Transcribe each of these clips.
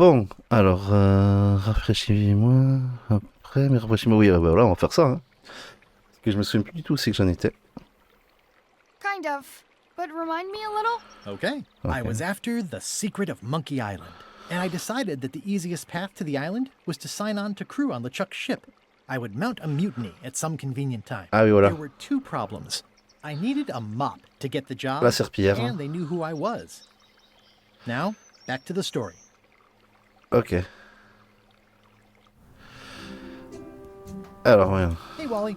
Bon, alors, rafraîchis-moi après, mais rafraîchis-moi, oui, bah, voilà, on va faire ça. Hein. Ce que je me souviens plus du tout, c'est que j'en étais. Kind of. But remind me a little? Okay. I was after the secret of Monkey Island, and I decided that the easiest path to the island was to sign on to crew on LeChuck's ship. I would mount a mutiny at some convenient time. Ah oui, voilà. There were two problems. I needed a mop to get the job, La serpillière. and they knew who I was. Now, back to the story. Ok. Alors, ouais. Hey, Wally.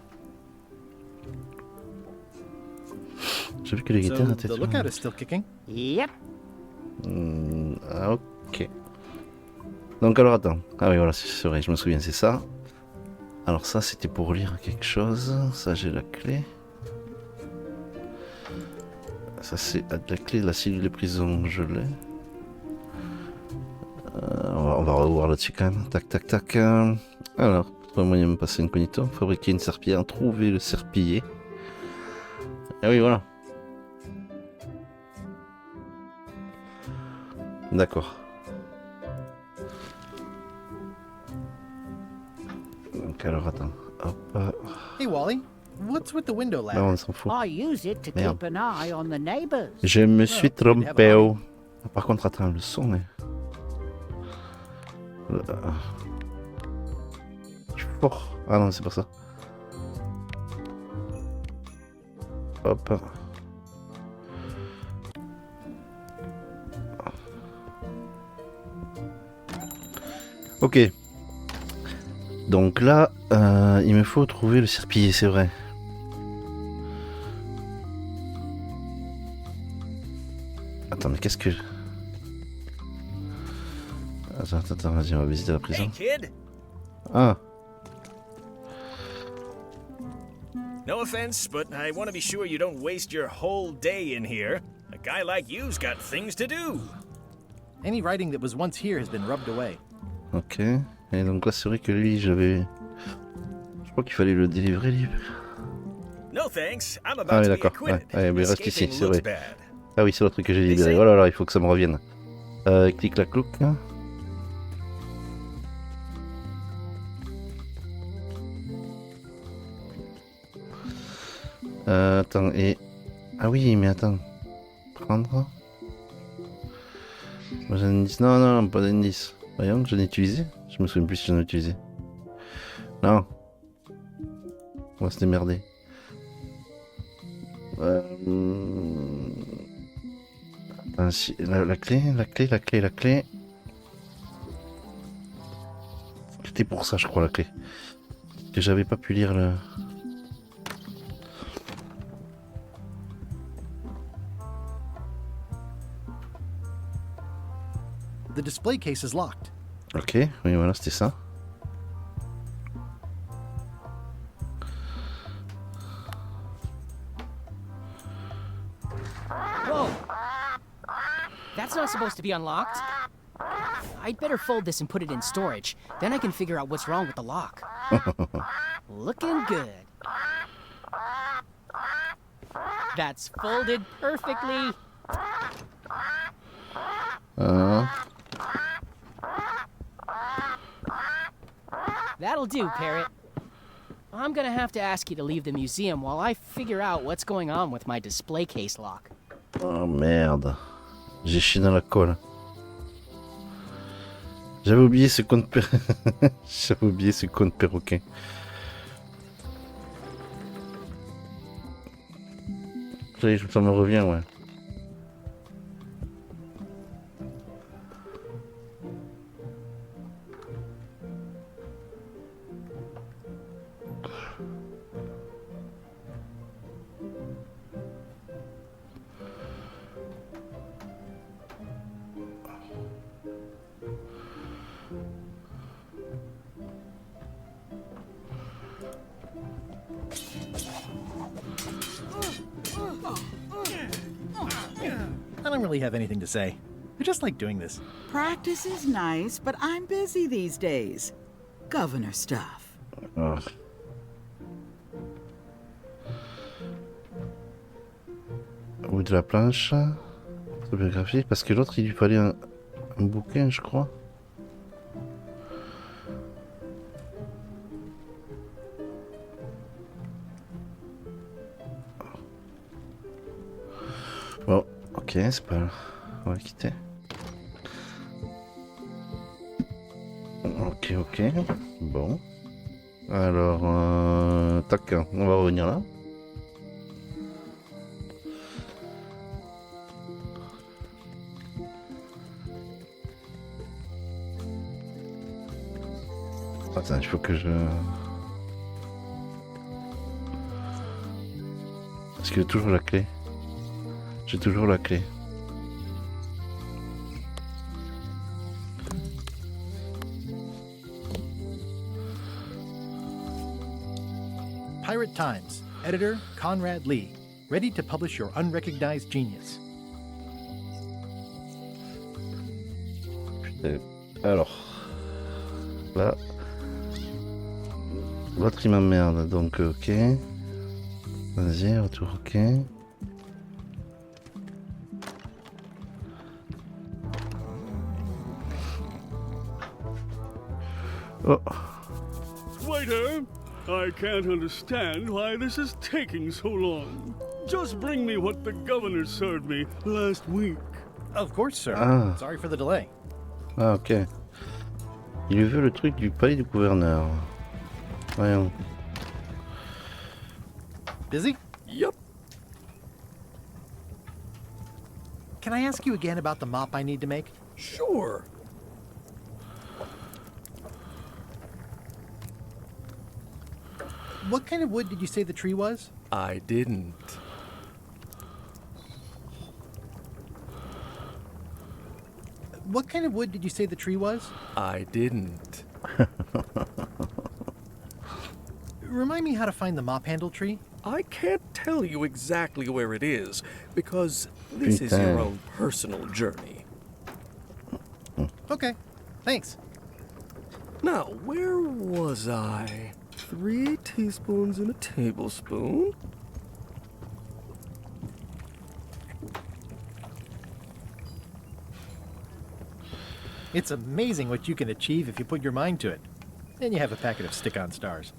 J'ai vu que les So, guitares étaient... the lookout is still kicking? Yep. Ah, ok. Donc alors attends. Ah oui voilà, c'est vrai, je me souviens, c'est ça. Alors ça c'était pour lire quelque chose. Ça j'ai la clé. Ça c'est la clé de la cellule de prison, je l'ai. On va revoir là-dessus quand même. Tac tac tac. Alors, trouver moyen de me passer incognito. Fabriquer une serpillière. Trouver le serpillier. Ah oui voilà. D'accord. Donc alors attends. Hop. Hey, Wally. What's with the window Là ladder? on s'en fout. I use it to Merde. keep an eye on the neighbors. Je me suis Oh, good to have trompé. a Oh. Par contre attends le son est... Fort. Ah non c'est pas ça. Hop. Ok. Donc là, il me faut trouver le serpillier, c'est vrai. Attends, mais qu'est-ce que... Attends, vas-y, on va visiter la prison. Hey, kid. Ah, No offense, but I want to be sure you don't waste your whole day in here. A guy like you's got things to do. Any writing that was once here has been rubbed away. ok. Et donc là, c'est vrai que lui, j'avais... Je crois qu'il fallait le délivrer, lui. No thanks. I'm about Ah oui, to be d'accord. Ouais, acquitted. ouais, mais reste ici, Escaping c'est looks vrai. bad. Ah oui, c'est l'autre truc que j'ai libéré. Oh là là, il faut que ça me revienne. Clic la clouc. Attends, et... Ah oui, mais attends. Prendre... Moi, j'ai un indice. Non, non, non, pas d'indice. Voyons, j'en ai utilisé. Je me souviens plus si j'en ai utilisé. Non. On va se démerder. Ainsi, la clé. C'était pour ça, je crois, la clé. Que j'avais pas pu lire le... The display case is locked. Ok, oui, voilà, c'était ça. Whoa! That's not supposed to be unlocked. I'd better fold this and put it in storage. Then I can figure out what's wrong with the lock. Looking good. That's folded perfectly. That'll do, Parrot. I'm gonna have to ask you to leave the museum while I figure out what's going on with my display case lock. Oh merde. J'ai chié dans la colle. J'avais oublié ce compte J'avais oublié ce compte perroquet. Ça y est, ça me revient, ouais. I don't really have anything to say. I just like doing this. Practice is nice, but I'm busy these days. Governor stuff. Oh. Ou de la planche. Autobiographie. Parce que l'autre, il lui fallait un bouquin, je crois. Ok, c'est pas là. On va quitter. Ok, ok. Bon. Alors, tac, on va revenir là. Attends, il faut que je... Est-ce qu'il y a toujours la clé? J'ai toujours la clé. Pirate Times, editor Conrad Lee, ready to publish your unrecognized genius. Putain. Alors, là, l'autre il m'emmerde, donc ok. Vas-y, retour, ok. Oh, Waiter, I can't understand why this is taking so long. Just bring me what the governor served me last week. Of course, sir. Ah. Sorry for the delay. ah ok. Il veut le truc du palais du gouverneur. Voyons. Busy? Yup. Can I ask you again about the mop I need to make? Sure. What kind of wood did you say the tree was? I didn't. What kind of wood did you say the tree was? I didn't. Remind me how to find the mop handle tree. I can't tell you exactly where it is, because this is your Putain. own personal journey. Okay, thanks. Now, where was I? 3 teaspoons in a tablespoon? It's amazing what you can achieve if you put your mind to it. And you have a packet of stick-on stars.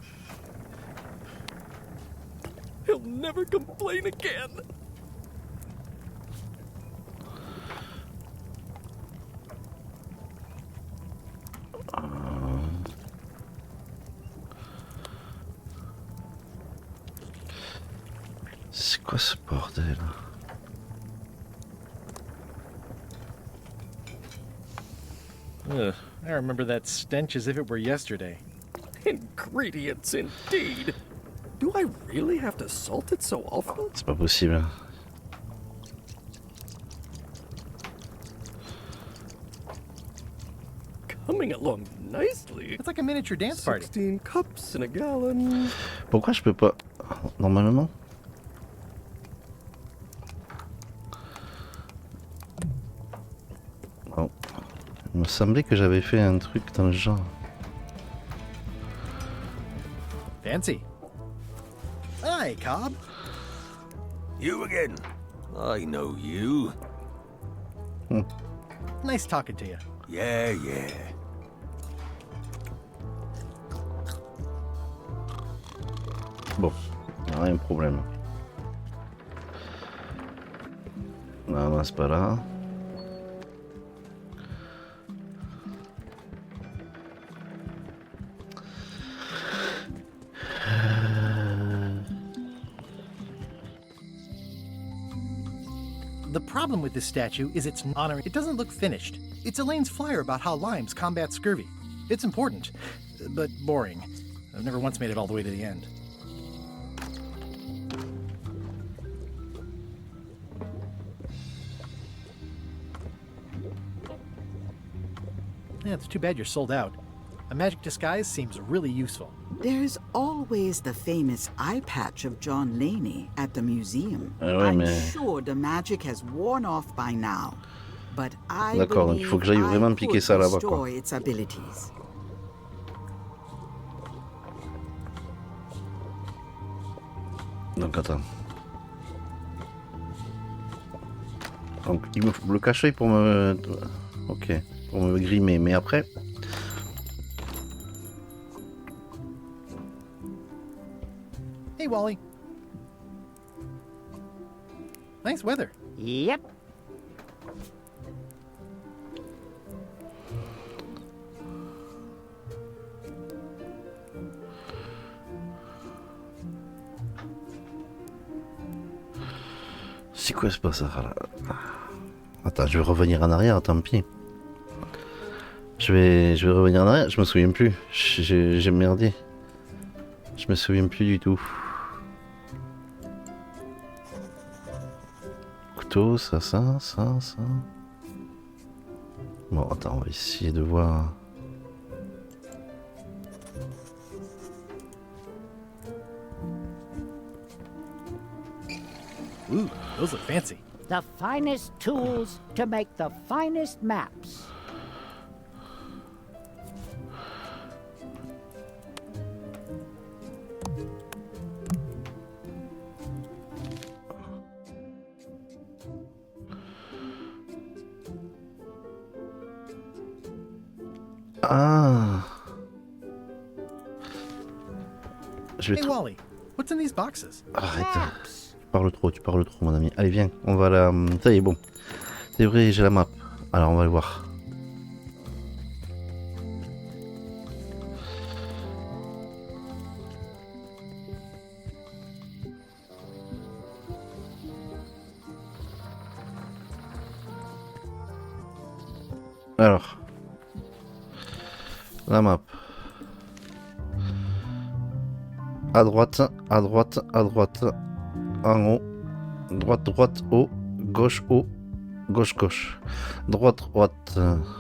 He'll never complain again. C'est quoi ce bordel? Ugh, I remember that stench as if it were yesterday. Ingredients indeed. Do I really have to salt it so often? C'est pas possible. Coming along nicely. It's like a miniature dance party. 16 cups in a gallon. Pourquoi je peux pas... Normalement? Bon. Il me semblait que j'avais fait un truc dans le genre. Fancy. Hi, Cobb. You again? I know you. Nice talking to you. Yeah, yeah. Bon, rien de problème. Non, non, c'est pas là. The problem with this statue is its honor. It doesn't look finished. It's Elaine's flyer about how limes combat scurvy. It's important, but boring. I've never once made it all the way to the end. Yeah, it's too bad you're sold out. A magic disguise seems really useful. There's always the famous eye patch of John Laney at the museum. Ah ouais, I'm mais- sure the magic has worn off by now. But I D'accord, donc il faut que j'aille believe vraiment I piquer could ça là-bas, quoi. restore its abilities. Donc attends. Donc il me faut le cachet pour me... Ok, pour me grimer, mais après... Hey, Wally. Nice weather. Yep. C'est quoi ce bazar là? Attends, je vais revenir en arrière, tant pis. Je vais revenir en arrière, je me souviens plus. J'ai merdé. Je me souviens plus du tout. Couteau, ça. Bon, attends, on va essayer de voir. Ooh, those look fancy. The finest tools to make the finest maps. Ah. Je vais Hey Wally, what's in these boxes? Arrête. Maps. Tu parles trop, mon ami. Allez, viens, on va la. Ça y est, bon. C'est vrai, j'ai la map. Alors, on va le voir. Alors, la map. À droite, en haut, droite, haut, gauche, gauche. Droite.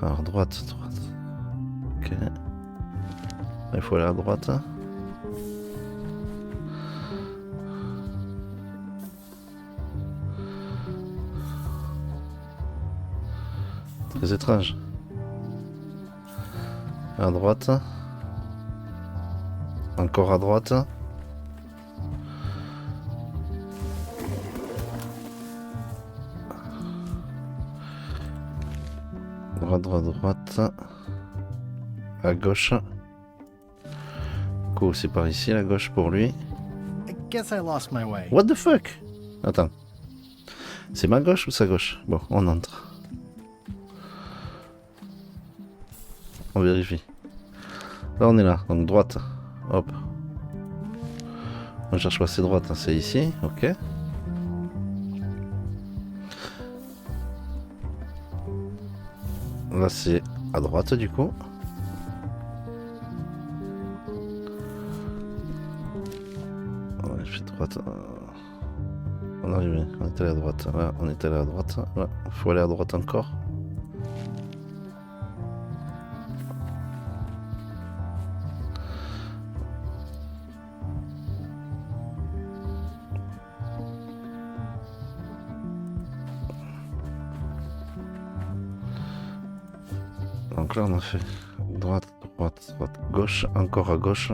Alors, droite. Ok. Il faut aller à droite. Très étrange. À droite. Encore à droite. Droite. À gauche. Cool, c'est par ici, la gauche pour lui. I guess I lost my way. What the fuck? Attends. C'est ma gauche ou sa gauche? Bon, on entre. On vérifie. Là, on est là. Donc, droite. Hop. On cherche pas, c'est droite. Hein, c'est ici. Ok. Là, c'est à droite, du coup. On a fait droite. On est arrivé. On est allé à droite. Là, on est allé à droite. Là, il faut aller à droite encore. Donc là, on a fait droite, gauche, encore à gauche.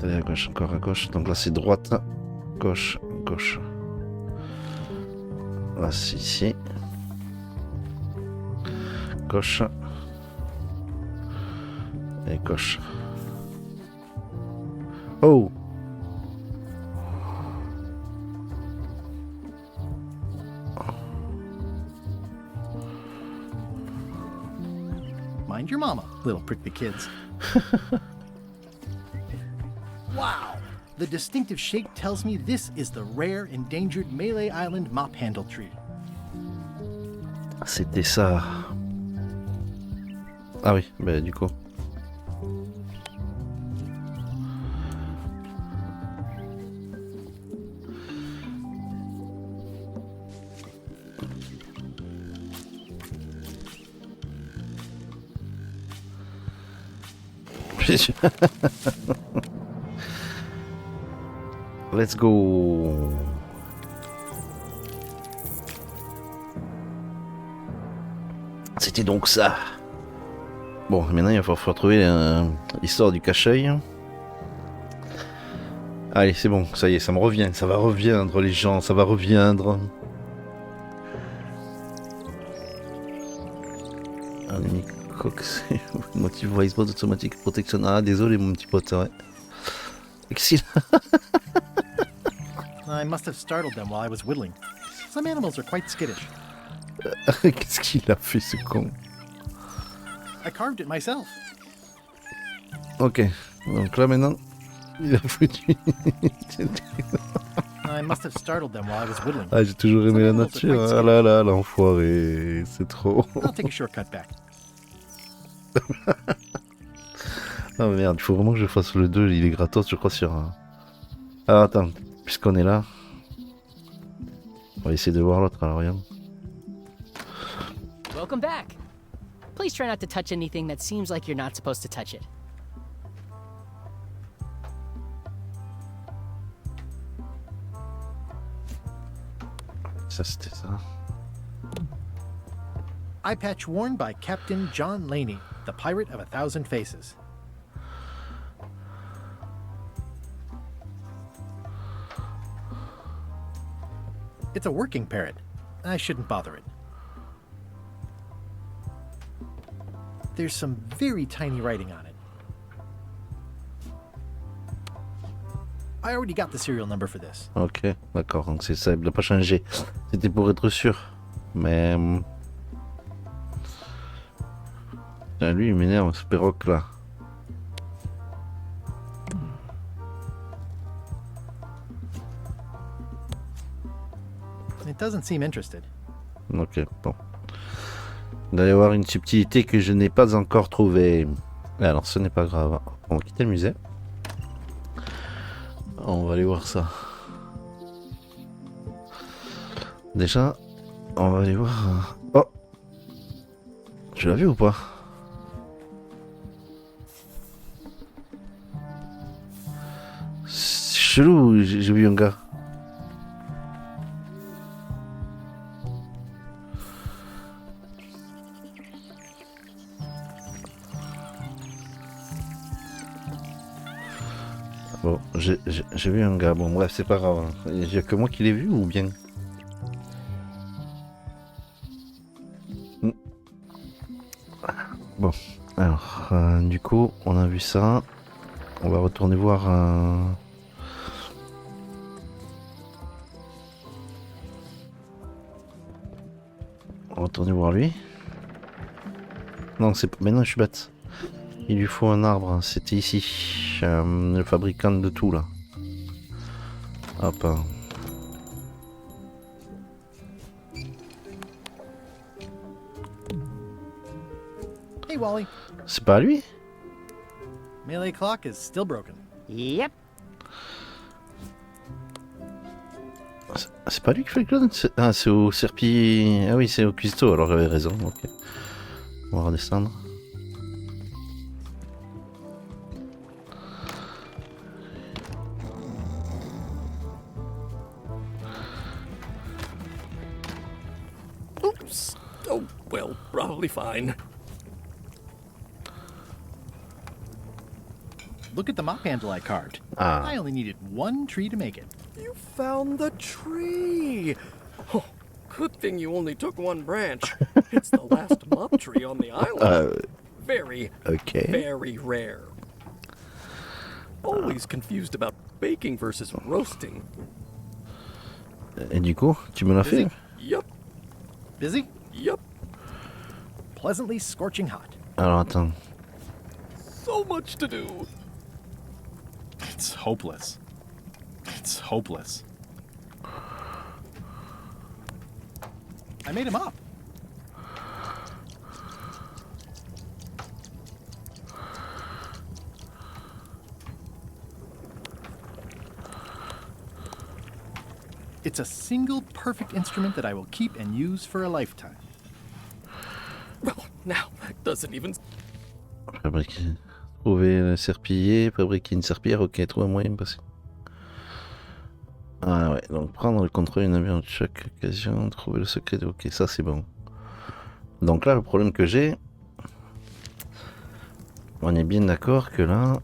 Allez, à gauche, encore à gauche. Donc là, c'est droite, gauche. Là, c'est ici. Gauche. Et gauche. Oh! Mind your mama, little prickly kids. Wow! The distinctive shape tells me this is the rare endangered Malay Island mop handle tree. C'était ça. Ah oui, bah du coup. Let's go. C'était donc ça. Bon, maintenant il va falloir trouver l'histoire du cache-œil. Allez, c'est bon, ça y est, ça me revient, ça va reviendre les gens, ça va reviendre. Cox, motif voice mode automatique protection. Ah, désolé mon petit pote, ouais. Excellent. I must have startled them while I was whittling. Some animals are quite skittish. Qu'est-ce qu'il a fait ce con? I carved it myself. Ok, donc là maintenant, il a foutu. I must have startled them while I was whittling. Ah, j'ai toujours aimé la nature. Ah là là, l'enfoiré, c'est trop. I'll take a shortcut back. Ah merde, il faut vraiment que je fasse le 2, il est gratos, je crois, sur un. Ah, attends, puisqu'on est là, on va essayer de voir l'autre, alors regarde. Welcome back. Please try not to touch anything that seems like you're not supposed to touch it. Ça, c'était ça. Eye patch worn by Captain John Laney, the pirate of 1,000 faces. It's a working parrot. I shouldn't bother it. There's some very tiny writing on it. I already got the serial number for this. Ok, d'accord, donc c'est ça, il n'a pas changé. C'était pour être sûr. Mais. Putain, lui, il m'énerve, ce perroque là. It doesn't seem interested. Ok, bon. Il doit y avoir une subtilité que je n'ai pas encore trouvée. Alors, ce n'est pas grave. On va quitter le musée. On va aller voir ça. Déjà, on va aller voir. Oh! Tu l'as vu ou pas? C'est chelou, j'ai vu un gars. Bon, j'ai vu un gars. Bon, bref, c'est pas grave. Il y a que moi qui l'ai vu ou bien? Bon, alors, du coup, on a vu ça. On va retourner voir. On va retourner voir lui. Non, c'est pas. Mais non, je suis bête. Il lui faut un arbre. C'était ici. Le fabricant de tout là. Hop. Hey, Wally. C'est pas lui? Melee clock is still broken. Yep. C'est pas lui qui fait le clown? Ah, c'est au Serpi. Ah oui, c'est au cuistot, alors j'avais raison. Ok. On va redescendre. Oops. Oh, well, probably fine. Look at the mop handle I carved. Ah. I only needed one tree to make it. You found the tree! Oh, good thing you only took one branch. It's the last mop tree on the island. Very, very rare. Always confused about baking versus roasting. Et du coup, tu me l'as fait? Yup, Busy? yup. Pleasantly scorching hot. Alors attends. So much to do. It's hopeless. It's hopeless. I made him up. It's a single perfect instrument that I will keep and use for a lifetime. Well, now that doesn't even... Fabriquer. Trouver un serpillier, fabriquer une serpillière, ok, trouver un moyen de passer. Ah ouais, donc prendre le contrôle d'un avion de chaque occasion, trouver le secret de... Ok, ça c'est bon. Donc là, le problème que j'ai... On est bien d'accord que là...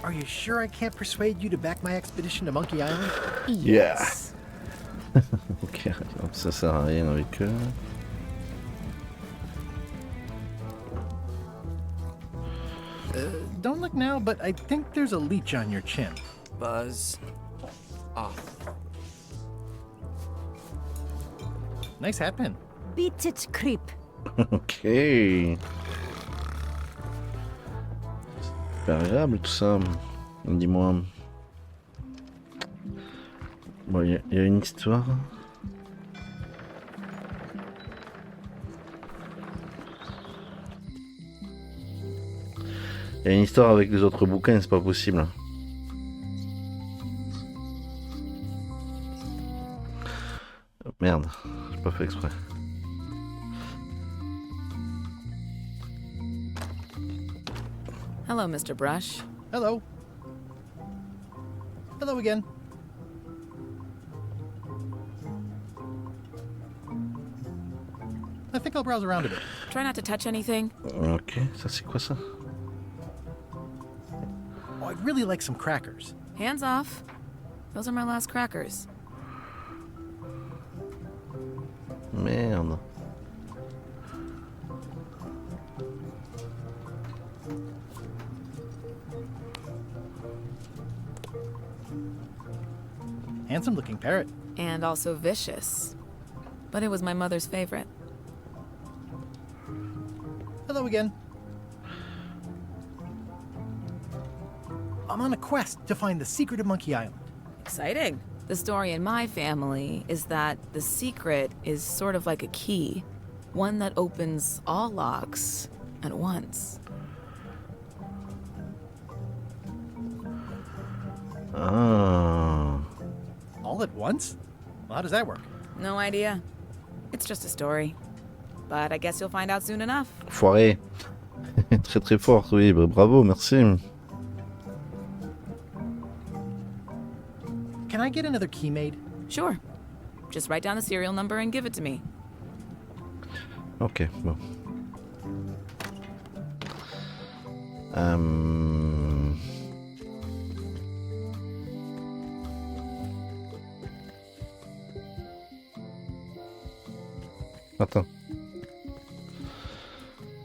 Are you sure I can't persuade you to back my expedition to Monkey Island? Yes. Ok, donc ça sert à rien avec eux. Don't look now, but I think there's a leech on your chin. Buzz. Nice hat pin. Beats its creep. Ok. Super agréable tout ça. Dis-moi. Bon, il y a une histoire. Il y a une histoire avec les autres bouquins, c'est pas possible. Merde, j'ai pas fait exprès. Hello, Mr. Brush. Hello. Hello again. I think I'll browse around a bit. Try not to touch anything. Ok, ça c'est quoi ça? Oh, I'd really like some crackers. Hands off. Those are my last crackers. Merde. Handsome looking parrot. And also vicious. But it was my mother's favorite. Hello again. I'm on a quest to find the secret of Monkey Island. Exciting. The story in my family is that the secret is sort of like a key. One that opens all locks at once. Ah. All at once? Well, how does that work? No idea. It's just a story. But I guess you'll find out soon enough. Foiré. Très très fort, oui, bravo, merci. Can I get another key made? Sure. Just write down the serial number and give it to me. Ok, bon. Attends.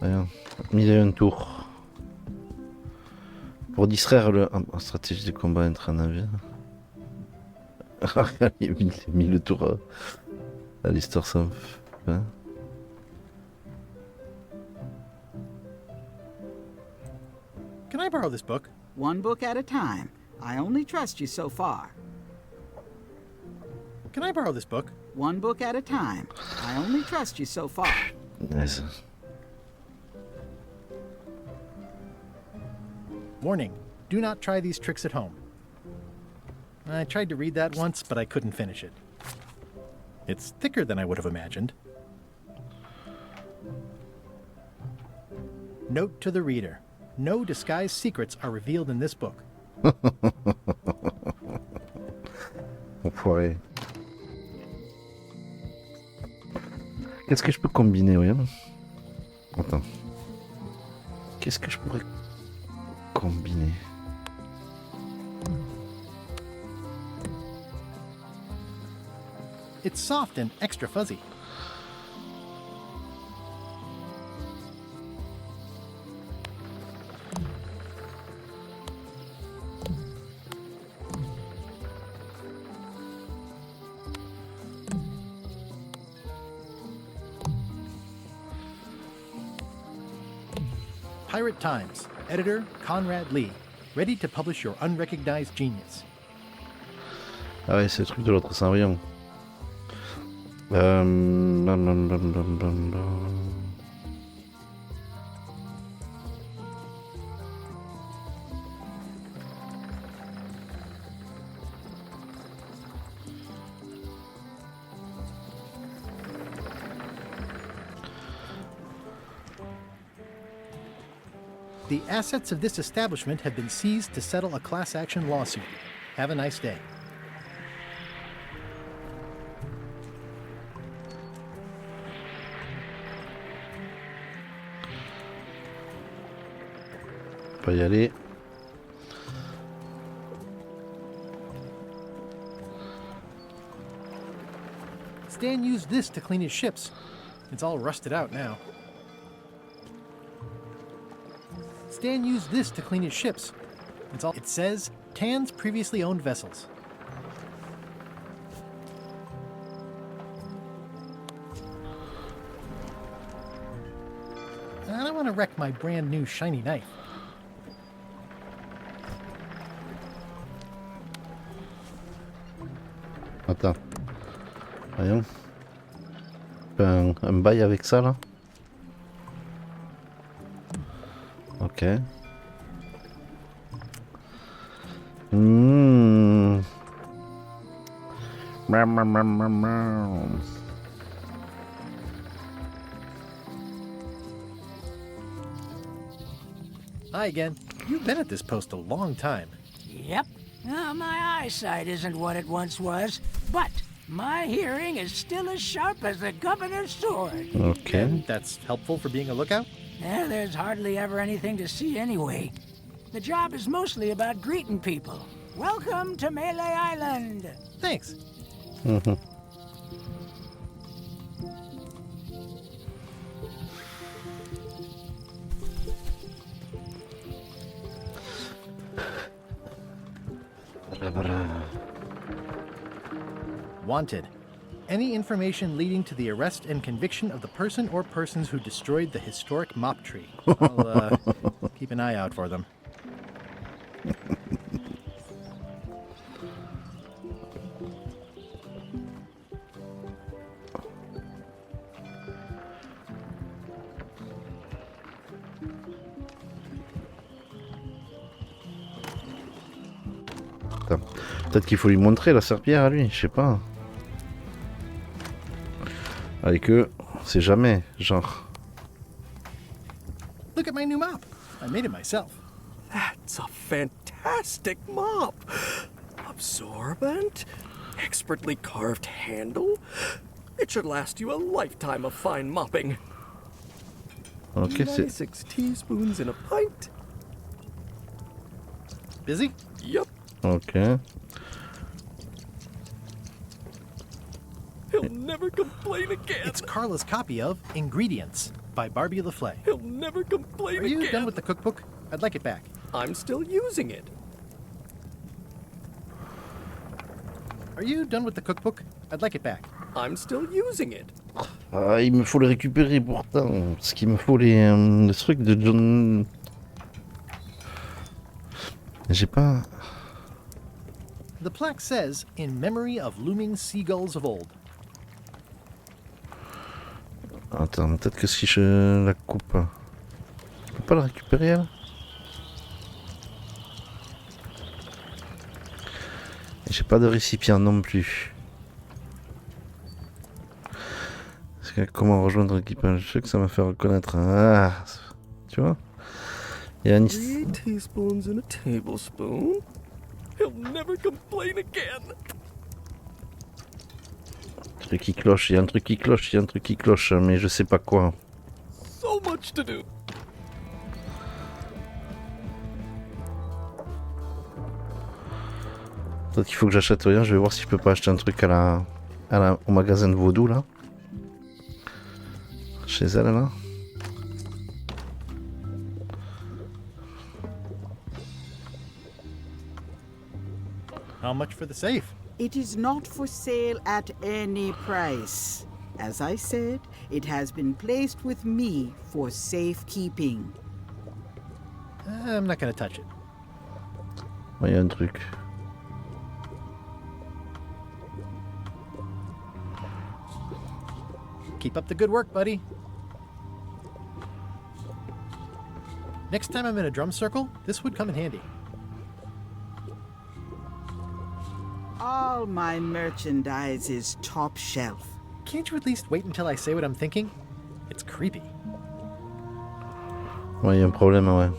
Rien. 1001 tours. Pour distraire le... stratégie de combat intra-navire. Il a mis le tour à l'histoire sans fin. Can I borrow this book? One book at a time. I only trust you so far. Can I borrow this book? One book at a time. I only trust you so far. Nice. Warning, do not try these tricks at home. I tried to read that once, but I couldn't finish it. It's thicker than I would have imagined. Note to the reader. No disguised secrets are revealed in this book. Enfoiré. Qu'est-ce que je peux combiner, oui? Attends. Qu'est-ce que je pourrais combiner? It's soft and extra fuzzy. Pirate Times, editor Conrad Lee, ready to publish your unrecognized genius. Ah ouais, c'est le truc de l'autre Saint-Brieuc. The assets of this establishment have been seized to settle a class action lawsuit. Have a nice day. On peut y aller. Stan used this to clean his ships. It's all rusted out now. Stan used this to clean his ships. It says Tan's previously owned vessels. I don't want to wreck my brand new shiny knife. Attends. Voyons. Un bail avec ça là. Ok. Mmh. Hi again. You've been at this post a long time. Yep. My eyesight isn't what it once was, but my hearing is still as sharp as the governor's sword. Okay. And that's helpful for being a lookout? There's hardly ever anything to see anyway. The job is mostly about greeting people. Welcome to Melee Island. Thanks. Mhm. Wanted. Any information leading to the arrest and conviction of the person or persons who destroyed the historic mop tree. I'll keep an eye out for them. Attends. Peut-être qu'il faut lui montrer la serpillière à lui, je sais pas. Avec eux, c'est jamais, genre. Look at my new mop. I made it myself. That's a fantastic mop. Absorbent, expertly carved handle. It should last you a lifetime of fine mopping. Ok, c'est. 96 teaspoons in a pint. Busy? Yep. Ok. He'll never complain again. It's Carla's copy of Ingredients by Barbie LaFleur. He'll never complain Are you again. done with the cookbook? I'd like it back. I'm still using it. Are you done with the cookbook? I'd like it back. I'm still using it. Ah, il me faut le récupérer pourtant. Parce qu'il me faut les trucs de John. J'ai pas. The plaque says, in memory of looming seagulls of old. Attends, peut-être que si je la coupe. Je peux pas la récupérer elle? Et j'ai pas de récipient non plus. Parce que comment rejoindre l'équipage? Je sais que ça m'a fait reconnaître. Ah, tu vois? Il y a une... 3 teaspoons in a tablespoon. He'll never complain again. Truc qui cloche, il y a un truc qui cloche, il y a un truc qui cloche, mais je sais pas quoi. So much to do. Peut-être qu'il faut que j'achète rien, je vais voir si je peux pas acheter un truc au magasin de Vaudou là. Chez elle là. How much for the safe? It is not for sale at any price. As I said, it has been placed with me for safekeeping. I'm not gonna touch it. Il y a un truc. Keep up the good work, buddy. Next time I'm in a drum circle, this would come in handy. All my merchandise is top shelf. Can't you at least wait until I say what I'm thinking? It's creepy. Ouais, il y a un problème, ouais.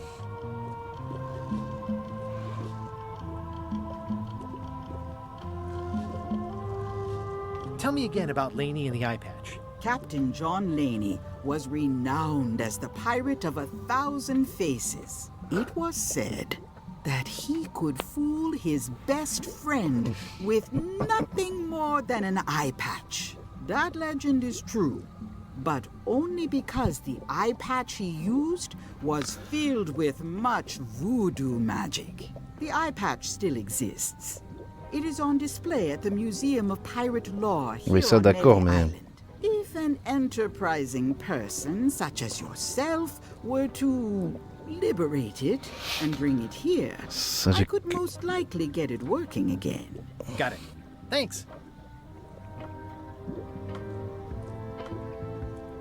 Tell me again about Laney and the eye patch. Captain John Laney was renowned as the pirate of 1,000 faces. It was said that he could fool his best friend with nothing more than an eye patch. That legend is true, but only because the eye patch he used was filled with much voodoo magic. The eye patch still exists. It is on display at the Museum of Pirate Law here Oui, ça on d'accord, Melee mais... Island. If If an enterprising person such as yourself were to liberate it and bring it here, I could most likely get it working again. Got it. Thanks.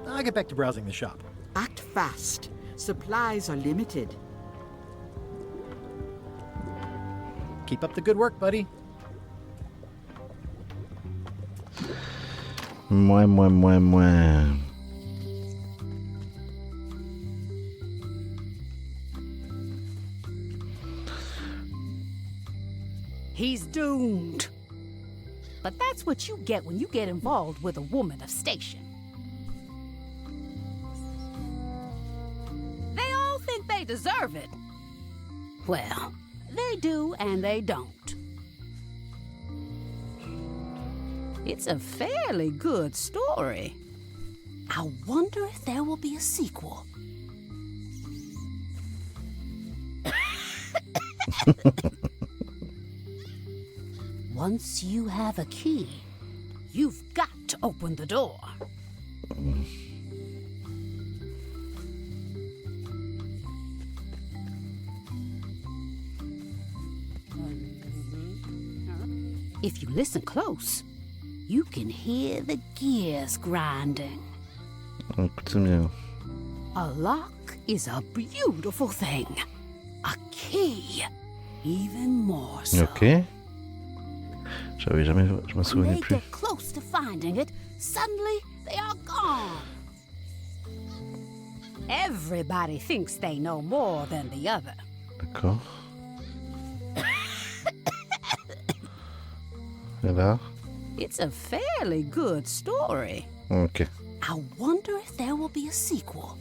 I'll get back to browsing the shop. Act fast. Supplies are limited. Keep up the good work, buddy. Mouais. He's doomed. But that's what you get when you get involved with a woman of station. They all think they deserve it. Well, they do and they don't. It's a fairly good story. I wonder if there will be a sequel. Once you have a key, you've got to open the door. If you listen close, you can hear the gears grinding. Écoute bien. A lock is a beautiful thing. A key, even more so. Ok. J'avais jamais... Je me souvenais When they plus. get close to finding it, suddenly they are gone. Everybody thinks they know more than the other. D'accord. Et là? It's a fairly good story. Ok. I wonder if there will be a sequel.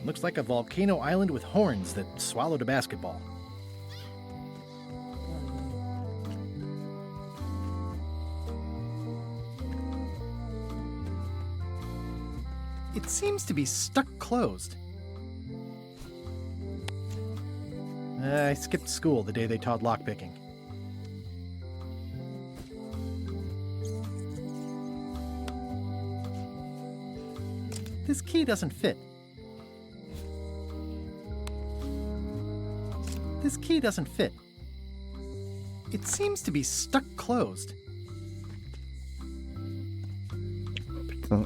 Looks like a volcano island with horns that swallowed a basketball. It seems to be stuck closed. I skipped school the day they taught lockpicking. This key doesn't fit. This key doesn't fit. It seems to be stuck closed. Putain.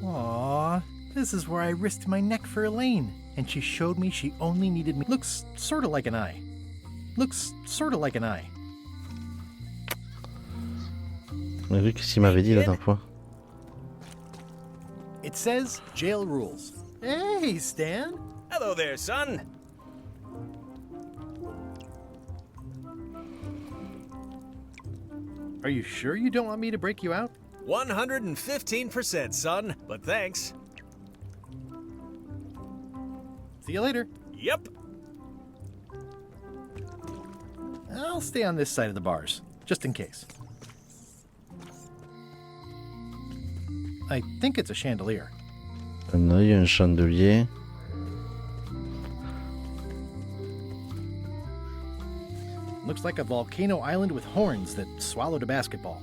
Aww, this is where I risked my neck for Elaine, and she showed me she only needed me. Looks sorta like an eye. Looks sorta like an eye. Mais vu qu'est-ce qu'il m'avait dit la dernière fois? It says jail rules. Hey, Stan. Hello there, son. Are you sure you don't want me to break you out? 115%, son, but thanks. See you later. Yep. I'll stay on this side of the bars, just in case. I think it's a chandelier. Un œil, un chandelier. Looks like a volcano island with horns that swallowed a basketball.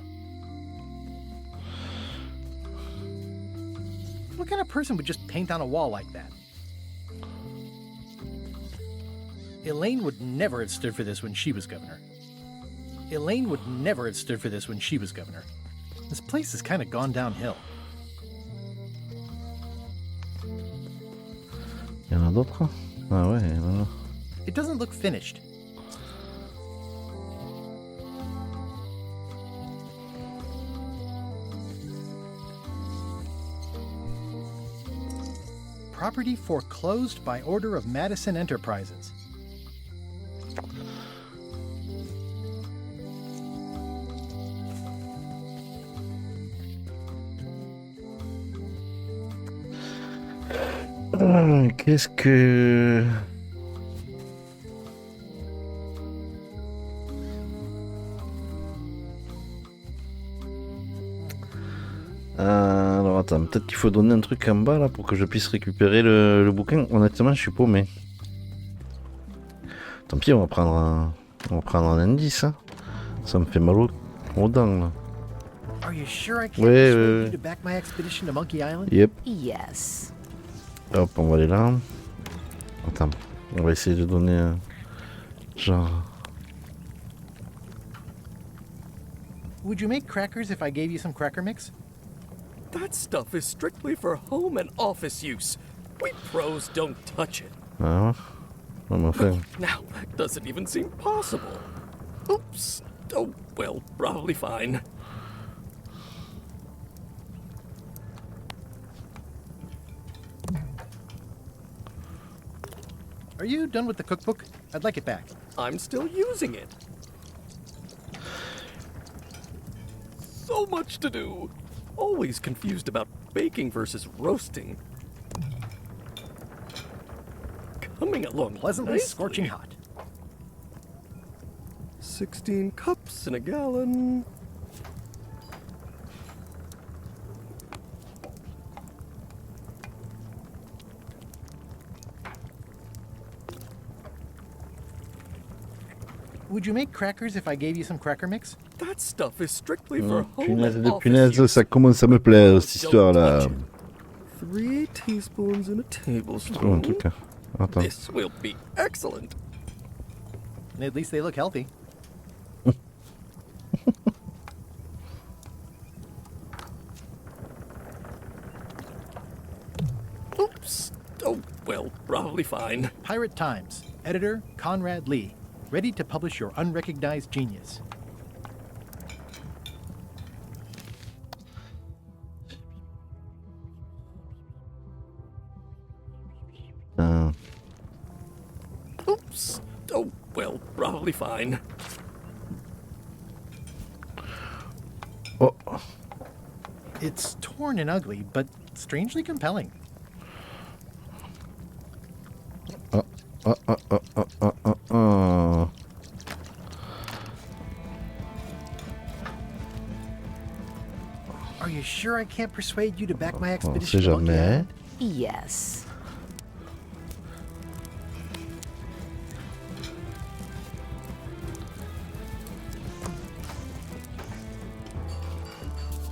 What kind of person would just paint on a wall like that? Elaine would never have stood for this when she was governor. Elaine would never have stood for this when she was governor. This place has kind of gone downhill. Il y en a d'autres? Ah ouais, il y en a. It doesn't look finished. Property foreclosed by order of Madison Enterprises. Qu'est-ce que... Alors attends, peut-être qu'il faut donner un truc en bas là pour que je puisse récupérer le bouquin. Honnêtement, je suis paumé. Tant pis, on va prendre On va prendre un indice, hein. Ça me fait mal aux dents, là. Are you sure I can't Ouais, persuade you to back my expedition to Monkey Island? Yep. Yes. Hop, on va aller là. Attends, on va essayer de donner genre... Would you make crackers if I gave you some cracker mix? That stuff is strictly for home and office use. We pros don't touch it. Ah, ouais, mais enfin... Now, does it even seem possible? Oops. Oh, well, probably fine. Are you done with the cookbook? I'd like it back. I'm still using it. So much to do. Always confused about baking versus roasting. Coming along Pleasantly nicely. scorching hot. 16 cups in a gallon. Would you make crackers if I gave you some cracker mix? That stuff is strictly for home Punaise and de office punaise, use. ça commence à me plaire, cette Don't histoire-là. touch it. 3 teaspoons in a Je trouve un tablespoon. truc, là. Attends. This will be excellent. At least they look healthy. Oops. Oh, well, probably fine. Pirate Times. Editor Conrad Lee. Ready to publish your unrecognized genius. Oops. Oh, well, probably fine. Oh. It's torn and ugly, but strangely compelling. Are you sure I can't persuade you to back my On expedition sait to Monkey jamais. Island? Yes.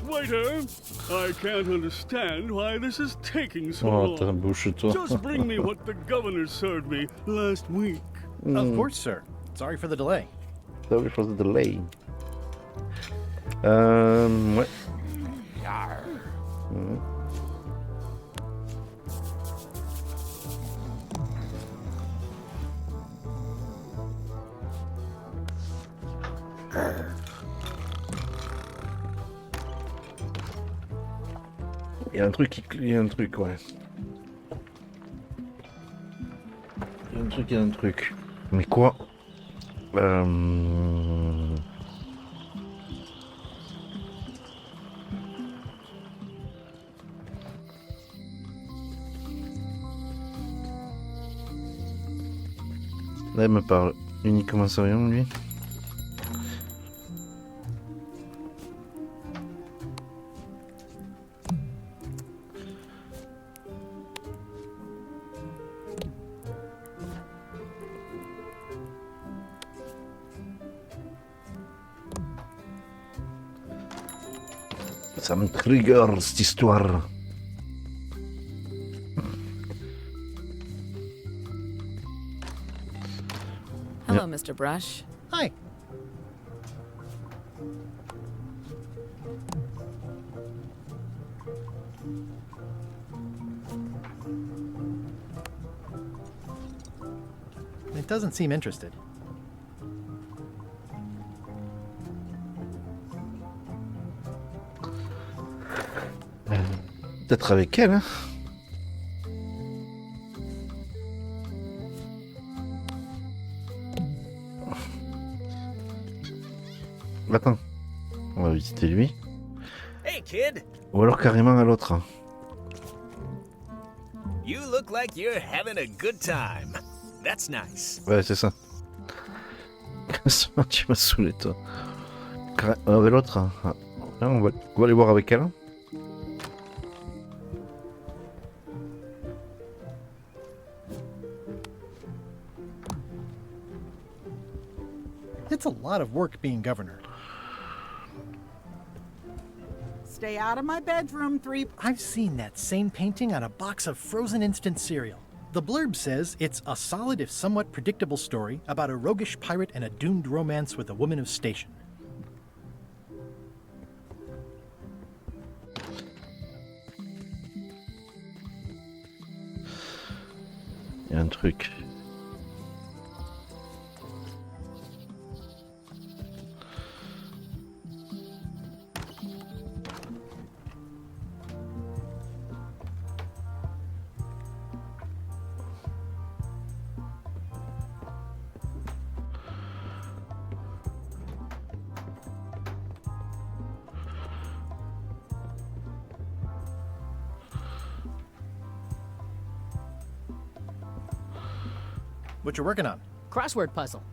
Waiter, I can't understand why this is taking so Oh, long. bouche-toi. Just bring me what the governor served me last week. Of course, sir. Sorry for the delay. Sorry for the delay. Ouais. Il y a un truc, il y a un truc, ouais. Il y a un truc, il y a un truc. Mais quoi? Là, il me parle uniquement sérieux, lui. Ça me trigger, cette histoire. Hello, Mr. Brush. Hi. It doesn't seem interested. Peut-être avec elle, hein. Attends, on va visiter lui. Hey, kid. Ou alors carrément à l'autre. You look like you're having a good time. That's nice. Ouais, c'est ça. Tu m'as saoulé, toi. Avec l'autre. Ah, on va aller voir avec elle. That's a lot of work being governor. Stay out of my bedroom, I've seen that same painting on a box of frozen instant cereal. The blurb says it's a solid if somewhat predictable story about a roguish pirate and a doomed romance with a woman of station. Il y a un truc. What you working on? Crossword puzzle.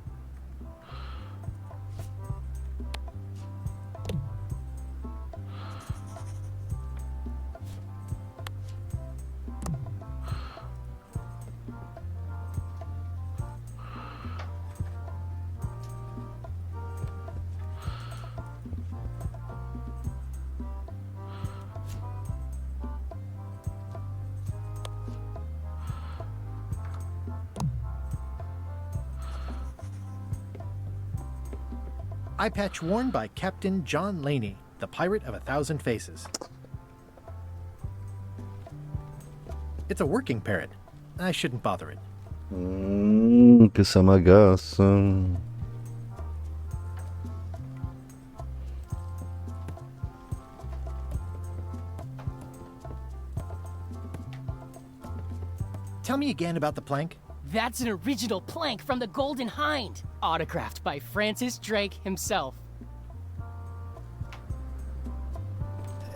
Eye patch worn by Captain John Laney, the pirate of 1,000 faces. It's a working parrot. I shouldn't bother it. Que ça m'agace. Tell me again about the plank. That's an original plank from the Golden Hind, autographed by Francis Drake himself.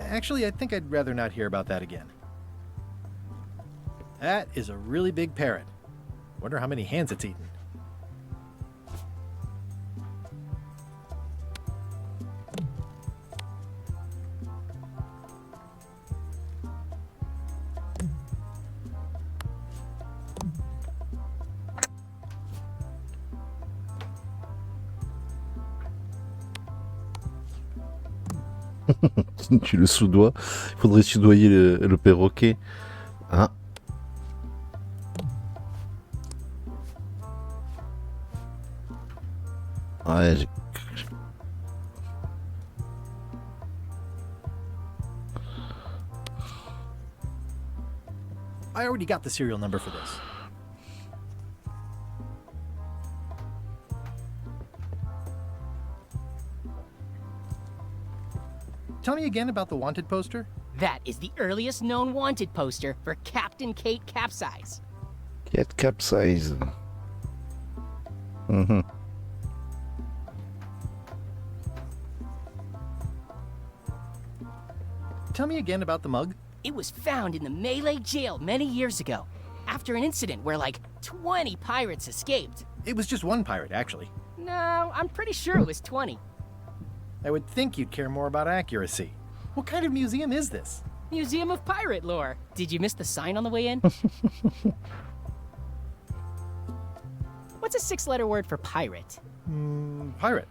Actually, I think I'd rather not hear about that again. That is a really big parrot. Wonder how many hands it's eaten. Tu le soudoies. Il faudrait soudoyer le perroquet. Ah. Ouais, j'ai... I already got the serial number for this. Tell me again about the wanted poster. That is the earliest known wanted poster for Captain Kate Capsize. Kate Capsize. Mm-hmm. Tell me again about the mug. It was found in the Malay jail many years ago, after an incident where like 20 pirates escaped. It was just one pirate, actually. No, I'm pretty sure it was 20. I would think you'd care more about accuracy. What kind of museum is this? Museum of Pirate Lore. Did you miss the sign on the way in? What's a 6-letter word for pirate? Pirate.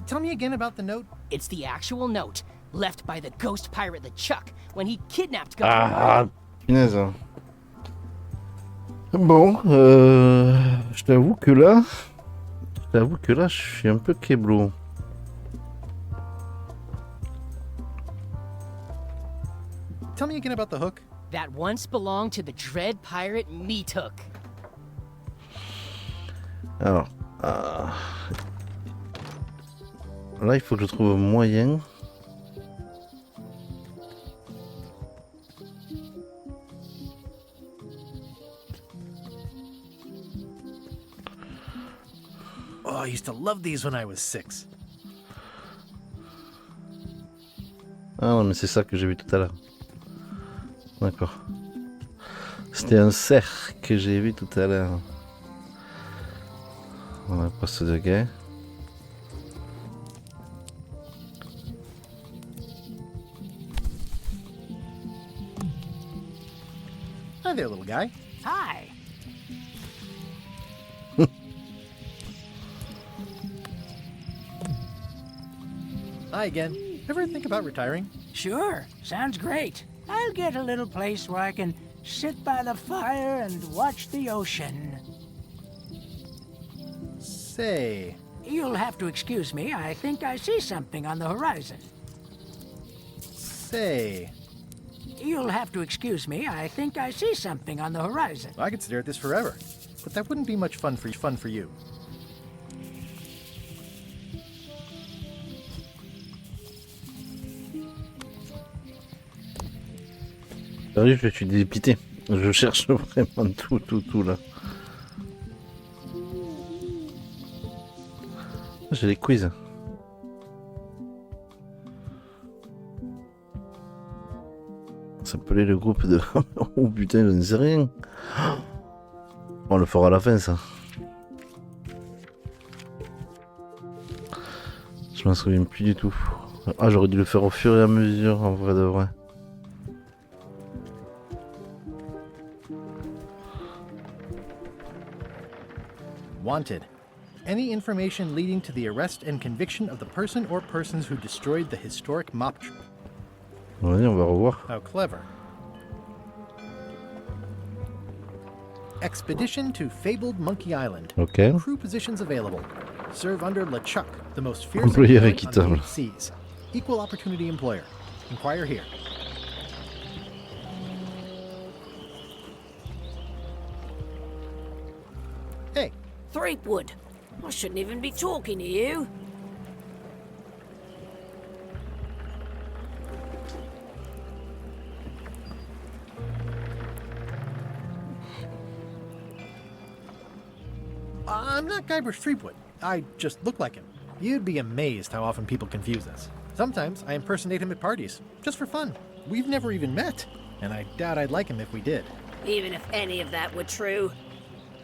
Tell me again about the note. It's the actual note left by the ghost pirate LeChuck when he kidnapped Ah, punaise. Bon, je t'avoue que là, je suis un peu keblo. Tell me again about the hook. That once belonged to the dread pirate Meat Hook. Alors, là, il faut que je trouve un moyen. Oh, I used to love these when I was 6. Ah non, mais c'est ça que j'ai vu tout à l'heure. D'accord. C'était un cerf que j'ai vu tout à l'heure. On va passer de guet. there, little guy. Hi. Hi again. Ever think about retiring? Sure, sounds great. I'll get a little place where I can sit by the fire and watch the ocean. Say, You'll have to excuse me. I think I see something on the horizon. say. You'll have to excuse me. I think I see something on the horizon. I could stare at this forever, but that wouldn't be much fun for you. Sérieux, je suis dépité. Je cherche vraiment tout là. J'ai les quiz. Ça s'appelait le groupe de... Oh putain, je ne sais rien. On le fera à la fin, ça. Je m'en souviens plus du tout. Ah, j'aurais dû le faire au fur et à mesure, en vrai de vrai. Wanted. Any information leading to the arrest and conviction of the person or persons who destroyed the historic mop. Vas-y, on va revoir. How clever. Expedition to fabled Monkey Island. Ok. Crew positions available. Serve under LeChuck, the most fierce Employeur employee on équitable. the eight seas. Equal opportunity employer. Inquire here. Hey. Threepwood. I shouldn't even be talking to you. I'm not Guybrush Threepwood. I just look like him. You'd be amazed how often people confuse us. Sometimes I impersonate him at parties, just for fun. We've never even met, and I doubt I'd like him if we did. Even if any of that were true,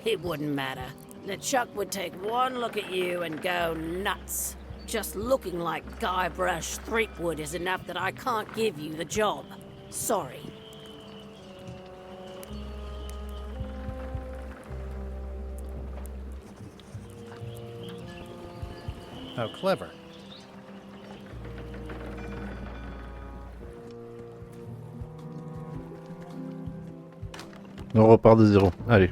it wouldn't matter. LeChuck would take one look at you and go nuts. Just looking like Guybrush Threepwood is enough that I can't give you the job. Sorry. How clever. On repart de zéro. Allez.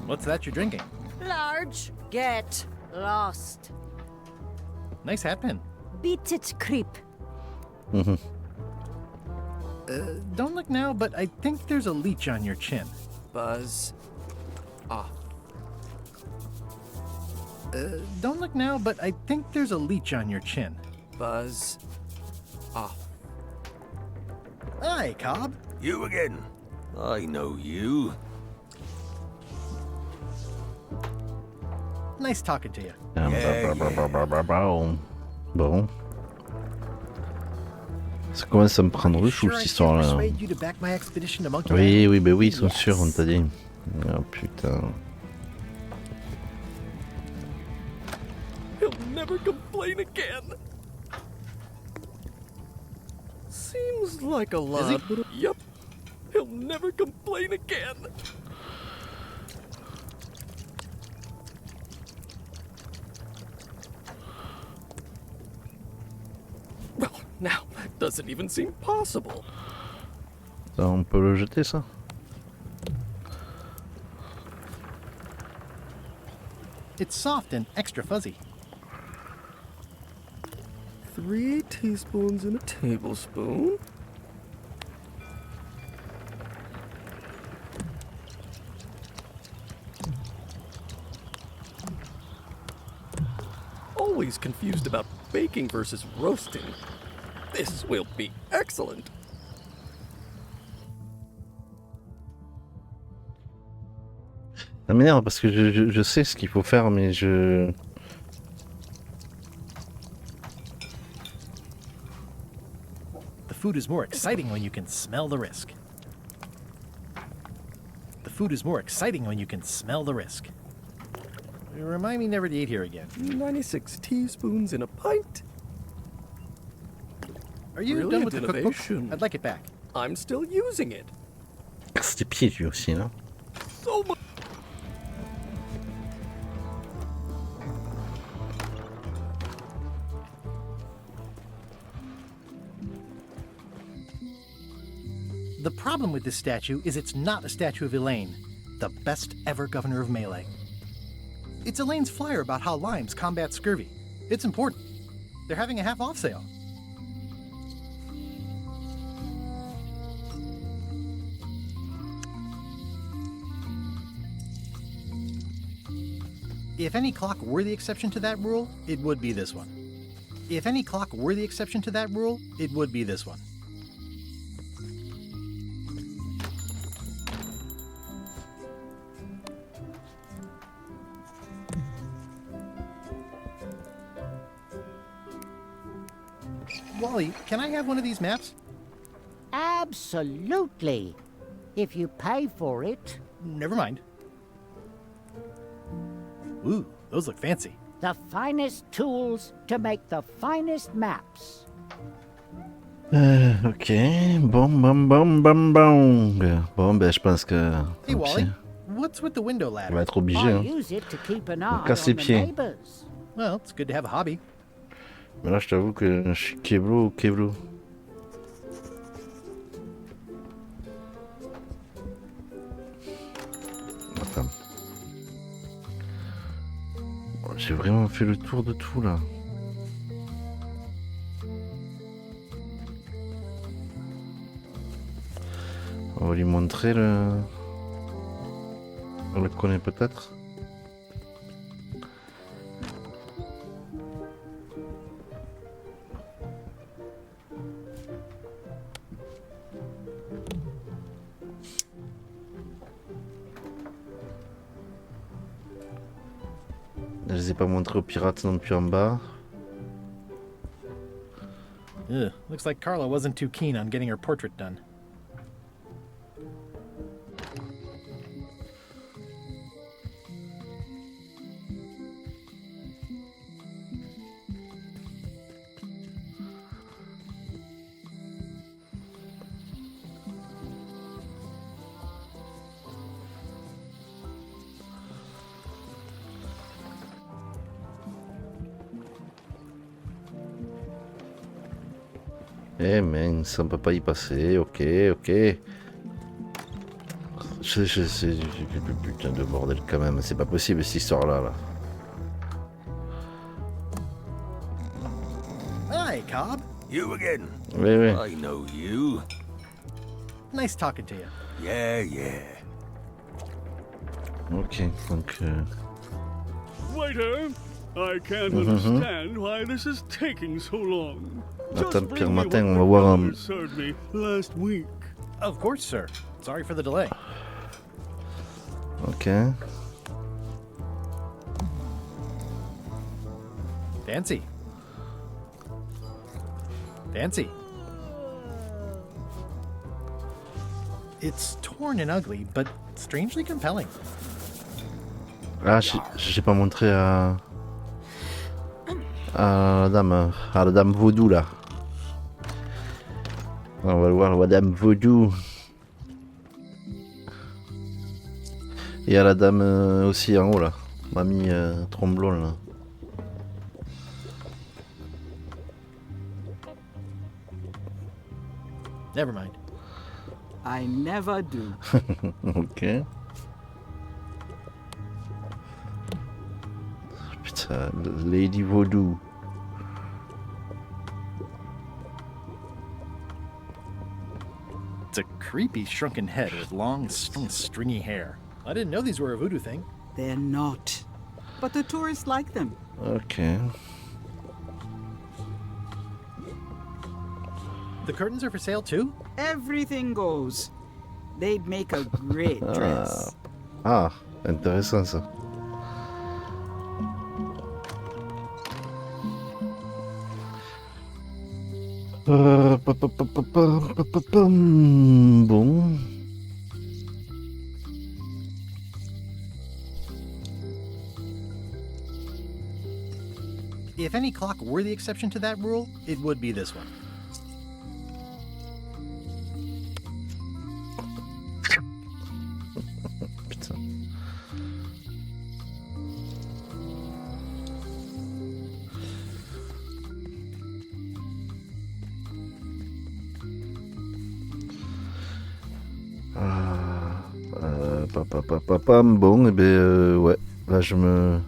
What's that you're drinking? Large, get lost. Nice hat pin. Beat it, creep. Don't look now, but I think there's a leech on your chin. Buzz off. Don't look now, but I think there's a leech on your chin. Buzz off. Hi, Cobb. You again. I know you. Nice talking to you. Bon. Ça commence à me prendre le chou, cette histoire-là. Persuade you to back my expedition to Monkey Oui, Island? oui, bah oui, ils sont sûrs, on t'a dit. Oh putain. He'll never complain again. Seems like a lot, but yep. He'll never complain again. Well, now that doesn't even seem possible. Ça, on peut le jeter, ça? It's soft and extra fuzzy. 3 teaspoons in a tablespoon. Always confused about baking versus roasting. This will be excellent. Ça m'énerve parce que je sais ce qu'il faut faire, mais je... The food is more exciting when you can smell the risk. The food is more exciting when you can smell the risk. Remind me never to eat here again. 96 teaspoons in a pint. Are you done with the cookbook? innovation. I'd like it back. I'm still using it. casse les pieds lui aussi, là. The problem with this statue is it's not a statue of Elaine, the best ever governor of Melee. It's Elaine's flyer about how limes combat scurvy. It's important. They're having a half-off sale. If any clock were the exception to that rule, it would be this one. If any clock were the exception to that rule, it would be this one. Wally, can I have one of these maps? Absolutely. If you pay for it. Never mind. Ooh, those look fancy. The finest tools to make the finest maps. Ok, bon. Bon, ben je pense que... Hey Wally, what's with the window ladder? On va être obligé, hein. I use it to keep an On eye casse on les the pieds. neighbors. Well, it's good to have a hobby. Mais là, je t'avoue que je suis Keblo. Attends. J'ai vraiment fait le tour de tout, là. On va lui montrer le... On le connaît peut-être. Je les ai pas montrés aux pirates non plus en bas. Ugh, looks like Carla wasn't too keen on getting her portrait done. Eh mince, on peut pas y passer, ok. Putain de bordel quand même, c'est pas possible cette histoire-là. Là. Hi, Cobb. You again? Oui. I know you. Nice talking to you. Yeah. Ok, donc... Waiter, I can't understand why this is taking so long. Attends, pire matin, on va voir un... Served me last week. Of course, sir. Sorry for the delay. Ok. Fancy. It's torn and ugly, but strangely compelling. Ah, j'ai pas montré à la dame vaudou là. On va le voir, la dame vaudou. Et à la dame aussi en haut là. Mamie tromblon là. Never mind. I never do. Ok. Putain, Lady Vaudou. It's a creepy shrunken head with long, stringy hair. I didn't know these were a voodoo thing. They're not. But the tourists like them. Ok. The curtains are for sale too? Everything goes. They'd make a great dress. Ah, intéressant ça. Bon. If any clock were the exception to that rule, it would be this one. Bon, et ben ouais. Là, ça me...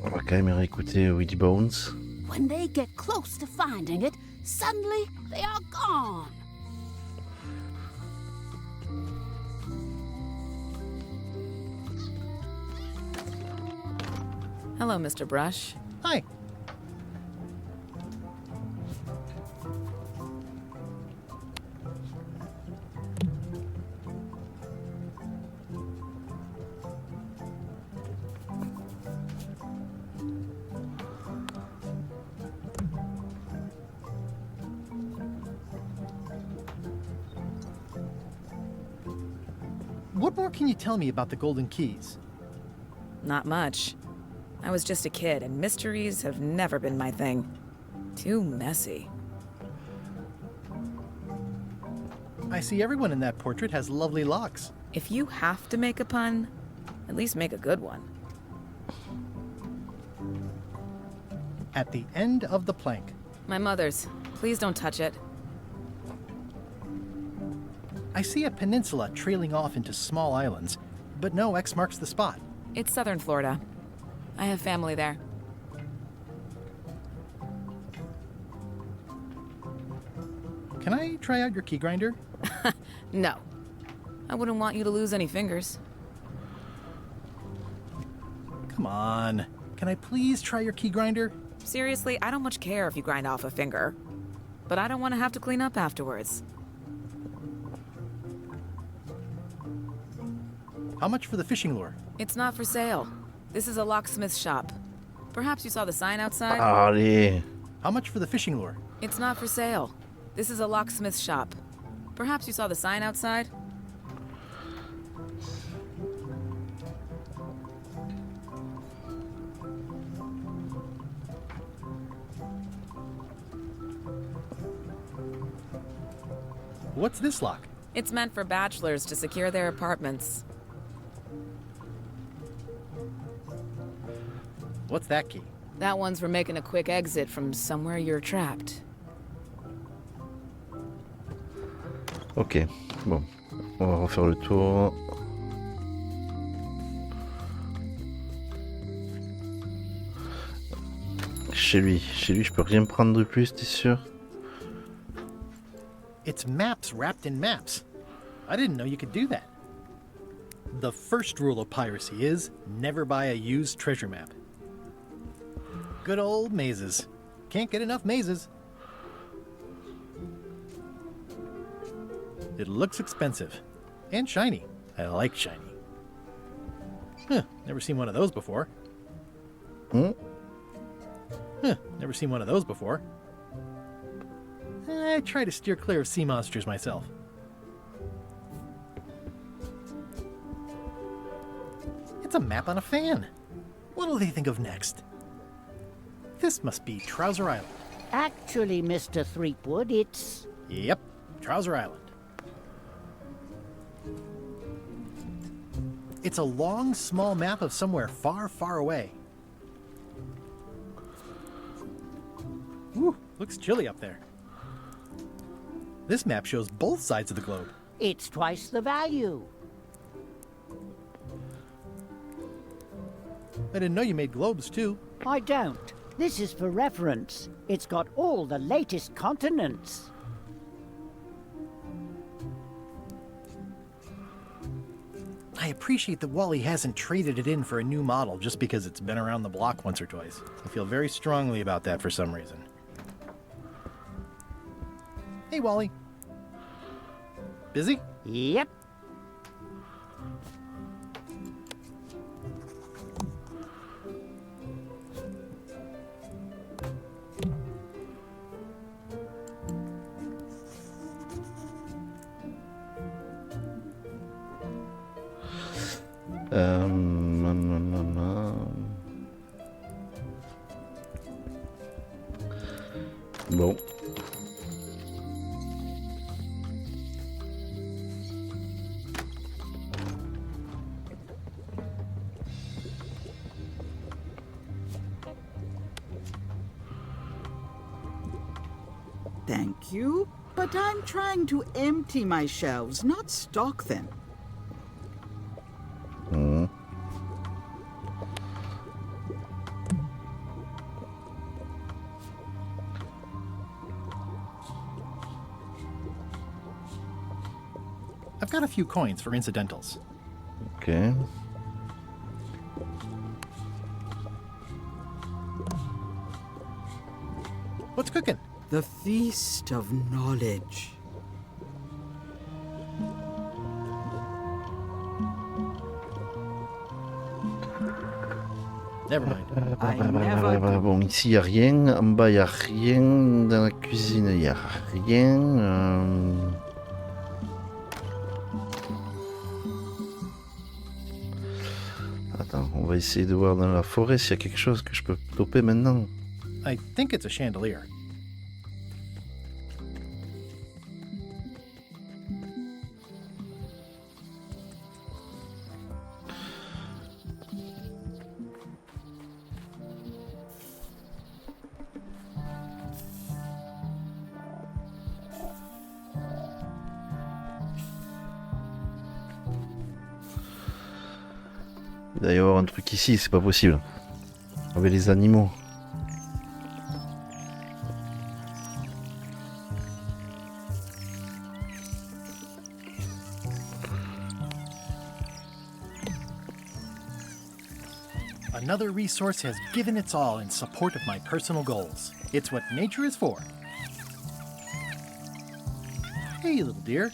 On va quand même réécouter Willy Bones. When they get close to finding it, suddenly they are gone. Hello, Mr. Brush. Hi. What more can you tell me about the Golden Keys? Not much. I was just a kid, and mysteries have never been my thing. Too messy. I see everyone in that portrait has lovely locks. If you have to make a pun, at least make a good one. At the end of the plank. My mother's. Please don't touch it. I see a peninsula trailing off into small islands, but no X marks the spot. It's southern Florida. I have family there. Can I try out your key grinder? No. I wouldn't want you to lose any fingers. Come on. Can I please try your key grinder? Seriously, I don't much care if you grind off a finger. But I don't want to have to clean up afterwards. How much for the fishing lure? It's not for sale. This is a locksmith shop. Perhaps you saw the sign outside? Allez. How much for the fishing lure? It's not for sale. This is a locksmith shop. Perhaps you saw the sign outside? What's this lock? It's meant for bachelors to secure their apartments. What's that key? That one's for making a quick exit from somewhere you're trapped. Ok, bon. On va refaire le tour. Chez lui, je peux rien prendre de plus, t'es sûr? It's maps wrapped in maps. I didn't know you could do that. The first rule of piracy is never buy a used treasure map. Good old mazes. Can't get enough mazes. It looks expensive. And shiny. I like shiny. Huh, never seen one of those before. Huh, never seen one of those before. I try to steer clear of sea monsters myself. It's a map on a fan. What'll they think of next? This must be Trouser Island. Actually, Mr. Threepwood, it's... Yep, Trouser Island. It's a long, small map of somewhere far, far away. Ooh, looks chilly up there. This map shows both sides of the globe. It's twice the value. I didn't know you made globes, too. I don't. This is for reference. It's got all the latest continents. I appreciate that Wally hasn't traded it in for a new model just because it's been around the block once or twice. I feel very strongly about that for some reason. Hey, Wally. Busy? Yep. Bon. Thank you, but I'm trying to empty my shelves, not stock them. Hmm. I've got a few coins for incidentals. Ok. What's cooking? The feast of knowledge. Never mind. Bon, ici, il n'y a rien. En bas, il n'y a rien. Dans la cuisine, il n'y a rien. Attends, on va essayer de voir dans la forêt s'il y a quelque chose que je peux toper maintenant. I think it's a chandelier. Il doit y avoir un truc ici, c'est pas possible. Avec les animaux. Another resource has given its all in support of my personal goals. It's what nature is for. Hey, little dear.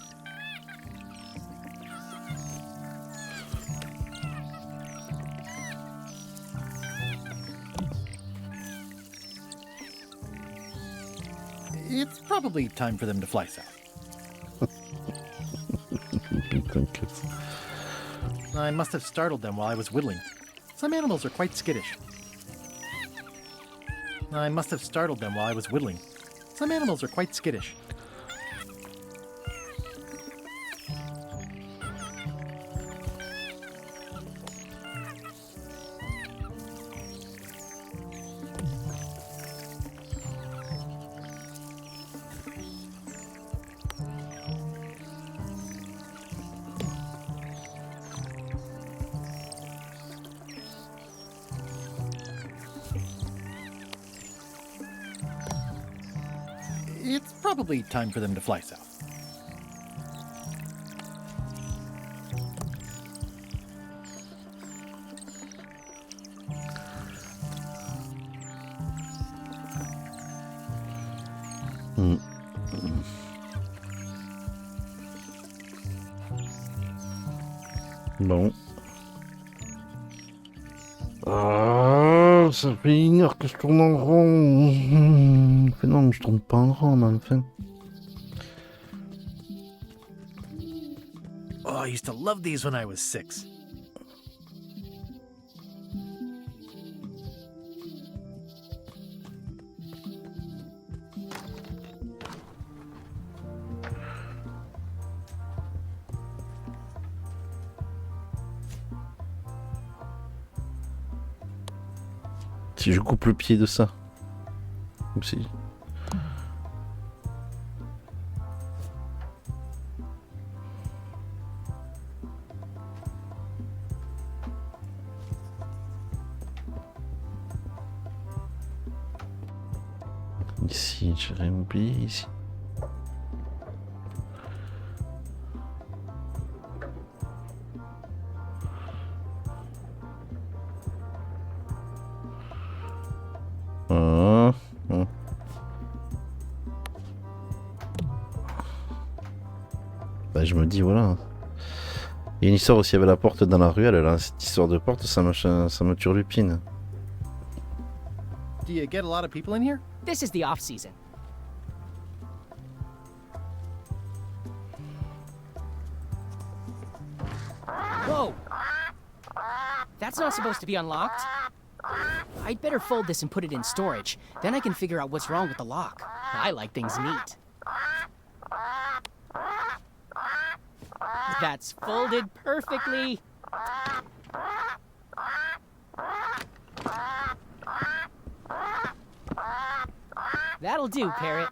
It's probably time for them to fly south. I must have startled them while I was whittling. Some animals are quite skittish. I must have startled them while I was whittling. Some animals are quite skittish. It's probably time for them to fly south. Bon. Ah, ça fait 1 heure que je tourne en rond. Mais non, je tourne pas en rond, mais enfin. Oh, I used to love these when I was 6. Si je coupe le pied de ça. Comme si. Ici, j'ai rien oublié ici. Bah, je me dis, voilà. Il y a une histoire aussi avec la porte dans la ruelle, là. Cette histoire de porte, ça me turlupine. Do you get a lot of people in here? This is the off season. Whoa! That's not supposed to be unlocked. I'd better fold this and put it in storage. Then I can figure out what's wrong with the lock. I like things neat. That's folded perfectly. That'll do, Parrot.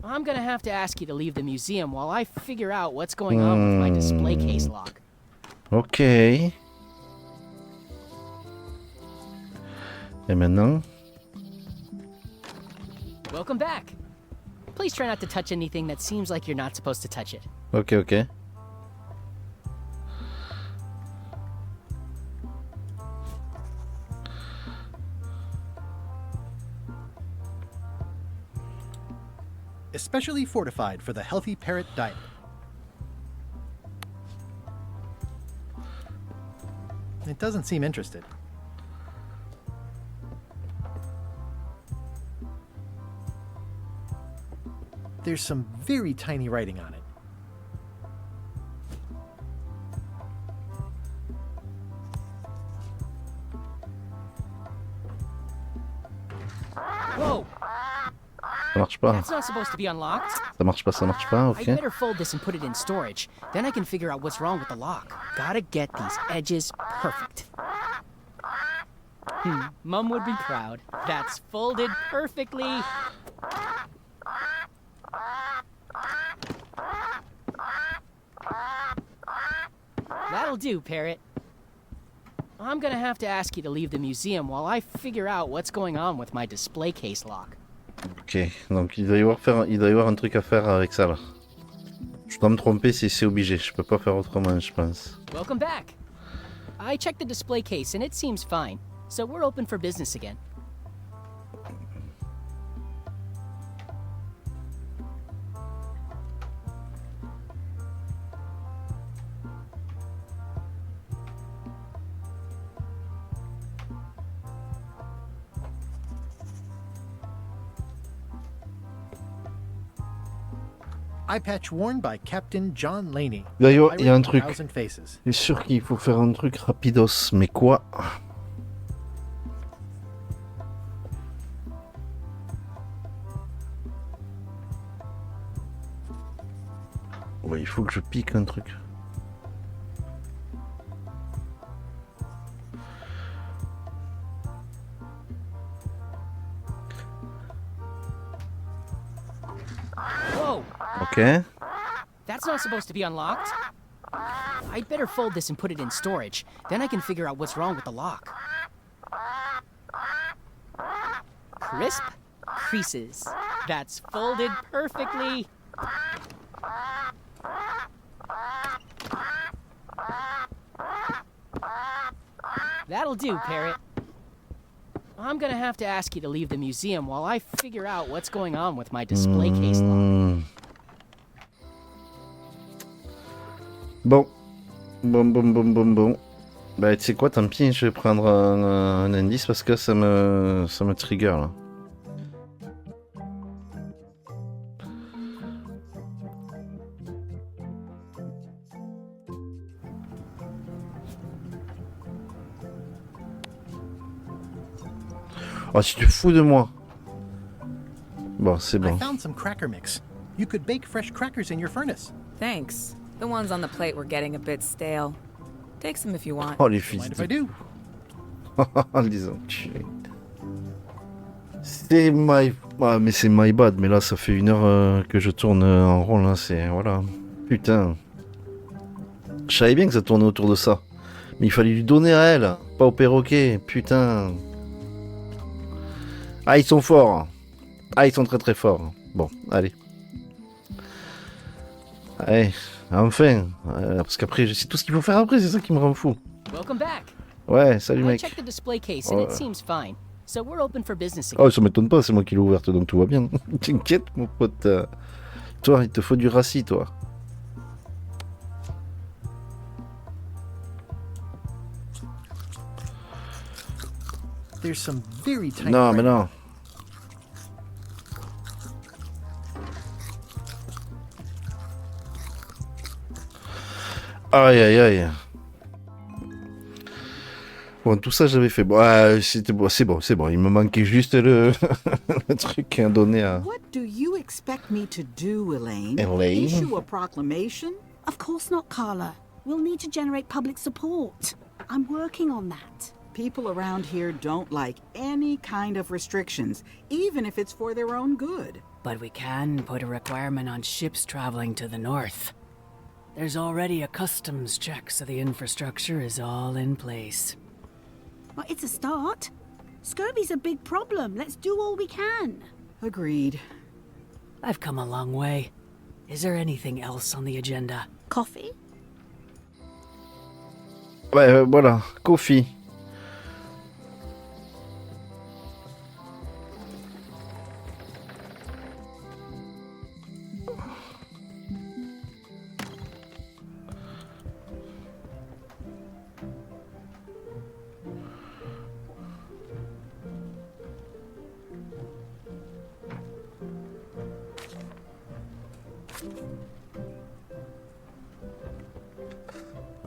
I'm gonna have to ask you to leave the museum while I figure out what's going on with my display case lock. Ok. Et maintenant? Welcome back. Please try not to touch anything that seems like you're not supposed to touch it. Ok, ok. Especially fortified for the healthy parrot diet. It doesn't seem interested. There's some very tiny writing on it. Whoa! Ça marche pas. That's not supposed to be unlocked. Ça marche pas, ça marche pas, I'd ok. better fold this and put it in storage. Then I can figure out what's wrong with the lock. Gotta get these edges perfect. Mom would be proud. That's folded perfectly. That'll do, Parrot. I'm gonna have to ask you to leave the museum while I figure out what's going on with my display case lock. Ok, donc il doit y avoir un truc à faire avec ça là. Je dois me tromper si c'est obligé, je peux pas faire autrement, je pense. Welcome back. I checked the display case and it seems fine, so we're open for business again. Eye patch worn by Captain John Laney. D'ailleurs, il y a un Pirate truc. of 1000 Faces. Je suis sûr qu'il faut faire un truc rapidos, mais quoi? Ouais, il faut que je pique un truc. Whoa! Ok. That's not supposed to be unlocked. I'd better fold this and put it in storage. Then I can figure out what's wrong with the lock. Crisp creases. That's folded perfectly. That'll do, Parrot. I'm gonna have to ask you to leave the museum while I figure out what's going on with my display case lock. Bon. Bon. Bah, tu sais quoi, tant pis, je vais prendre un indice parce que ça me trigger là. Oh, tu te fous de moi. Bon, c'est I bon. found some cracker mix. You could bake fresh crackers in your furnace. Thanks. The ones on the plate were getting a bit stale. Take some if you want. Oh, les fils Mind if de... I do? les enculés. C'est my... Ah, mais c'est my bad. Mais là, ça fait 1 heure que je tourne en rond, là. C'est... Voilà. Putain. Je savais bien que ça tournait autour de ça. Mais il fallait lui donner à elle. Pas au perroquet. Putain. Ah, ils sont forts. Ah, ils sont très très forts. Bon, allez. Allez, enfin. Parce qu'après, je sais tout ce qu'il faut faire après, c'est ça qui me rend fou. Welcome back. Ouais, salut I mec. checked the display case and it seems fine, so we're open for business again. Oh, ça m'étonne pas, c'est moi qui l'ai ouverte, donc tout va bien. T'inquiète, mon pote. Toi, il te faut du rassis, toi. There's some very tiny Non, mais writing. non. Aïe, aïe, aïe. Bon, tout ça, j'avais fait. Bon, c'était bon, c'est bon. Il me manquait juste le, le truc à donner à... What do you expect me to do, Elaine? Elaine? Issue a proclamation? Of course not, Carla. We'll need to generate public support. I'm working on that. People around here don't like any kind of restrictions, even if it's for their own good. But we can put a requirement on ships traveling to the north. There's already a customs check, so the infrastructure is all in place. Well, it's a start. Scurvy's a big problem. Let's do all we can. Agreed. I've come a long way. Is there anything else on the agenda? Coffee? Ouais, voilà, coffee.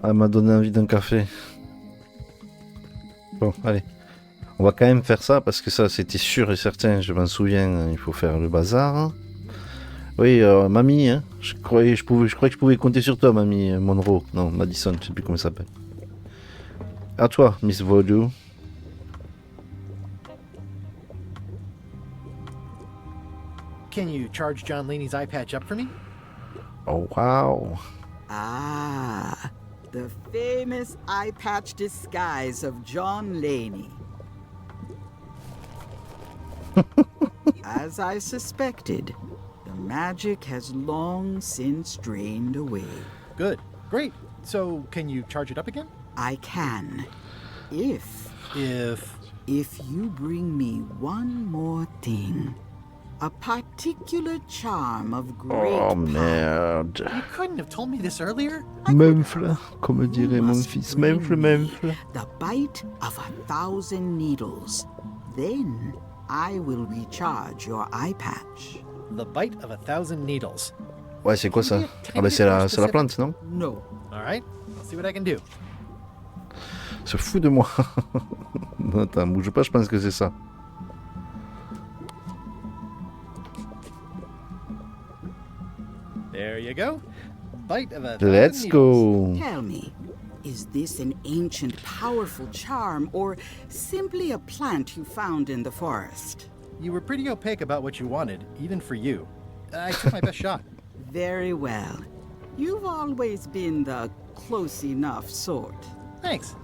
Elle m'a donné envie d'un café. Bon, allez. On va quand même faire ça parce que ça c'était sûr et certain, je m'en souviens, il faut faire le bazar. Oui, mamie, hein, je croyais que je pouvais compter sur toi, mamie Monroe. Non, Madison, je sais plus comment elle s'appelle. À toi, Miss Vaudou. Can you charge John Laney's eye patch up for me? Oh, wow. Ah, the famous eye patch disguise of John Laney. As I suspected, the magic has long since drained away. Good. Great. So, can you charge it up again? I can. If you bring me one more thing. A particular charm of great Oh merde. You couldn't have told me this earlier? Menfle, comme dirait mon fils. Menfle. The bite of 1,000 needles. Then I will recharge your eye patch. The bite of 1,000 needles. Ouais, c'est quoi ça? Ah bah c'est la plante, non? No. Alright, I'll see what I can do. Se fout de moi. Attends, bouge pas, je pense que c'est ça. There you go. Bite of a Let's go. Tell me, is this an ancient, powerful charm, or simply a plant you found in the forest? You were pretty opaque about what you wanted, even for you. I took my best shot. Very well. You've always been the close enough sort. Thanks.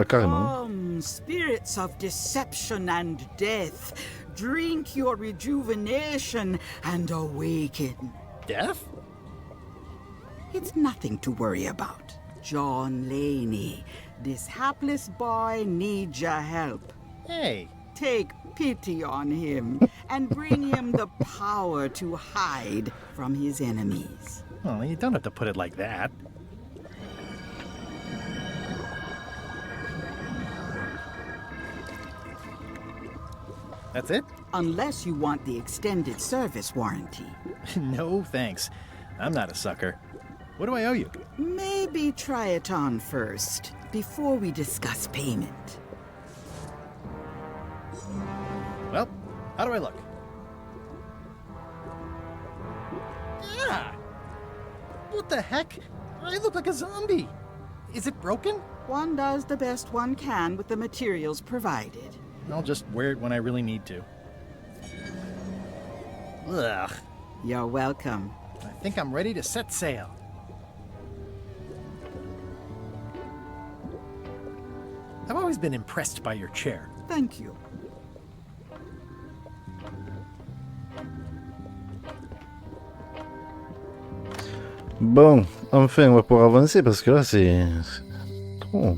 Ah, carrément. Come, spirits of deception and death, drink your rejuvenation and awaken. Death? It's nothing to worry about. John Laney, this hapless boy needs your help. Hey. Take pity on him and bring him the power to hide from his enemies. Well, you don't have to put it like that. That's it? Unless you want the extended service warranty. No, thanks. I'm not a sucker. What do I owe you? Maybe try it on first, before we discuss payment. Well, how do I look? Yeah! What the heck? I look like a zombie. Is it broken? One does the best one can with the materials provided. I'll just wear it when I really need to. Ugh. You're welcome. I think I'm ready to set sail. I've always been impressed by your chair. Thank you. Bon, enfin, on va pouvoir avancer parce que là, c'est trop.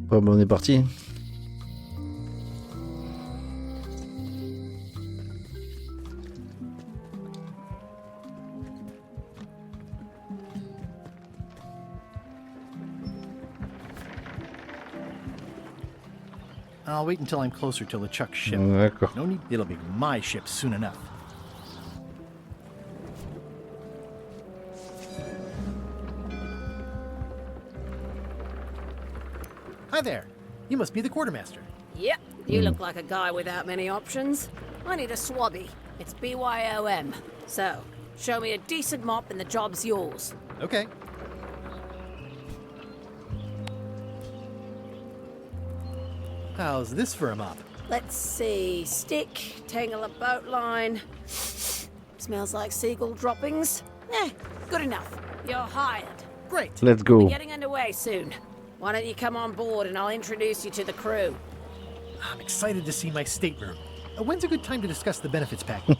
Bon, ben, on est parti. I'll wait until I'm closer to LeChuck's ship. D'accord. No need. It'll be my ship soon enough. Hi there. You must be the quartermaster. Yep, you look like a guy without many options. I need a swabby. It's BYOM. So, show me a decent mop and the job's yours. Okay. How's this for a mop? Let's see. Stick, tangle a boat line. Smells like seagull droppings. Good enough. You're hired. Great. Let's go. We're getting underway soon. Why don't you come on board and I'll introduce you to the crew? I'm excited to see my stateroom. When's a good time to discuss the benefits package?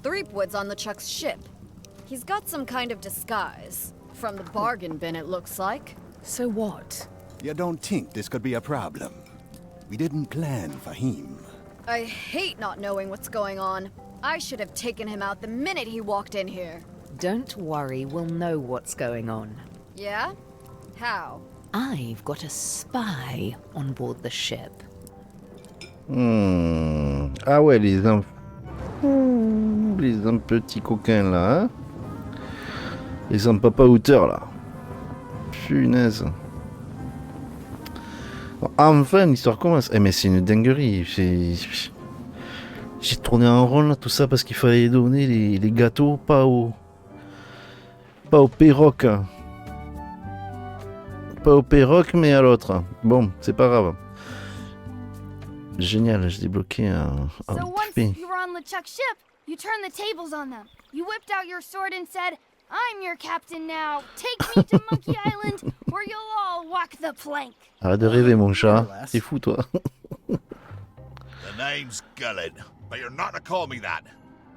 Threepwood's on LeChuck's ship. He's got some kind of disguise. From the bargain bin, it looks like. So what? You don't think this could be a problem? We didn't plan for him. I hate not knowing what's going on. I should have taken him out the minute he walked in here. Don't worry, we'll know what's going on. Yeah? How? I've got a spy on board the ship. Ah ouais, les un petits coquins là, hein. Les un papa hauteur là. Punaise. Enfin, l'histoire commence. Mais c'est une dinguerie. J'ai tourné en rond là, tout ça parce qu'il fallait donner les gâteaux, pas aux perroques. Pas aux perroques, mais à l'autre. Bon, c'est pas grave. Génial, j'ai débloqué un So once XP. you were on LeChuck's ship, you turned the tables on them. You whipped out your sword and said, "I'm your captain now. Take me to Monkey Island, or you'll all walk the plank." Arrête de rêver, mon chat. T'es fou, toi. The name's Gullet, but you're not to call me that.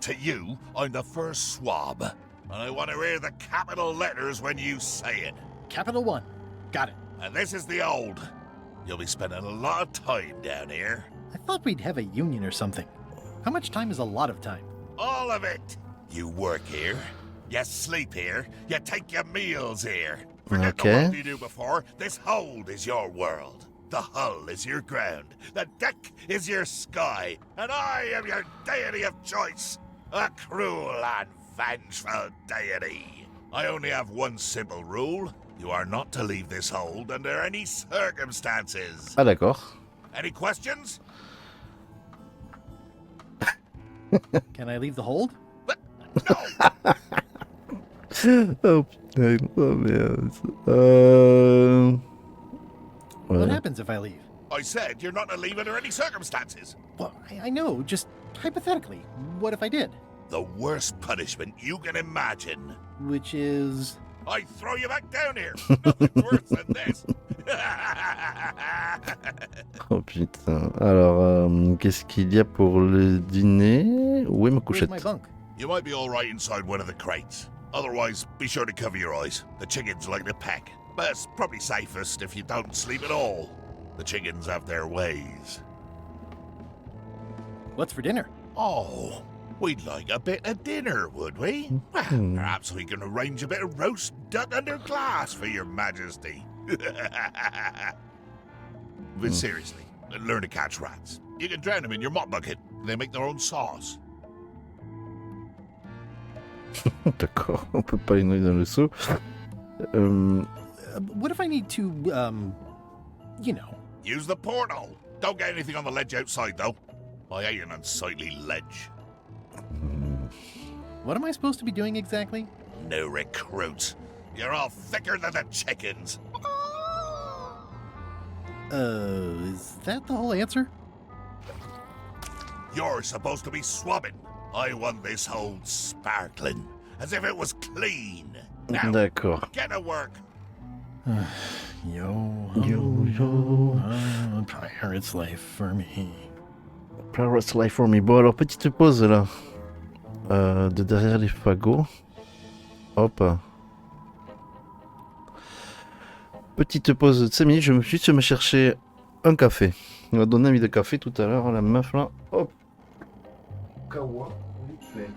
To you, I'm the first swab, and I want to hear the capital letters when you say it. Capital 1. Got it. And this is the old. You'll be spending a lot of time down here. I thought we'd have a union or something. How much time is a lot of time? All of it. You work here, you sleep here, you take your meals here. Forget the world you knew before. This hold is your world. The hull is your ground. The deck is your sky. And I am your deity of choice. A cruel and vengeful deity. I only have one simple rule. You are not to leave this hold under any circumstances. Ah d'accord. Any questions? Can I leave the hold? Oh putain, oh merde. What Ouais. happens if I leave? I said you're not to leave under any circumstances. Well, I know, just hypothetically. What if I did? The worst punishment you can imagine. Which is... I throw you back down here. Nothing's worse than this. Oh putain. Alors, qu'est-ce qu'il y a pour le dîner? Où est ma couchette? You might be all right inside one of the crates. Otherwise, be sure to cover your eyes. The chickens like to peck. But it's probably safest if you don't sleep at all. The chickens have their ways. What's for dinner? Oh, we'd like a bit of dinner, would we? Well, perhaps we can arrange a bit of roast duck under glass for your majesty. But seriously, learn to catch rats. You can drown them in your mop bucket. They make their own sauce. D'accord, on peut pas les noyer dans le seau. What if I need to, you know... Use the portal. Don't get anything on the ledge outside, though. I hate an unsightly ledge. What am I supposed to be doing exactly? No recruits. You're all thicker than the chickens. Is that the whole answer? You're supposed to be swabbing. I want this whole sparkling, as if it was clean. Now, D'accord. get to work. Pirate's life for me. Pirate's life for me. Bon, alors, petite pause là. De derrière les fagots. Hop. Petite pause de 5 minutes. Je me suis juste me chercher un café. On m'a donné envie de café tout à l'heure, la meuf là. Hop. Kawa, vite fait.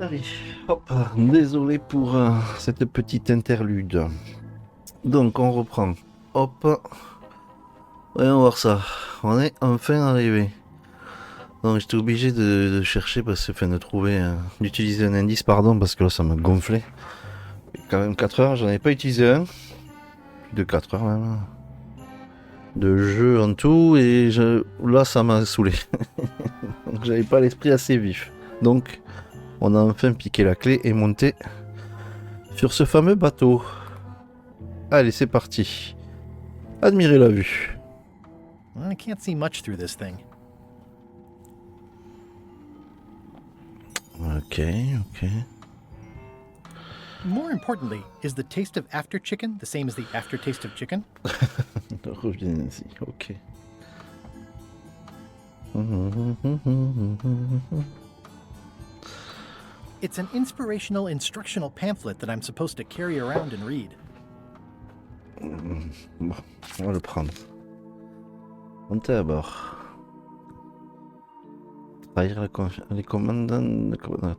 Allez, hop, désolé pour cette petite interlude. Donc on reprend. Hop. Voyons voir ça. On est enfin arrivé. Donc j'étais obligé de chercher, de trouver, d'utiliser un indice, pardon, parce que là ça m'a gonflé. Quand même 4 heures, j'en avais pas utilisé un. Plus de 4 heures même. De jeu en tout, et là ça m'a saoulé. Donc j'avais pas l'esprit assez vif. Donc on a enfin piqué la clé et monté sur ce fameux bateau. Allez, c'est parti. Admirez la vue. I can't see much through this thing. Okay. More importantly, is the taste of after chicken the same as the aftertaste of chicken? Reviens ici, ok. It's an inspirational instructional pamphlet that I'm supposed to carry around and read. Bon, on va le prendre. Montez à bord. Trahir les commandants,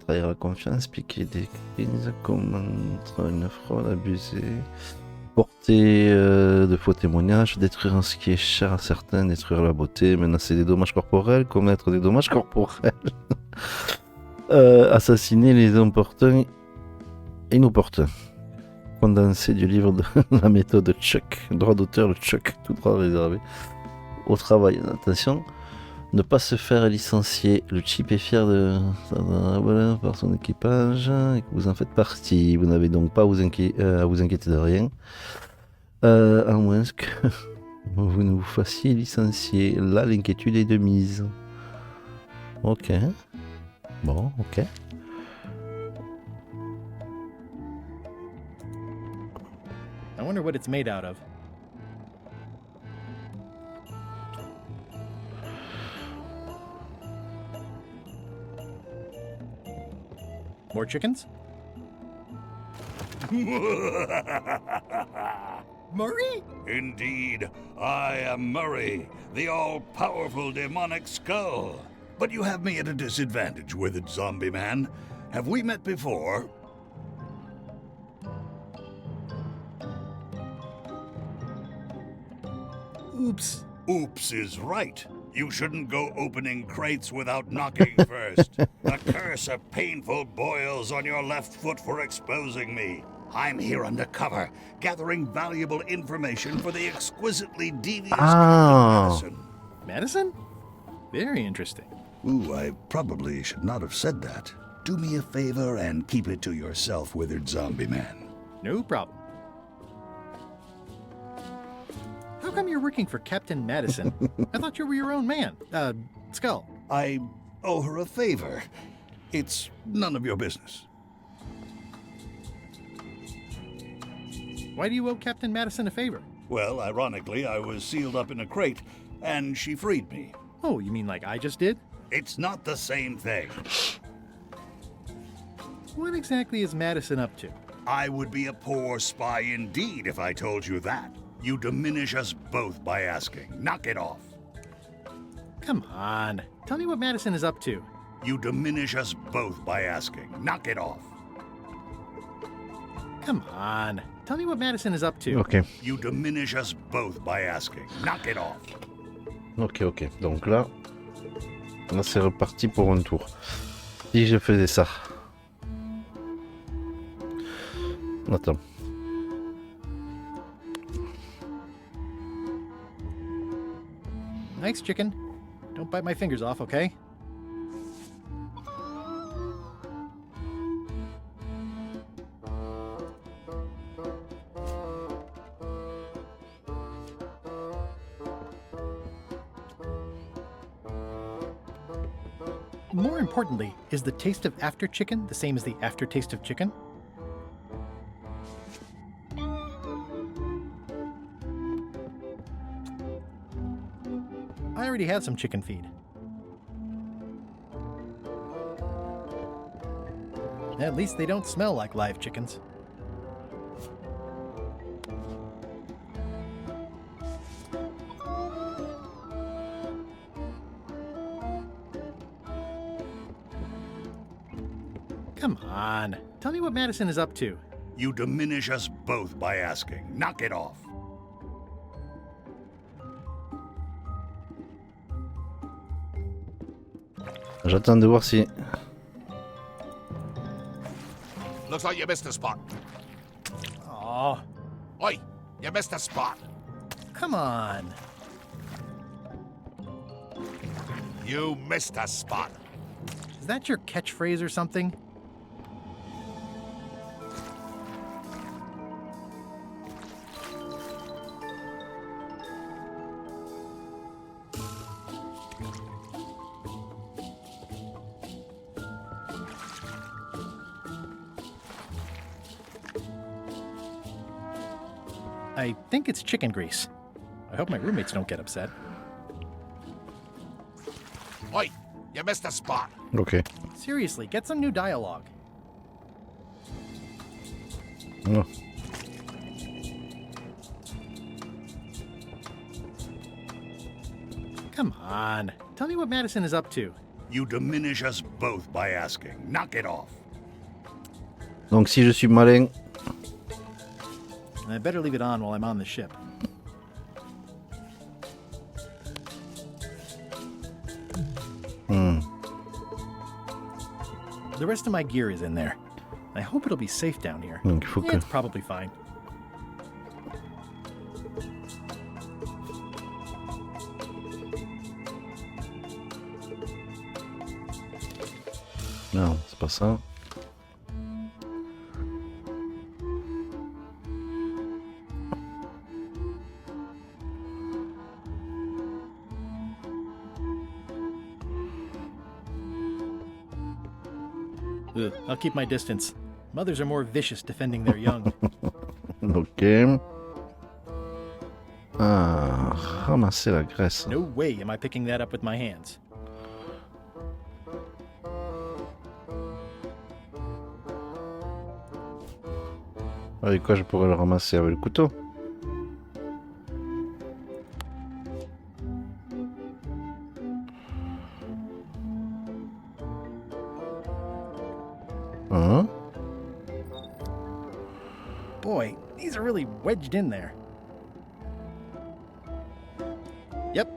trahir la confiance, piquer des crises, commettre une fraude abusée, porter de faux témoignages, détruire ce qui est cher à certains, détruire la beauté, menacer des dommages corporels, commettre des dommages corporels, assassiner les importuns et inopportuns. Condensé du livre de la méthode Chuck, droit d'auteur le Chuck, tout droit réservé au travail. Attention, ne pas se faire licencier. Le chip est fier voilà, par son équipage et que vous en faites partie. Vous n'avez donc pas à vous inquiéter de rien. À moins que vous ne vous fassiez licencier. Là, l'inquiétude est de mise. Ok. Bon, ok. I wonder what it's made out of. More chickens? Murray? Indeed, I am Murray, the all-powerful demonic skull. But you have me at a disadvantage with it, zombie man. Have we met before? Oops. Oops is right. You shouldn't go opening crates without knocking first. A curse of painful boils on your left foot for exposing me. I'm here undercover, gathering valuable information for the exquisitely devious Captain Madison. Madison? Very interesting. Ooh, I probably should not have said that. Do me a favor and keep it to yourself, withered zombie man. No problem. How come you're working for Captain Madison? I thought you were your own man. Skull. I owe her a favor. It's none of your business. Why do you owe Captain Madison a favor? Well, ironically, I was sealed up in a crate, and she freed me. Oh, you mean like I just did? It's not the same thing. What exactly is Madison up to? I would be a poor spy indeed if I told you that. You diminish us both by asking. Knock it off. Come on. Tell me what Madison is up to. You diminish us both by asking. Knock it off. Come on. Tell me what Madison is up to. Ok. You diminish us both by asking. Knock it off. Ok. Donc là c'est reparti pour un tour. Si je faisais ça. Attends. Nice chicken. Don't bite my fingers off, okay? More importantly, is the taste of after chicken the same as the aftertaste of chicken? I already had some chicken feed. At least they don't smell like live chickens. Come on. Tell me what Madison is up to. You diminish us both by asking. Knock it off. J'attends de voir si... Looks like you missed a spot. Aw. Oi, you missed a spot. Come on. You missed a spot. Is that your catchphrase or something? I think it's chicken grease. I hope my roommates don't get upset. Oi, you missed a spot. Okay. Seriously, get some new dialogue. Oh. Come on. Tell me what Madison is up to. You diminish us both by asking. Knock it off. Donc si je suis malin... I better leave it on while I'm on the ship. The rest of my gear is in there. I hope it'll be safe down here. Donc, il faut que... It's probably fine. Non, c'est pas ça. Ugh, I'll keep my distance. Mothers are more vicious defending their young. Ok. Ah, ramasser la graisse. No way am I picking that up with my hands. Avec quoi je pourrais le ramasser? Avec le couteau? Hein? Boy, these are really wedged in there. Yep.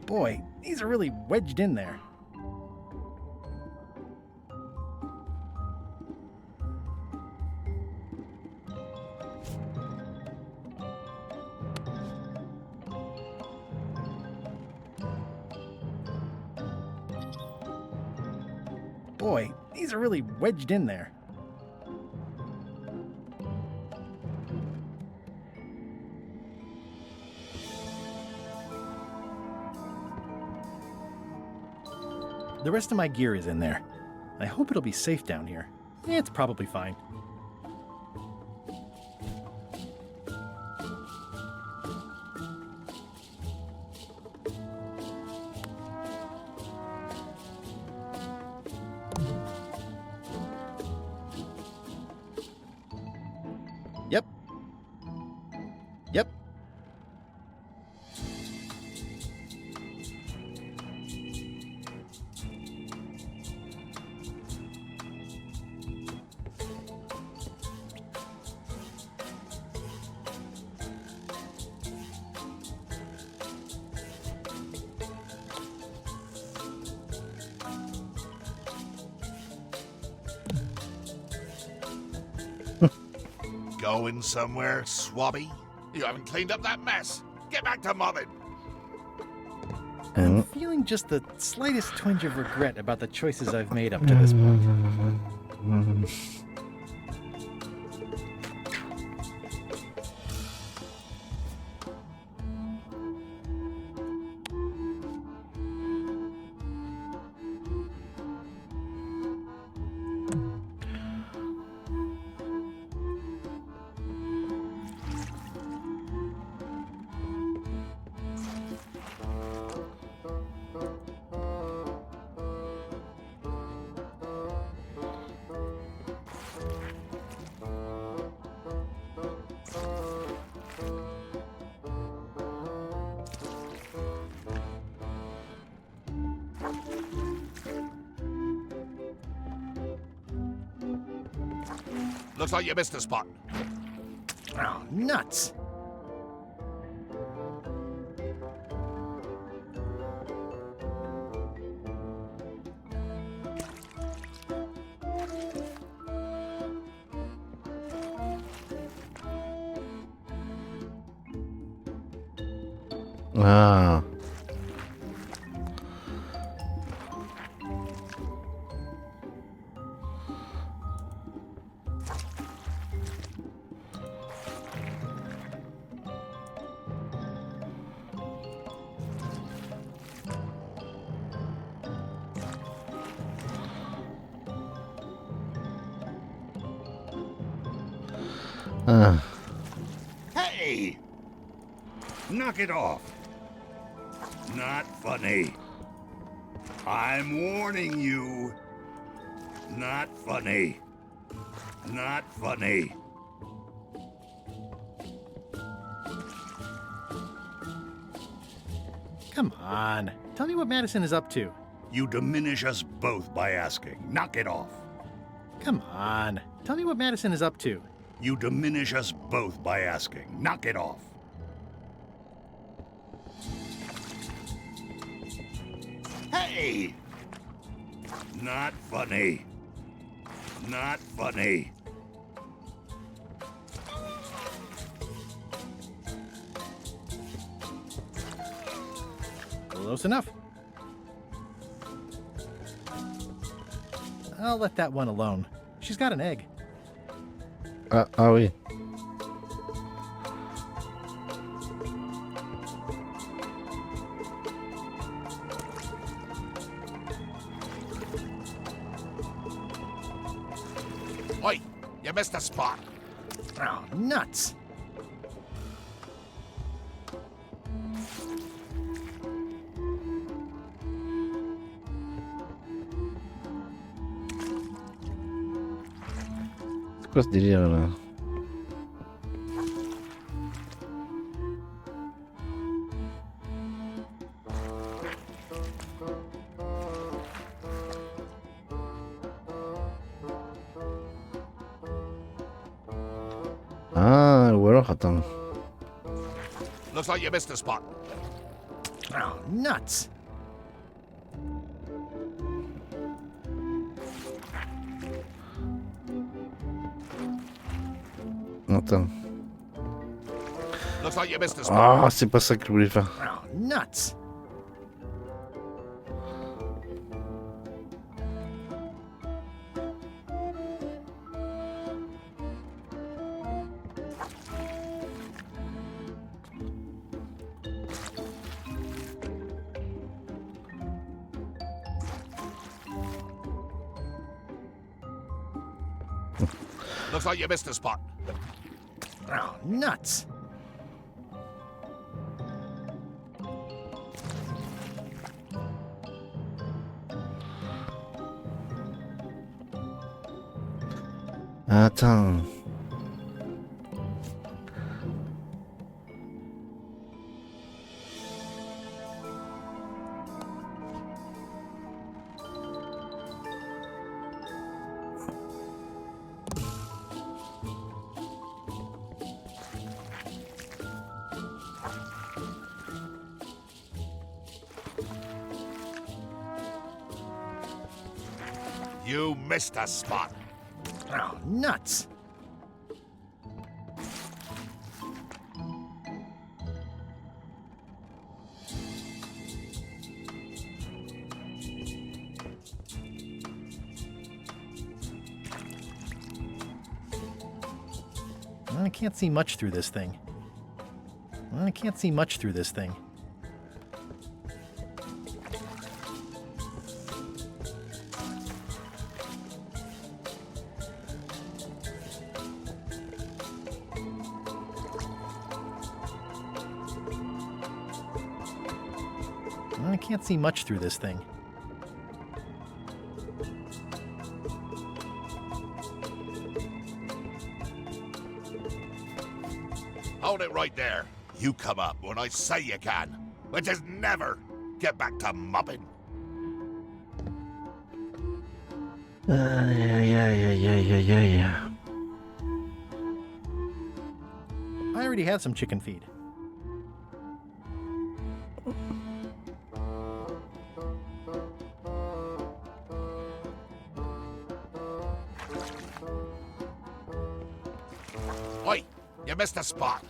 Boy, these are really wedged in there. Boy, these are really wedged in there. The rest of my gear is in there. I hope it'll be safe down here. It's probably fine. Yep. Yep. Going somewhere, swabby? You haven't cleaned up that mess. Get back to mobbing. I'm feeling just the slightest twinge of regret about the choices I've made up to this point. Looks like you missed a spot. Oh, nuts! Ah. Ah. Hey! Knock it off. Not funny. I'm warning you. Not funny. Not funny. Come on. Tell me what Madison is up to. You diminish us both by asking. Knock it off. Come on. Tell me what Madison is up to. You diminish us both by asking. Knock it off. Hey! Not funny. Not funny. Close enough. I'll let that one alone. She's got an egg. Ah, oui. Oi, you missed a spot. Oh, nuts. C'est quoi ce délire là? Ah, ou alors, attends. Looks like you missed a spot. Oh, nuts. Attends. Looks like you missed a spot. Ah, c'est pas ça que je voulais faire. Oh, nuts. Looks like you missed a spot. Oh, nuts. Attends. You missed a spot. Oh, nuts. I can't see much through this thing. I can't see much through this thing. I can't see much through this thing. Hold it right there. You come up when I say you can, which is never. Get back to mopping. Aïe, aïe, aïe, aïe, aïe, aïe, aïe. already have some chicken feed. Oi, you missed a spot.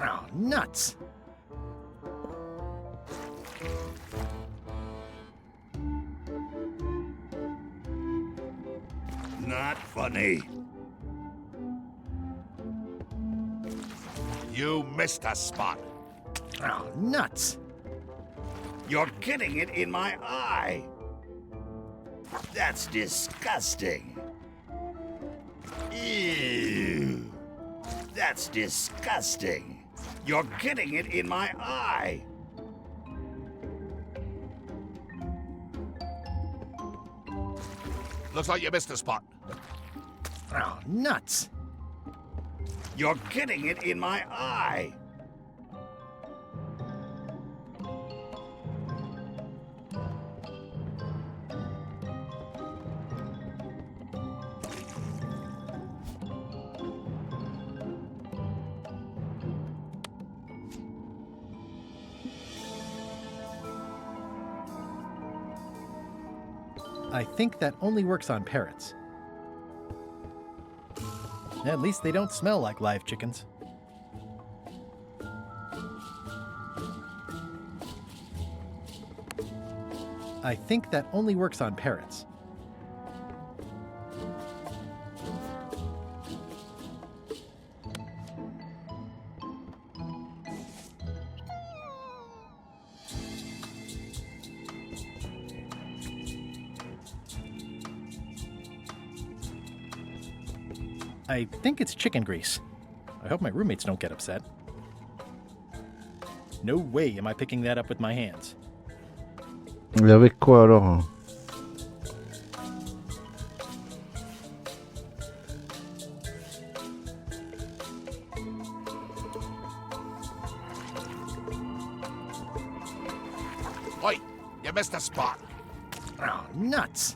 Oh, nuts! Not funny. You missed a spot. Oh, nuts! You're getting it in my eye. That's disgusting. Ew. That's disgusting. You're getting it in my eye. Looks like you missed a spot. Oh, nuts! You're getting it in my eye. I think that only works on parrots. At least they don't smell like live chickens. I think that only works on parrots. I think it's chicken grease. I hope my roommates don't get upset. No way am I picking that up with my hands. Et avec quoi alors? Oi, you missed a spot. Oh, nuts!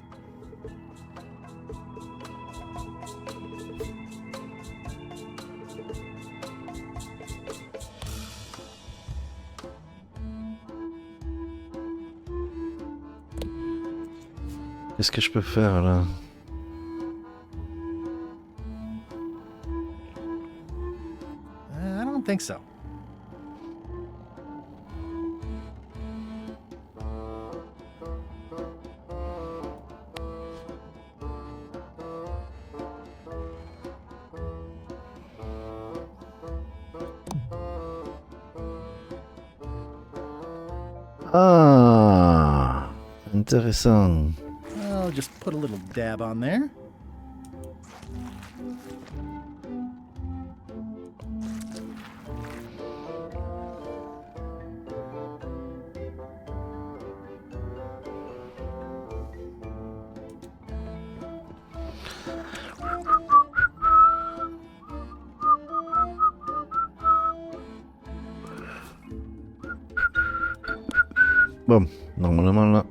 Qu'est-ce que je peux faire là? I don't think so. Ah, intéressant. I'll just put a little dab on there. Bon, normalement là.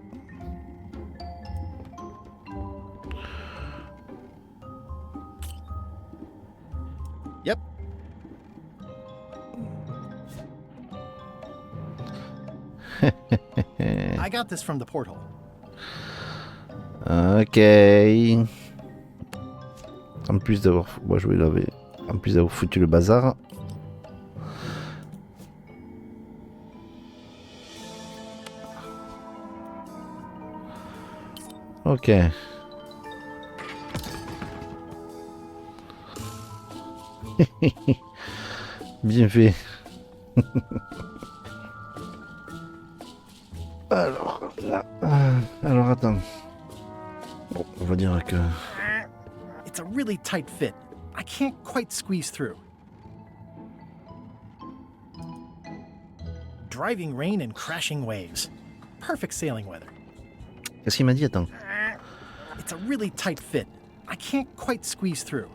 Yep. I got this from the porthole. Ok. En plus d'avoir... Moi je vais laver. En plus d'avoir foutu le bazar. Ok. Bien fait. Alors là. Alors attends. Bon, on va dire que... It's a really tight fit. I can't quite squeeze through. Driving rain and crashing waves. Perfect sailing weather. Qu'est-ce qu'il m'a dit? Attends. It's a really tight fit. I can't quite squeeze through.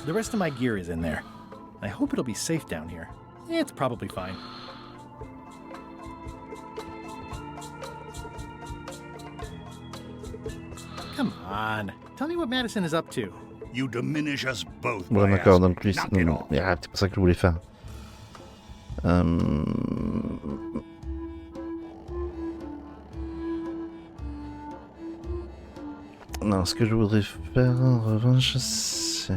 The rest of my gear is in there. I hope it'll be safe down here. It's probably fine. Come on. Tell me what Madison is up to. You diminish us both. Bon, by d'accord, asking. donc lui, Knock it off. c'est pas ça que je voulais faire. Non, ce que je voudrais faire en revanche, c'est...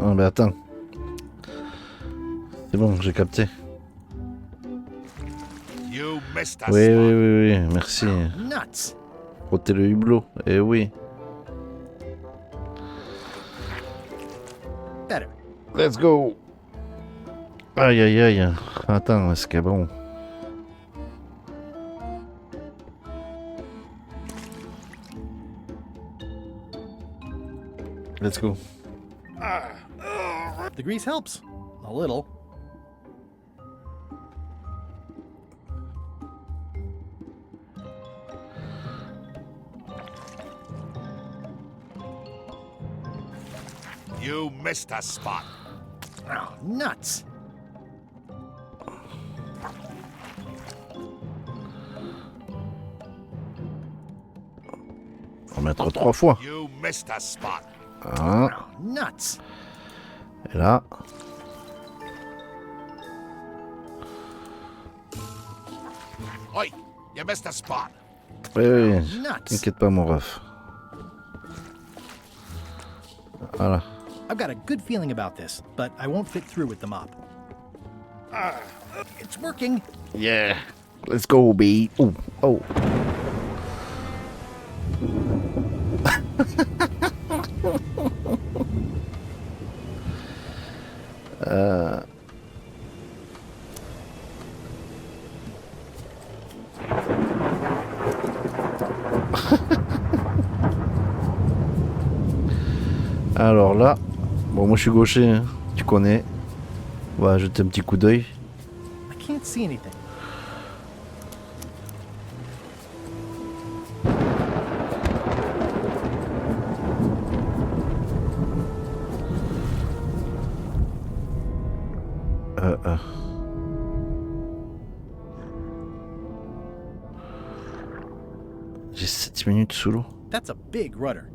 Ah bah attends. C'est bon, j'ai capté. Oui, merci. Nuts. Frotter le hublot, eh oui. Better. Let's go. Aïe aïe aïe. Attends, est-ce que bon. Let's go. The grease helps. A little. You missed a spot. Oh, nuts. On va mettre 3 fois. You missed a spot. Ah. Oh, nuts. Et là. Oi, you missed a spot. Oui, Nuts. t'inquiète pas mon ref. Voilà. I've got a good feeling about this, but I won't fit through with the mop. It's working. Yeah. Let's go, B. Oh, oh. Alors là, bon moi je suis gaucher, hein, tu connais. On va jeter un petit coup d'œil. I can't see anything. J'ai 7 minutes sous l'eau. That's a big rudder.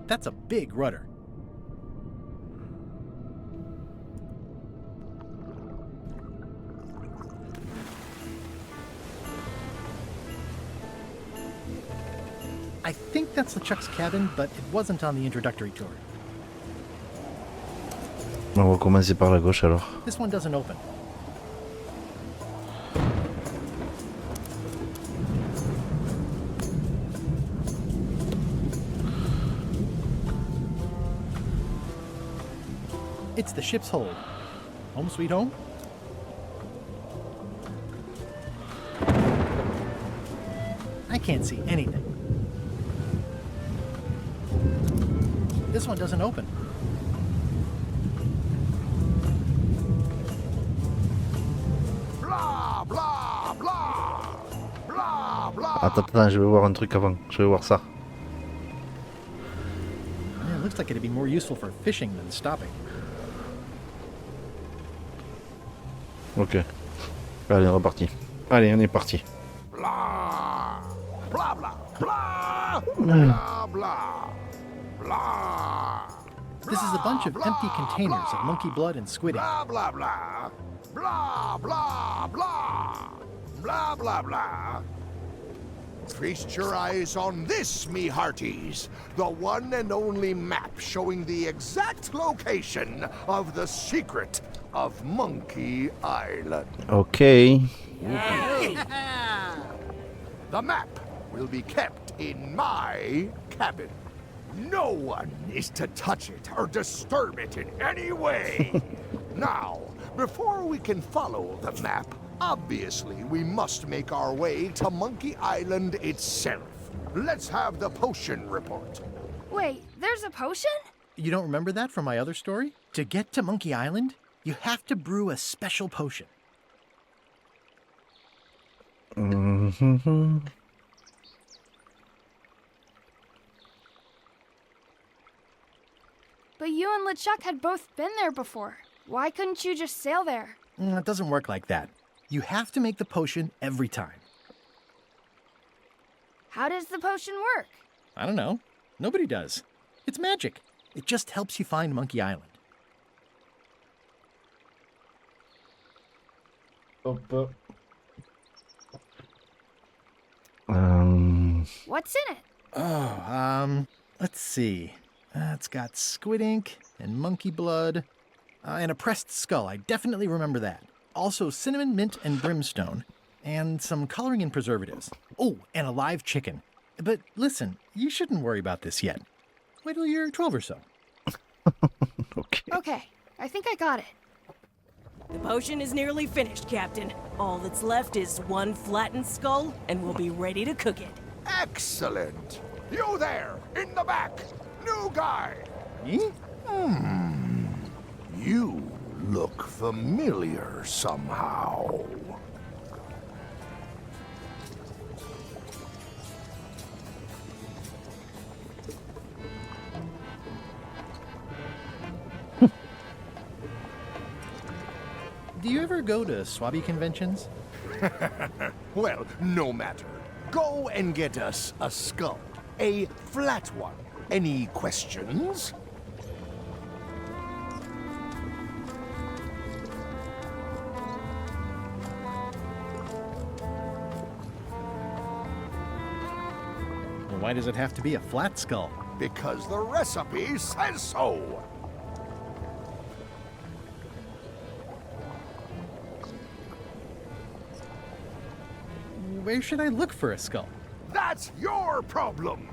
That's a big rudder. I think that's LeChuck's cabin, but it wasn't on the introductory tour. On va commencer par la gauche alors. This one doesn't open. It's the ship's hold. Home sweet home? I can't see anything. This one doesn't open. Blah, blah, blah. Blah, blah. Attends, je vais voir un truc avant. Je vais voir ça. Yeah, it looks like it'd be more useful for fishing than stopping. Ok. Allez, on est reparti. Allez, on est parti. Blah, blah, blah, blah, blah, blah, blah. This is a bunch of empty containers of monkey blood and squid ink. Blah, blah, blah. Blah, blah, blah. Blah, blah, blah. Feast your eyes on this, me hearties. The one and only map showing the exact location of the secret of Monkey Island. Ok. The map will be kept in my cabin. No one is to touch it or disturb it in any way. Now, before we can follow the map, Obviously, we must make our way to Monkey Island itself. Let's have the potion report. Wait, there's a potion? You don't remember that from my other story? To get to Monkey Island, you have to brew a special potion. Mm-hmm. But you and LeChuck had both been there before. Why couldn't you just sail there? It doesn't work like that. You have to make the potion every time. How does the potion work? I don't know. Nobody does. It's magic. It just helps you find Monkey Island. What's in it? Oh, let's see. It's got squid ink and monkey blood and a pressed skull. I definitely remember that. Also cinnamon, mint, and brimstone, and some coloring and preservatives. Oh, and a live chicken. But listen, you shouldn't worry about this yet. Wait till you're 12 or so. Okay, I think I got it. The potion is nearly finished, Captain. All that's left is one flattened skull, and we'll be ready to cook it. Excellent. You there, in the back. New guy. Me? You look familiar somehow. Do you ever go to Swabby conventions? Well, no matter. Go and get us a skull. A flat one. Any questions? Well, why does it have to be a flat skull? Because the recipe says so. Where should I look for a skull? That's your problem.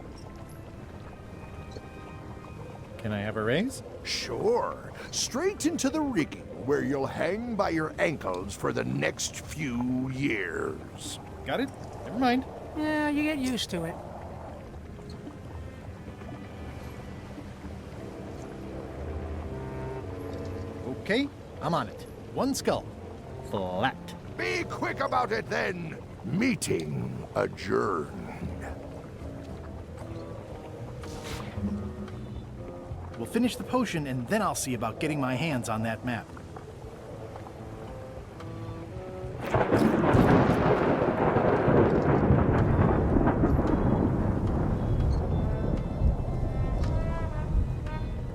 Can I have a raise? Sure. Straight into the rigging, where you'll hang by your ankles for the next few years. Got it? Never mind. Yeah, you get used to it. Okay, I'm on it. One skull. Flat. Be quick about it then. Meeting adjourned. We'll finish the potion, and then I'll see about getting my hands on that map.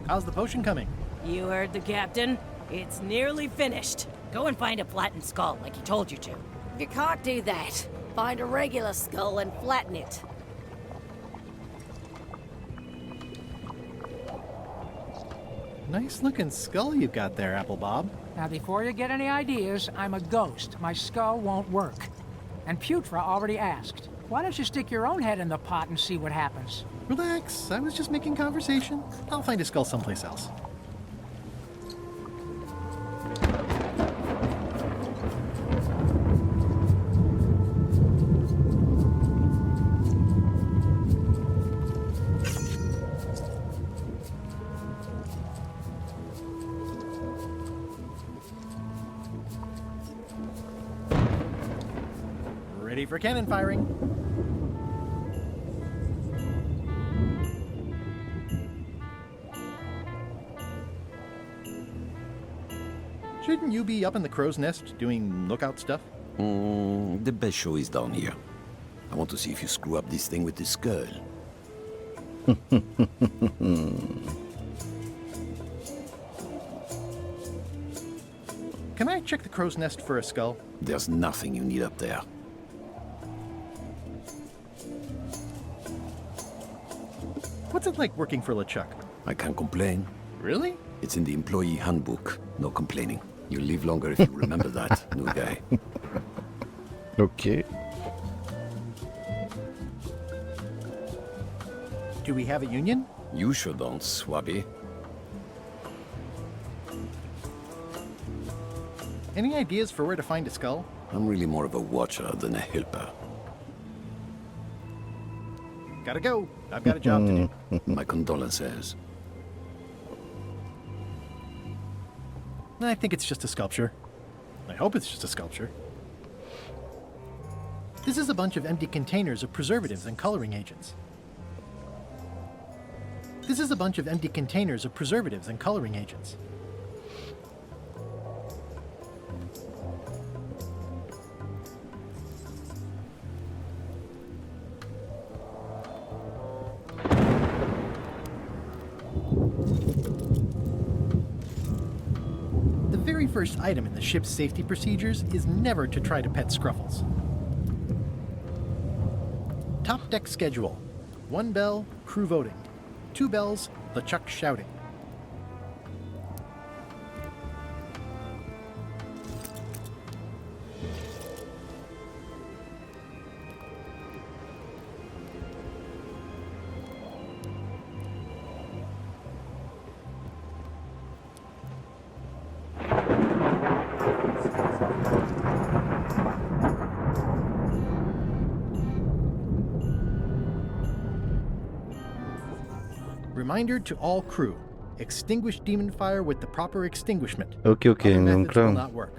How's the potion coming? You heard the captain. It's nearly finished. Go and find a flattened skull like he told you to. You can't do that. Find a regular skull and flatten it. Nice looking skull you've got there, Apple Bob. Now, before you get any ideas, I'm a ghost. My skull won't work. And Putra already asked. Why don't you stick your own head in the pot and see what happens? Relax, I was just making conversation. I'll find a skull someplace else. Ready for cannon firing. Shouldn't you be up in the crow's nest doing lookout stuff? The best show is down here. I want to see if you screw up this thing with this girl. Can I check the crow's nest for a skull? There's nothing you need up there. What's it like working for LeChuck? I can't complain. Really? It's in the employee handbook. No complaining. You'll live longer if you remember that, new guy. Okay. Do we have a union? You sure don't, Swabby. Any ideas for where to find a skull? I'm really more of a watcher than a helper. Gotta go. I've got a job to do. My condolences. I think it's just a sculpture. I hope it's just a sculpture. This is a bunch of empty containers of preservatives and coloring agents. This is a bunch of empty containers of preservatives and coloring agents. The very first item in the ship's safety procedures is never to try to pet Scruffles. Top deck schedule. 1 bell, crew voting. 2 bells, LeChuck shouting. Reminder to all crew. Extinguish demon fire with the proper extinguishment. Ok, Other donc methods will là... not work.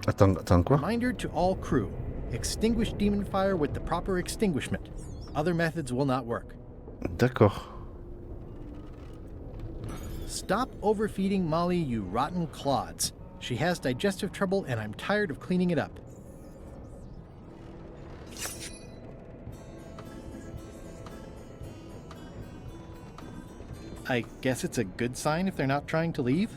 Attends quoi? Reminder to all crew. Extinguish demon fire with the proper extinguishment. Other methods will not work. D'accord. Stop overfeeding Molly, you rotten clods. She has digestive trouble and I'm tired of cleaning it up. I guess it's a good sign if they're not trying to leave.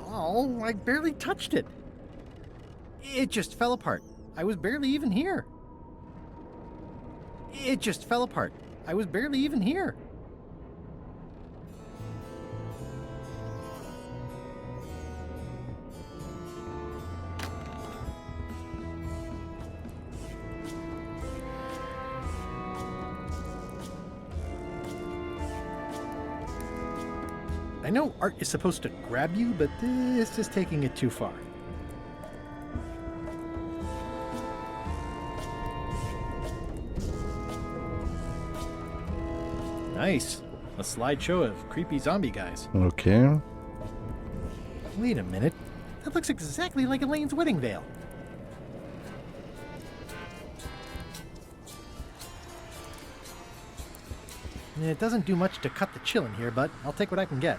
Oh, I barely touched it. It just fell apart. I was barely even here. It just fell apart. I was barely even here. I know art is supposed to grab you, but this is taking it too far. Nice. A slideshow of creepy zombie guys. Ok. Wait a minute. That looks exactly like Elaine's wedding veil. It doesn't do much to cut the chill in here, but I'll take what I can get.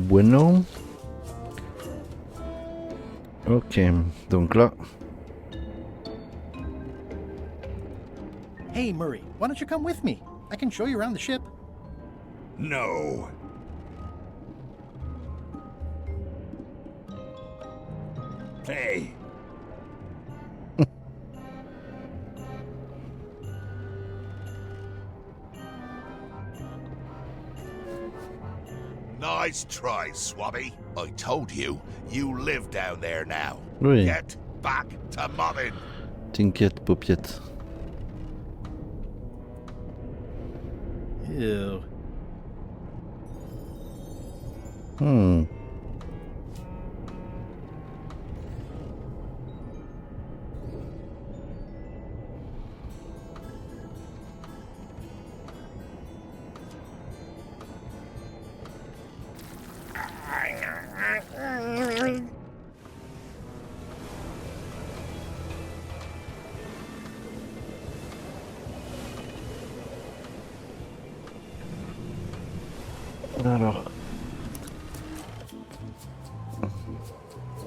Bueno. Ok, donc là... Hey, Murray, why don't you come with me? I can show you around the ship. No. Hey. Nice try, Swabby. I told you, you live down there now. Oui. Get back to mobbing. T'inquiète, paupiette. Ew.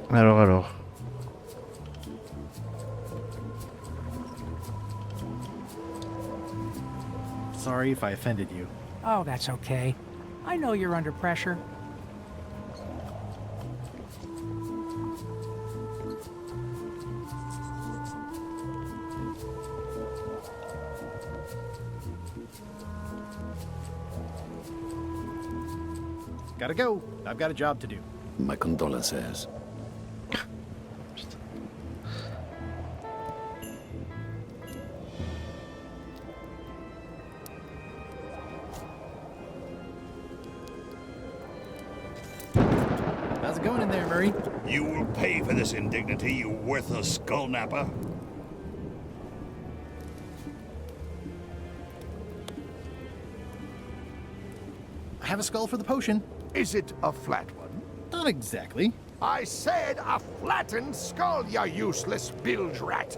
Alors. Sorry if I offended you. Oh, that's okay. I know you're under pressure. Gotta go. I've got a job to do. My condolences. How's it going in there, Murray? You will pay for this indignity, you worthless skull napper. I have a skull for the potion. Is it a flat one? Not exactly. I said a flattened skull, you useless bilge rat.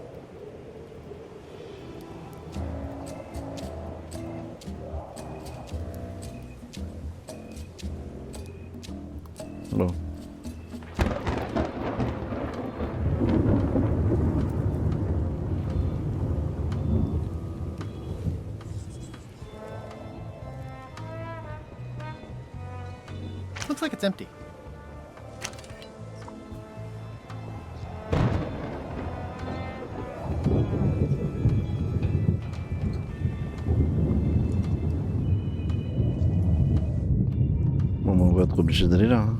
Hello. Looks like it's empty. Bon, on va être obligé d'aller là. Hein.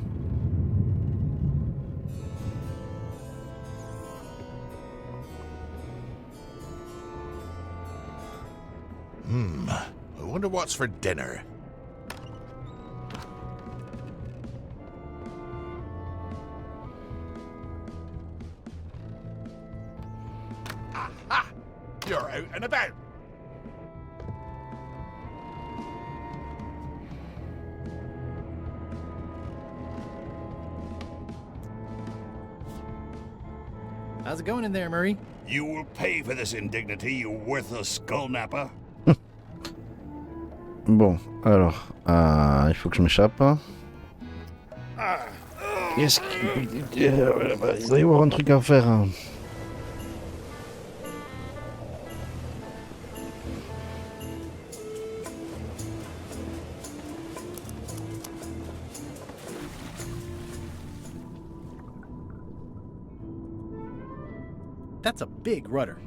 I wonder what's for dinner. Aha! You're out and about. How's it going in there, Murray? You will pay for this indignity, you worthless skull napper. Bon, alors, il faut que je m'échappe. Qu'est-ce qu'il... Il doit y avoir un truc à faire. Hein. That's a big rudder.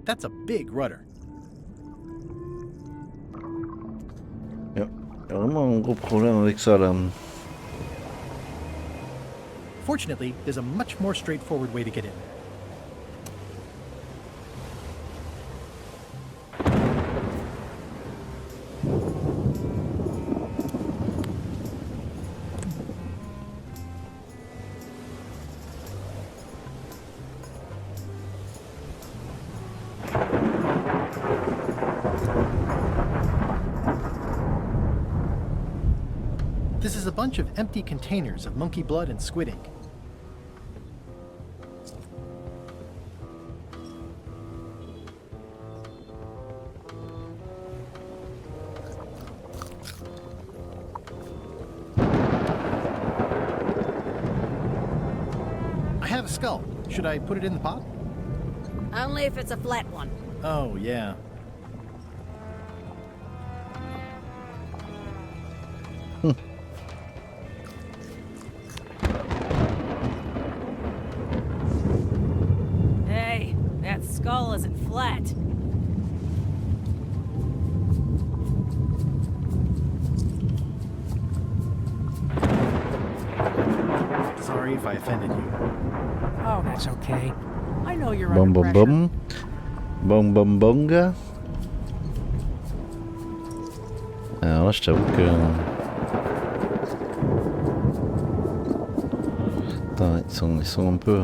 That's a big rudder. Il y a vraiment un gros problème avec ça là. Fortunately, there's a much more straightforward way to get in. This is a bunch of empty containers of monkey blood and squid ink. I have a skull. Should I put it in the pot? Only if it's a flat one. Oh, yeah. Hey, that skull isn't flat. Sorry if I offended you. Oh, that's okay. I know you're Bum under bum pressure. bum. Bum bum bonga. Alors là, je t'avoue que... Attends, ils sont un peu...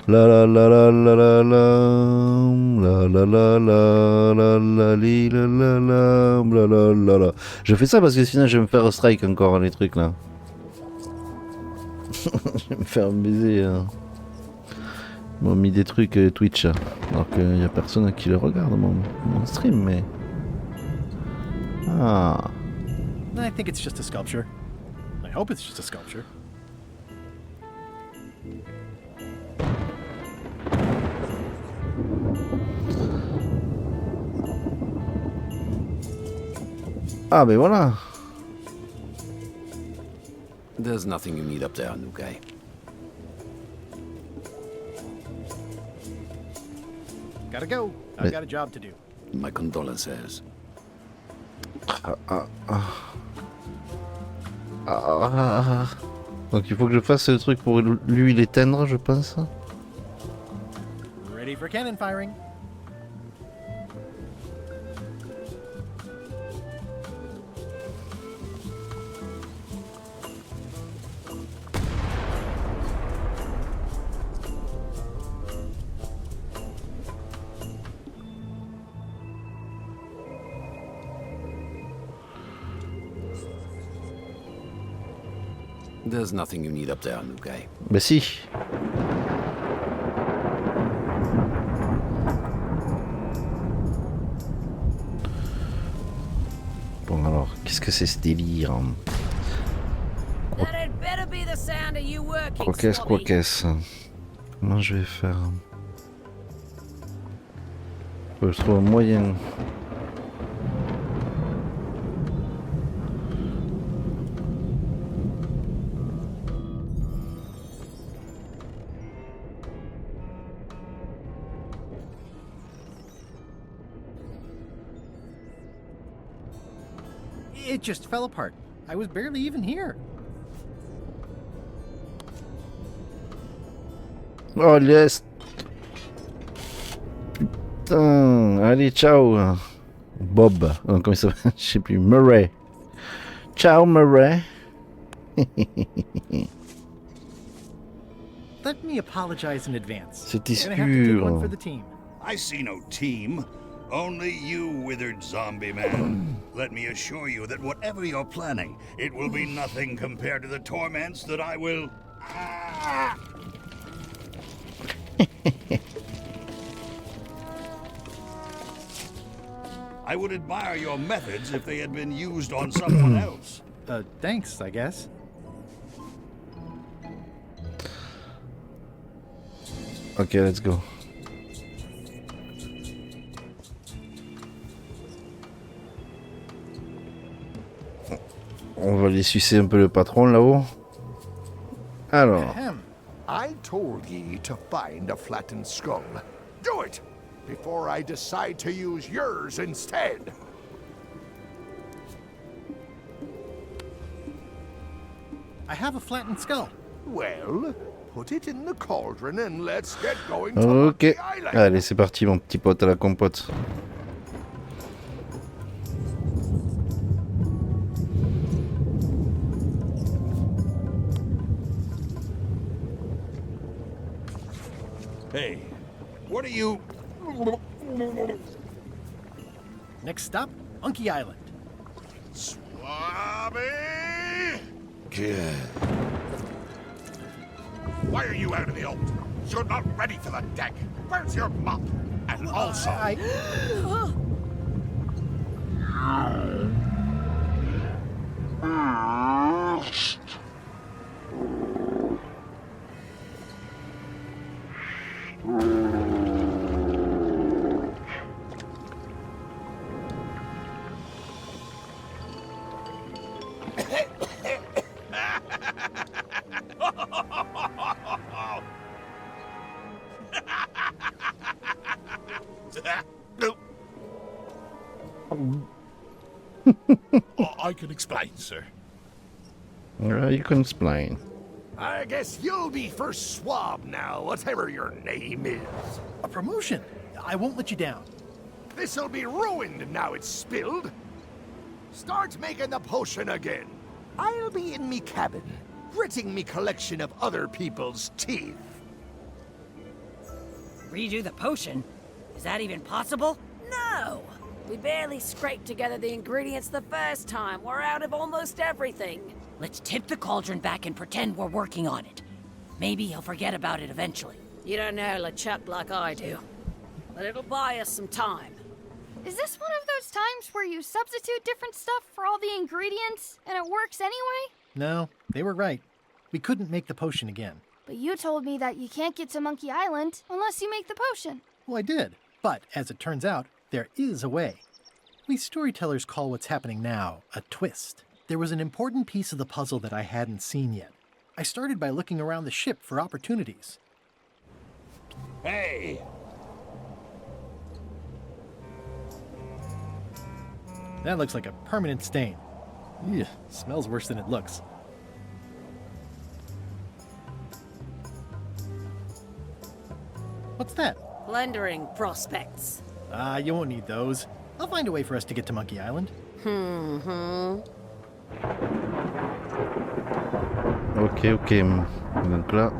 La la la la la la la la la la la la la li, la la la la la la. Je fais ça parce que sinon je vais me faire strike encore les trucs là. Je vais me faire baiser. Ils m'ont mis des trucs Twitch alors qu'il n'y a personne qui le regarde mon stream mais. Ah. I think it's just a sculpture. I hope it's just a sculpture. Ah ben voilà. There's nothing you need up there, new guy. Gotta go. I've got a job to do. My condolences. Donc il faut que je fasse le truc pour lui l'éteindre, je pense. Ready for cannon firing. There's nothing you need up there, new guy. Bah si. Bon alors, qu'est-ce que c'est ce délire? Quoi qu'est-ce? Comment je vais faire? Faut que je trouve un moyen. It just fell apart. I was barely even here. Oh yes. Putain, allez ciao. Bob, comment il s'appelle? Je sais plus. Murray. Ciao Murray. Let me apologize in advance. C'était Gonna have to take one for sûr. the team. I see no team. Only you, withered zombie man. Let me assure you that whatever you're planning, it will be nothing compared to the torments that I will... I would admire your methods if they had been used on someone else. Thanks, I guess. Ok, let's go. On va aller sucer un peu le patron là-haut. Alors. Ahem. I told ye to find a flattened skull. Do it before I decide to use yours instead. I have a flattened skull. Well, put it in the cauldron and let's get going to Ok. Monkey Island. Allez, c'est parti mon petit pote à la compote. Hey, what are you... Next stop, Monkey Island. Swabby! Why are you out in the open? You're not ready for the deck. Where's your mop? And also... I can explain, sir. You can explain. I guess you'll be first swab now, whatever your name is. A promotion. I won't let you down. This'll be ruined now it's spilled. Start making the potion again. I'll be in me cabin, gritting me collection of other people's teeth. redo the potion? Is that even possible? No! We barely scraped together the ingredients the first time. We're out of almost everything. Let's tip the cauldron back and pretend we're working on it. Maybe he'll forget about it eventually. You don't know LeChuck like I do. But it'll buy us some time. Is this one of those times where you substitute different stuff for all the ingredients and it works anyway? No, they were right. We couldn't make the potion again. But you told me that you can't get to Monkey Island unless you make the potion. Well, I did. But, as it turns out, there is a way. We storytellers call what's happening now a twist. There was an important piece of the puzzle that I hadn't seen yet. I started by looking around the ship for opportunities. Hey! That looks like a permanent stain. Ugh, smells worse than it looks. What's that? Plundering prospects. You won't need those. I'll find a way for us to get to Monkey Island. Ok. Donc là...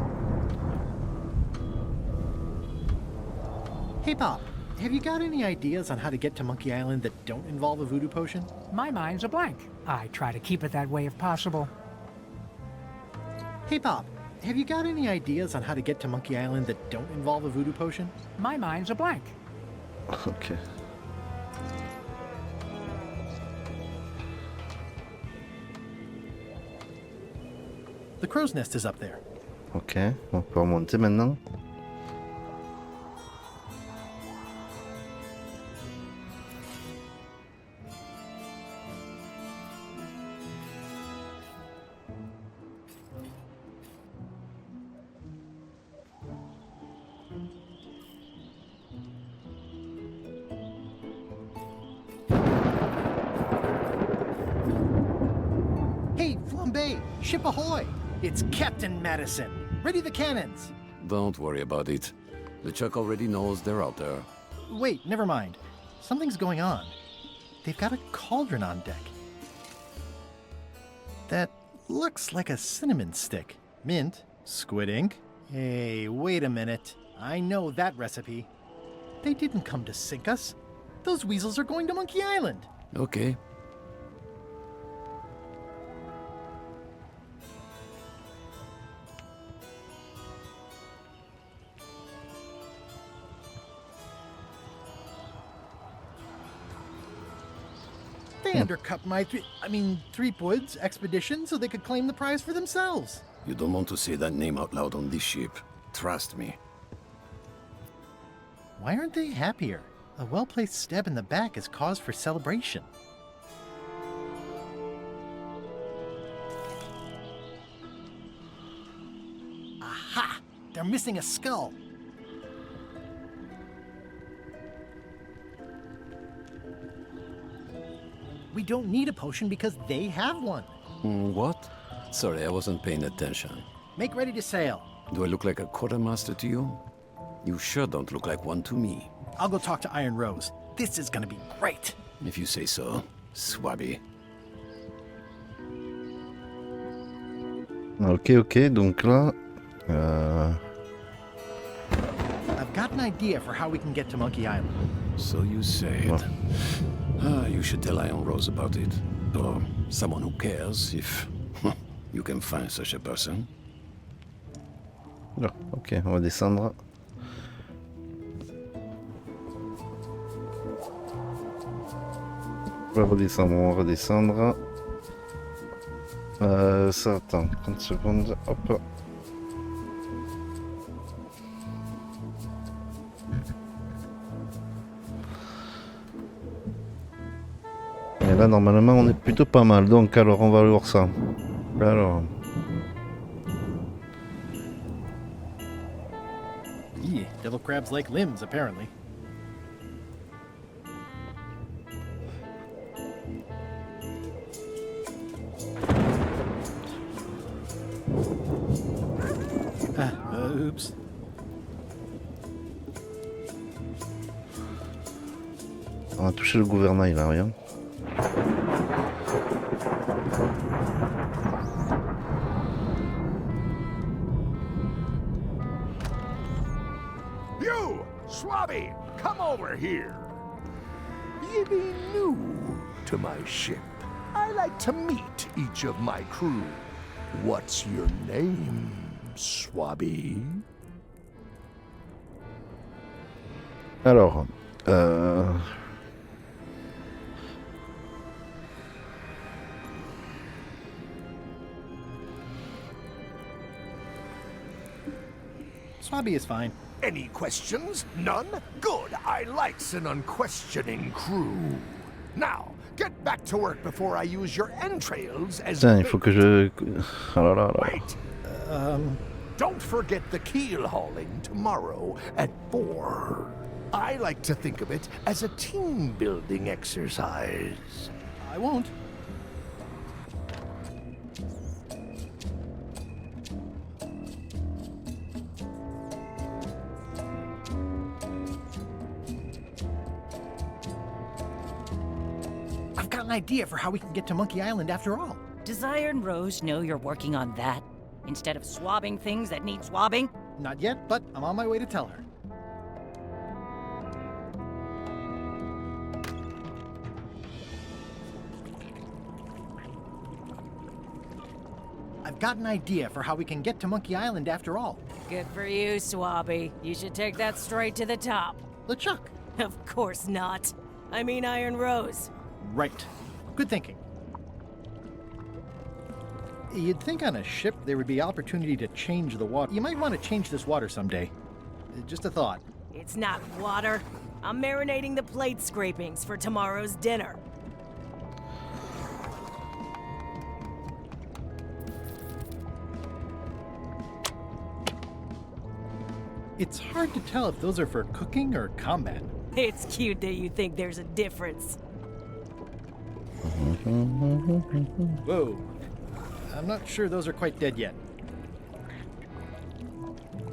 Hey, Bob. Have you got any ideas on how to get to Monkey Island that don't involve a voodoo potion? My mind's a blank. I try to keep it that way if possible. Hey, Bob. Have you got any ideas on how to get to Monkey Island that don't involve a voodoo potion? My mind's a blank. Ok. The crow's nest is up there. Ok, on peut remonter maintenant. Hey, Flambe! Ship ahoy! It's Captain Madison. Ready the cannons. Don't worry about it. LeChuck already knows they're out there. Wait, never mind. Something's going on. They've got a cauldron on deck. That looks like a cinnamon stick. Mint, squid ink. Hey, wait a minute. I know that recipe. They didn't come to sink us. Those weasels are going to Monkey Island. Okay. They undercut my Threepwood's expedition so they could claim the prize for themselves. You don't want to say that name out loud on this ship. Trust me. Why aren't they happier? A well-placed stab in the back is cause for celebration. Aha! They're missing a skull. We don't need a potion because they have one. What? Sorry, I wasn't paying attention. Make ready to sail. Do I look like a quartermaster to you? You sure don't look like one to me. I'll go talk to Iron Rose. This is gonna be great. If you say so, Swabby. Ok, donc là... I've got an idea for how we can get to Monkey Island. So you say it. You should tell Iron Rose about it. Or someone who cares, if you can find such a person. Non, ok, on va descendre. On va redescendre. Ça, attends, 30 secondes, hop. Et là, normalement, on est plutôt pas mal. Donc, alors, on va voir ça. Alors... Yeah, devil crabs like limbs, apparently. Oops. On a touché le gouvernail là, rien. You! Swabby, come over here. You be new to my ship. I like to meet each of my crew. What's your name, Swabby? Alors, Swabby is fine. Any questions? None? Good. I likes an unquestioning crew. Now, get back to work before I use your entrails as putain, il bait. faut que je... Oh là là là. Wait. Don't forget the keel hauling tomorrow at 4. I like to think of it as a team-building exercise. I won't. I've got an idea for how we can get to Monkey Island after all. Does Iron Rose know you're working on that? Instead of swabbing things that need swabbing? Not yet, but I'm on my way to tell her. I've got an idea for how we can get to Monkey Island after all. Good for you, Swabby. You should take that straight to the top. LeChuck. Of course not. I mean Iron Rose. Right. Good thinking. You'd think on a ship there would be opportunity to change the water. You might want to change this water someday. Just a thought. It's not water. I'm marinating the plate scrapings for tomorrow's dinner. It's hard to tell if those are for cooking or combat. It's cute that you think there's a difference. Whoa. I'm not sure those are quite dead yet.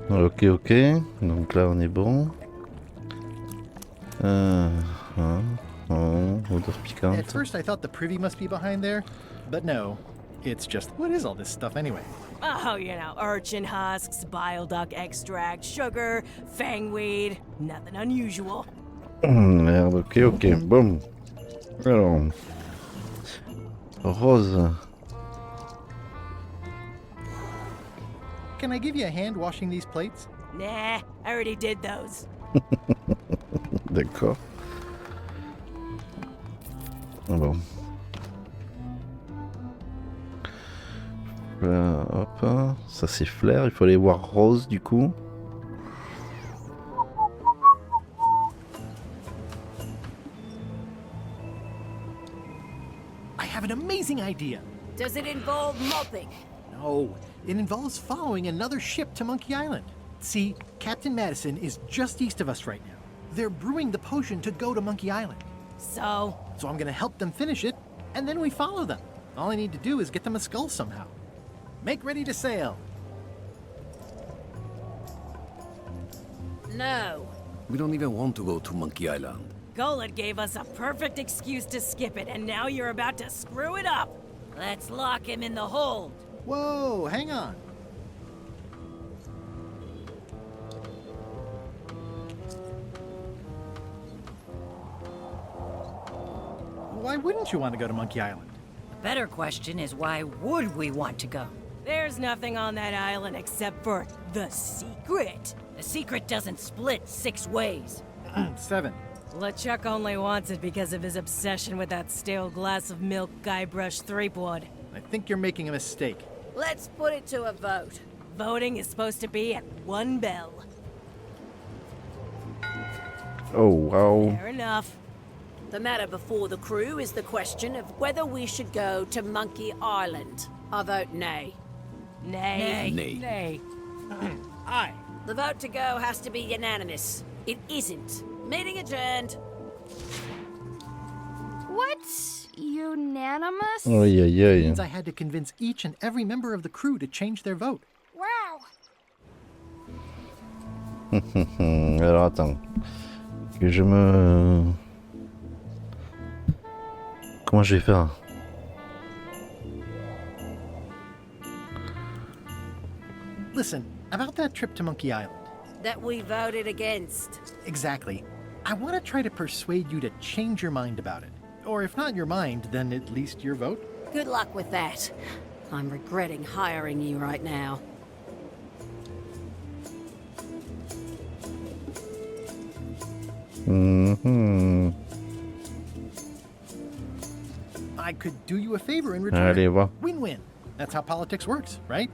Ok, ok. Donc là, on est bon. Odeur piquante. At first I thought the privy must be behind there, but no. It's just, what is all this stuff anyway? Oh, you know, urchin husks, bile duck extract, sugar, fangweed. Nothing unusual. Merde, ok, ok. Boum. Alors. Rose. Can I give you a hand washing these plates? Nah, I already did those. D'accord. Bon. Hop, ça c'est Flair, il faut aller voir Rose du coup. I have an amazing idea. Does it involve mopping? No, it involves following another ship to Monkey Island. See, Captain Madison is just east of us right now. They're brewing the potion to go to Monkey Island. So I'm gonna help them finish it, and then we follow them. All I need to do is get them a skull somehow. Make ready to sail. No. We don't even want to go to Monkey Island. Gullet gave us a perfect excuse to skip it, and now you're about to screw it up. Let's lock him in the hold. Whoa, hang on. Why wouldn't you want to go to Monkey Island? The better question is why would we want to go? There's nothing on that island except for the secret. The secret doesn't split 6 ways. 7. LeChuck only wants it because of his obsession with that stale glass of milk Guybrush Threepwood. I think you're making a mistake. Let's put it to a vote. Voting is supposed to be at 1 bell. Oh wow. Fair enough. The matter before the crew is the question of whether we should go to Monkey Island. I vote nay. Nay. Nay. Nay. Aye. The vote to go has to be unanimous. It isn't. Meeting adjourned. What? Unanimous? Aïe aïe It aïe. means I had to convince each and every member of the crew to change their vote. Wow. Alors attends. Que je me... Comment je vais faire? Listen, about that trip to Monkey Island. that we voted against. Exactly. I want to try to persuade you to change your mind about it. Or if not your mind, then at least your vote. Good luck with that. I'm regretting hiring you right now. I could do you a favor in return. Allez, va. Win-win. That's how politics works, right?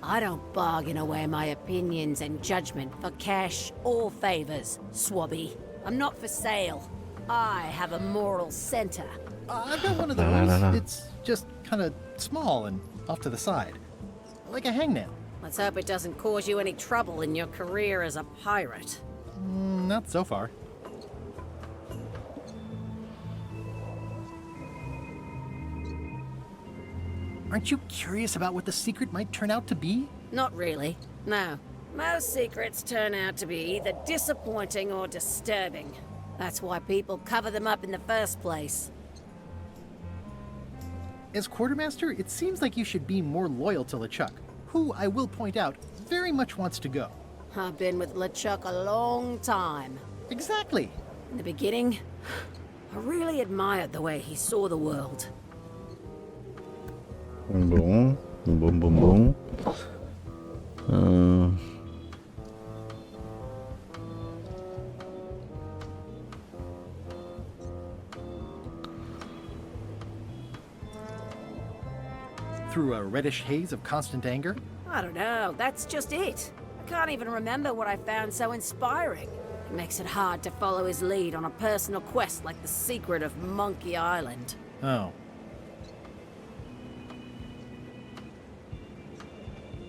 I don't bargain away my opinions and judgment for cash or favors, Swabby. I'm not for sale. I have a moral center. I've got one of those. It's just kind of small and off to the side. Like a hangnail. Let's hope it doesn't cause you any trouble in your career as a pirate. Not so far. Aren't you curious about what the secret might turn out to be? Not really, no. Most secrets turn out to be either disappointing or disturbing. That's why people cover them up in the first place. As quartermaster, it seems like you should be more loyal to LeChuck, who, I will point out, very much wants to go. I've been with LeChuck a long time. Exactly. In the beginning, I really admired the way he saw the world. Bon. Through a reddish haze of constant anger? I don't know, that's just it. I can't even remember what I found so inspiring. It makes it hard to follow his lead on a personal quest like the secret of Monkey Island. Oh.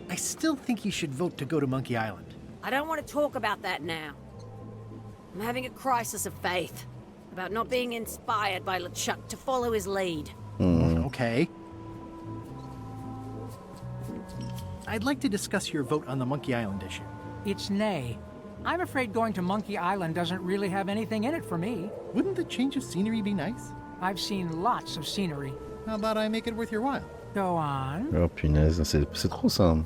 I still think you should vote to go to Monkey Island. I don't want to talk about that now. I'm having a crisis of faith about not being inspired by LeChuck to follow his lead. Okay. I'd like to discuss your vote on the Monkey Island issue. It's nay. I'm afraid going to Monkey Island doesn't really have anything in it for me. Wouldn't the change of scenery be nice? I've seen lots of scenery. How about I make it worth your while? Go on. Oh punaise, c'est trop ça.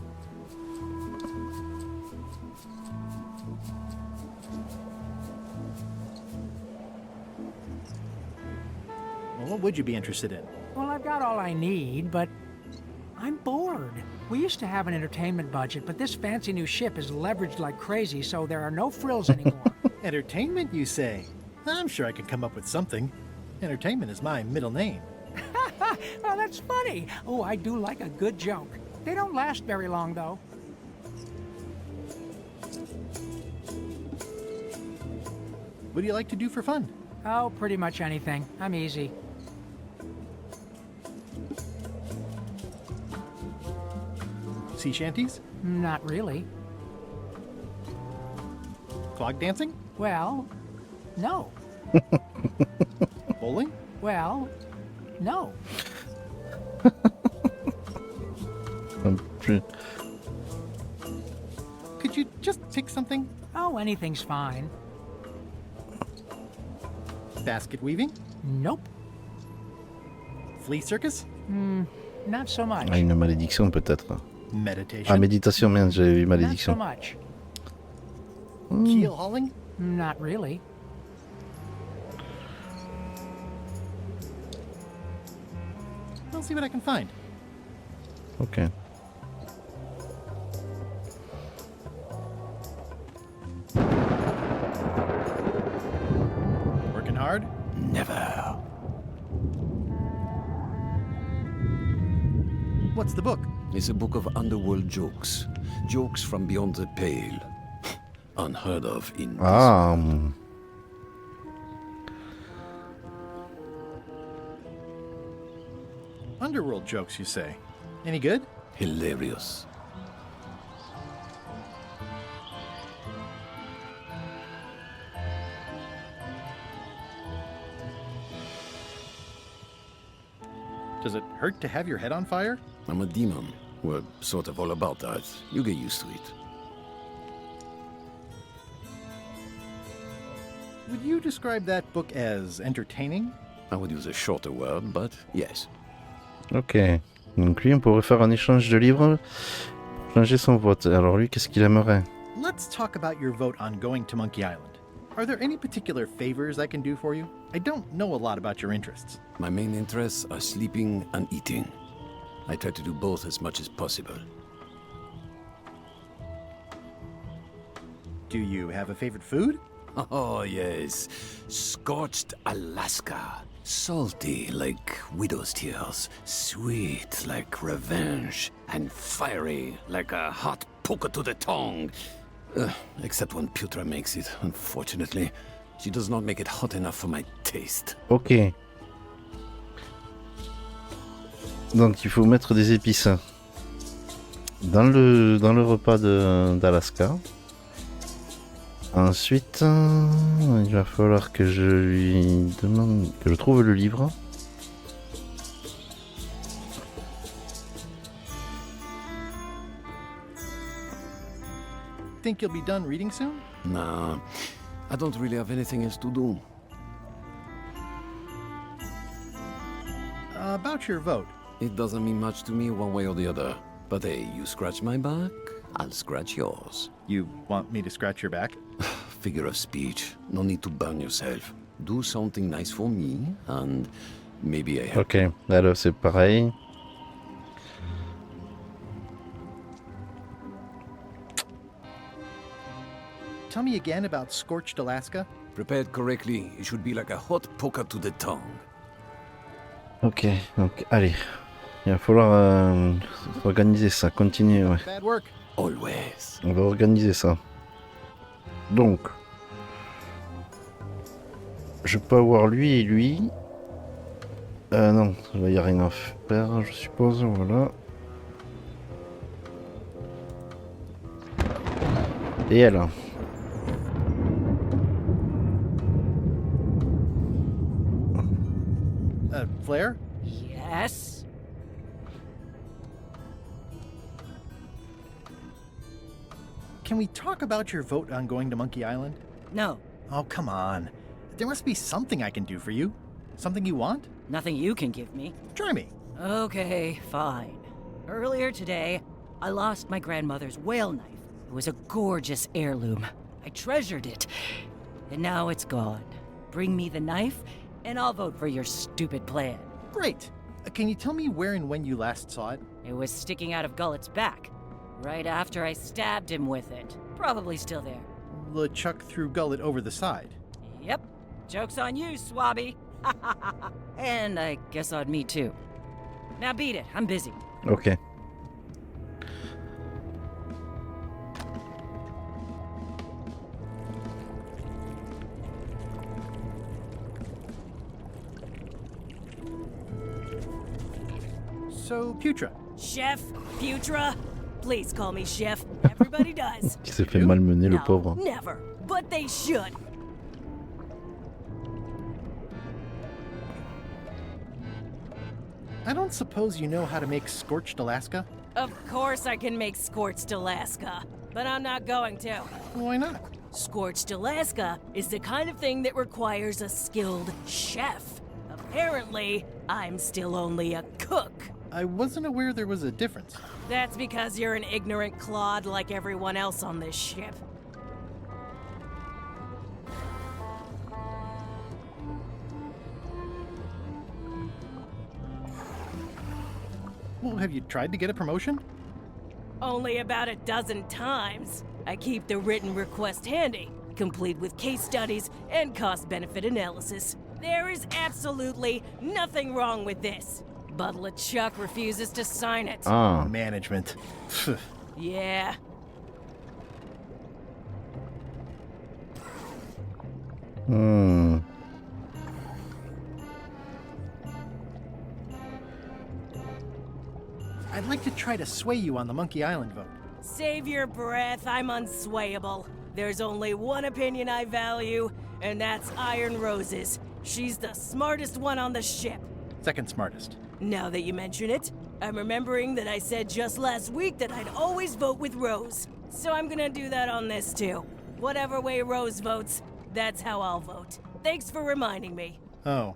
Well, what would you be interested in? Well, I've got all I need, but I'm bored. We used to have an entertainment budget, but this fancy new ship is leveraged like crazy, so there are no frills anymore. Entertainment, you say? I'm sure I could come up with something. Entertainment is my middle name. Well, that's funny. Oh, I do like a good joke. They don't last very long, though. What do you like to do for fun? Oh, pretty much anything. I'm easy. Sea shanties? Not really. Clog dancing? Well, no. Bowling? Well, no. Could you just pick something? Oh, anything's fine. Basket weaving? Nope. Flea circus? Not so much. Ah, une malédiction peut-être. Meditation? Ah, méditation, merde, j'avais vu malédiction. Not so much. Keel hauling? Not really. I'll see what I can find. Okay. Working hard? Never. What's the book? It's a book of underworld jokes. Jokes from beyond the pale. Unheard of in Ah. Underworld jokes, you say? Any good? Hilarious. Does it hurt to have your head on fire? I'm a demon. We're sort of all about that. You get used to it. Would you describe that book as entertaining? I would use a shorter word, but yes. Ok. Donc lui, on pourrait faire un échange de livres pour changer son vote. Alors lui, qu'est-ce qu'il aimerait? let's talk about your vote on going to Monkey Island. Are there any particular favors I can do for you? I don't know a lot about your interests. My main interests are sleeping and eating. I try to do both as much as possible. Do you have a favorite food? Oh, yes. Scorched Alaska. Salty like widow's tears. Sweet like revenge. And fiery like a hot poker to the tongue. Except when Putra makes it, unfortunately. She does not make it hot enough for my taste. Ok. Donc il faut mettre des épices dans le repas d'Alaska. Ensuite, il va falloir que je lui demande, que je trouve le livre. Think you'll be done reading soon? Nah, I don't really have anything else to do. About your vote. It doesn't mean much to me one way or the other. But hey, you scratch my back, I'll scratch yours. You want me to scratch your back? Figure of speech. No need to burn yourself. Do something nice for me, and maybe I help. Ok, là c'est pareil. Tell me again about Scorched Alaska. Prepared correctly, it should be like a hot poker to the tongue. Ok, donc allez. Il va falloir organiser ça, continuer, ouais. Bad work. Always. On va organiser ça. Donc, je peux avoir lui et lui. Non, il n'y a rien à faire, je suppose, voilà. Et elle. Flair? Yes? Can we talk about your vote on going to Monkey Island? No. Oh, come on. There must be something I can do for you. Something you want? Nothing you can give me. Try me. Okay, fine. Earlier today, I lost my grandmother's whale knife. It was a gorgeous heirloom. I treasured it. And now it's gone. Bring me the knife, and I'll vote for your stupid plan. Great. Can you tell me where and when you last saw it? It was sticking out of Gullet's back, right after I stabbed him with it. Probably still there. LeChuck threw Gullet over the side. Yep. Joke's on you, Swabby. And I guess on me too. Now beat it. I'm busy. Ok. So, Putra. Chef? Putra? Please call me Chef. Everybody does. Il s'est fait malmener, le pauvre. Never. But they should. I don't suppose you know how to make Scorched Alaska? Of course I can make Scorched Alaska, but I'm not going to. Why not? Scorched Alaska is the kind of thing that requires a skilled chef. Apparently, I'm still only a cook. I wasn't aware there was a difference. That's because you're an ignorant clod like everyone else on this ship. Well, have you tried to get a promotion? Only about a dozen times. I keep the written request handy, complete with case studies and cost-benefit analysis. There is absolutely nothing wrong with this. But LeChuck refuses to sign it. Ah. Management. Yeah. I'd like to try to sway you on the Monkey Island vote. Save your breath, I'm unswayable. There's only one opinion I value, and that's Iron Rose's. She's the smartest one on the ship. Second smartest. Now that you mention it, I'm remembering that I said just last week that I'd always vote with Rose. So I'm gonna do that on this too. Whatever way Rose votes, that's how I'll vote. Thanks for reminding me. Oh.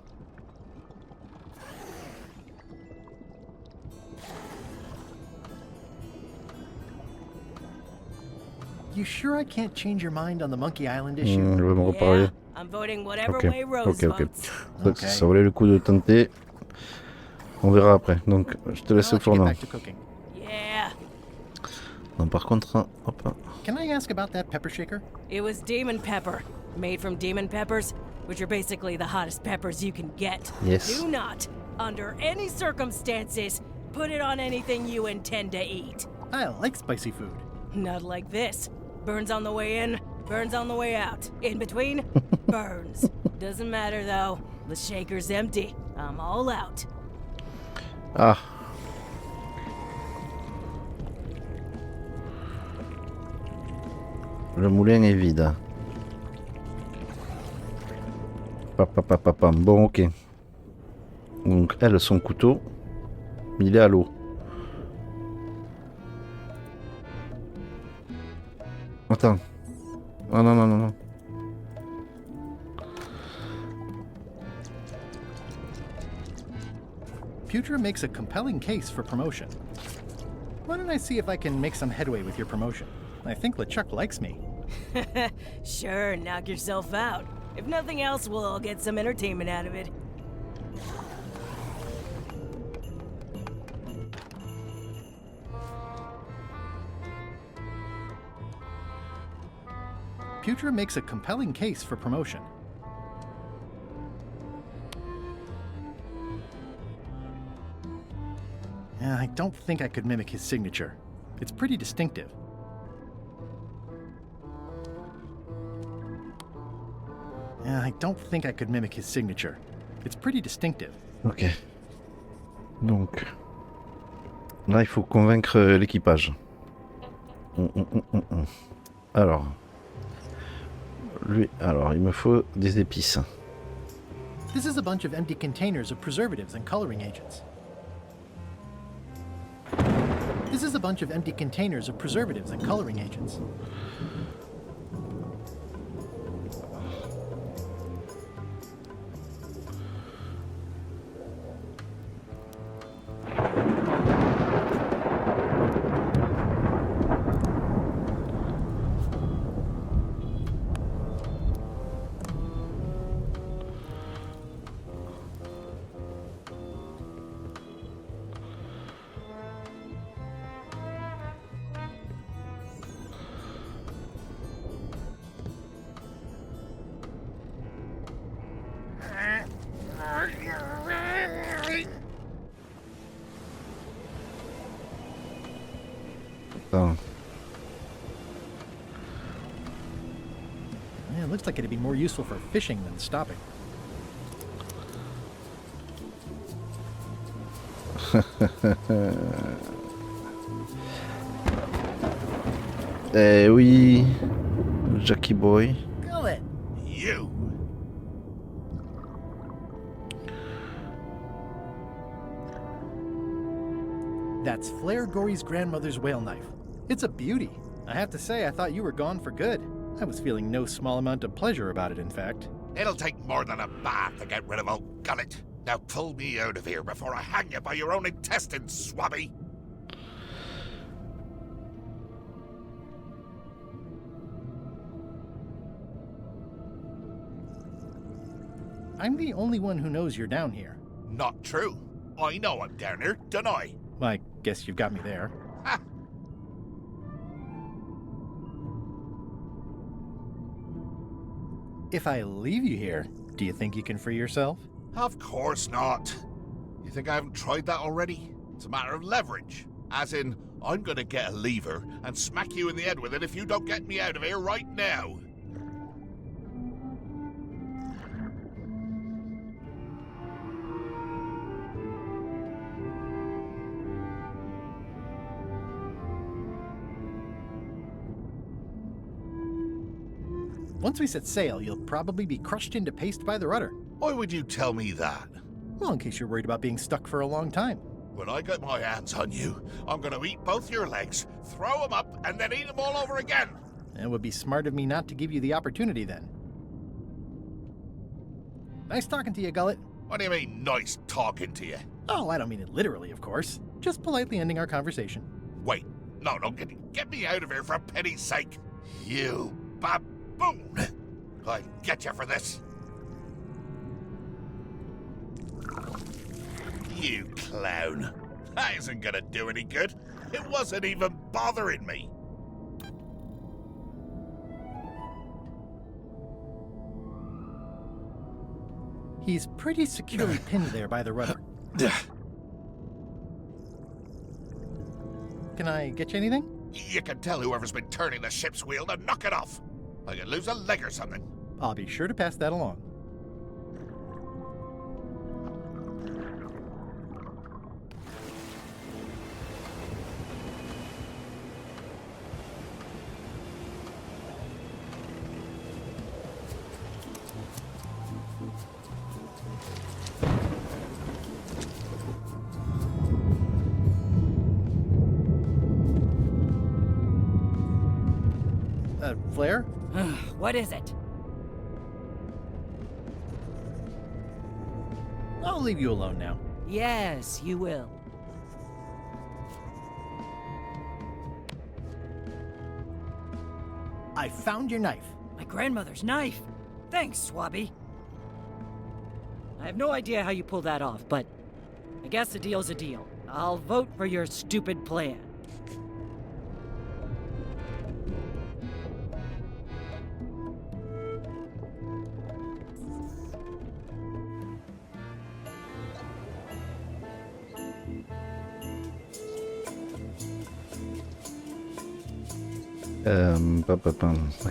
you sure I can't change your mind on the Monkey Island issue? Je vais me reparler. I'm voting whatever Ok, way Rose ok. votes. Ça valait le coup de tenter. On verra après. Donc, je te laisse I'll au let you get fourneau. back to cooking. Yeah. Non, par contre, hein, hop. Can I ask about that pepper shaker? It was demon pepper, made from demon peppers, which are basically the hottest peppers you can get. Yes. Do not, under any circumstances, put it on anything you intend to eat. I like spicy food. Not like this. Burns on the way in, burns on the way out. In between, burns. Doesn't matter though. The shaker's empty. I'm all out. Ah. Le moulin est vide. Papapapapam. Bon, ok. Donc, elle, son couteau, il est à l'eau. Attends. Oh non, non, non, non. Putra makes a compelling case for promotion. Why don't I see if I can make some headway with your promotion? I think LeChuck likes me. Sure, knock yourself out. If nothing else, we'll all get some entertainment out of it. Putra makes a compelling case for promotion. I don't think I could mimic his signature. It's pretty distinctive. I don't think I could mimic his signature. It's pretty distinctive. Ok. Donc, là, il faut convaincre l'équipage. Alors, lui, alors, il me faut des épices. This is a bunch of empty containers of preservatives and coloring agents. This is a bunch of empty containers of preservatives and coloring agents. Attends. Yeah, it looks like it'd be more useful for fishing than stopping. Eh oui, Jackie Boy. Go it. You. That's Flair Gory's grandmother's whale knife. It's a beauty. I have to say, I thought you were gone for good. I was feeling no small amount of pleasure about it, in fact. It'll take more than a bath to get rid of old Gullet. Now pull me out of here before I hang you by your own intestines, swabby. I'm the only one who knows you're down here. Not true. I know I'm down here, don't I? Well, I guess you've got me there. Ha! If I leave you here, do you think you can free yourself? Of course not. You think I haven't tried that already? It's a matter of leverage. As in, I'm gonna get a lever and smack you in the head with it if you don't get me out of here right now. Once we set sail, you'll probably be crushed into paste by the rudder. Why would you tell me that? Well, in case you're worried about being stuck for a long time. When I get my hands on you, I'm gonna eat both your legs, throw them up, and then eat them all over again. It would be smart of me not to give you the opportunity then. Nice talking to you, Gullet. What do you mean, nice talking to you? Oh, I don't mean it literally, of course. Just politely ending our conversation. Wait, no, get me out of here for pity's sake. You baboon! I'll get you for this. You clown. That isn't gonna do any good. It wasn't even bothering me. He's pretty securely pinned there by the rudder. Can I get you anything? You can tell whoever's been turning the ship's wheel to knock it off. I could lose a leg or something. I'll be sure to pass that along. Flair? What is it? I'll leave you alone now. Yes, you will. I found your knife. My grandmother's knife. Thanks, Swabby. I have no idea how you pulled that off, but I guess a deal's a deal. I'll vote for your stupid plan.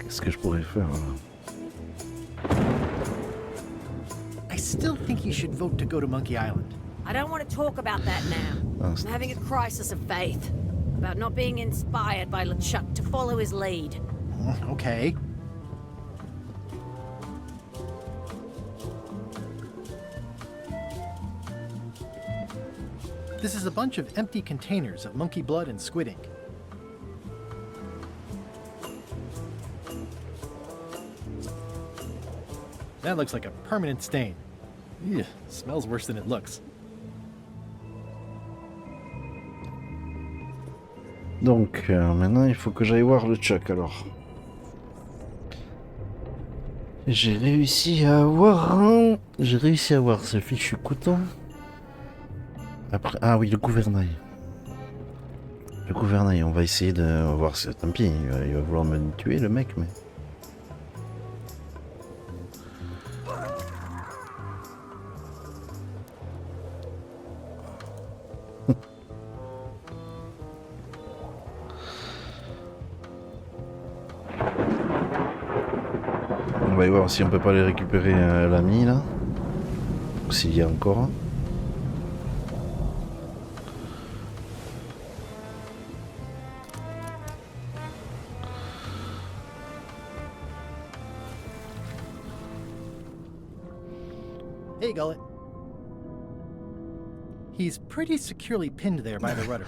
Qu'est-ce que je pourrais faire là? I still think you should vote to go to Monkey Island. I don't want to talk about that now. I'm having a crisis of faith. About not being inspired by LeChuck to follow his lead. Okay. This is a bunch of empty containers of monkey blood and squid ink. That looks like a permanent stain. Ew, smells worse than it looks. Donc, maintenant, il faut que j'aille voir le Chuck, alors. J'ai réussi à avoir ce fichu couteau. Après, ah oui, le gouvernail. Le gouvernail, on va essayer de... On va voir si... Tant pis, il va vouloir me tuer, le mec, mais... On va y voir si on peut pas aller récupérer l'ami là. Ou s'il y a encore un. Hey, Gullet. He's pretty securely pinned there by the rudder.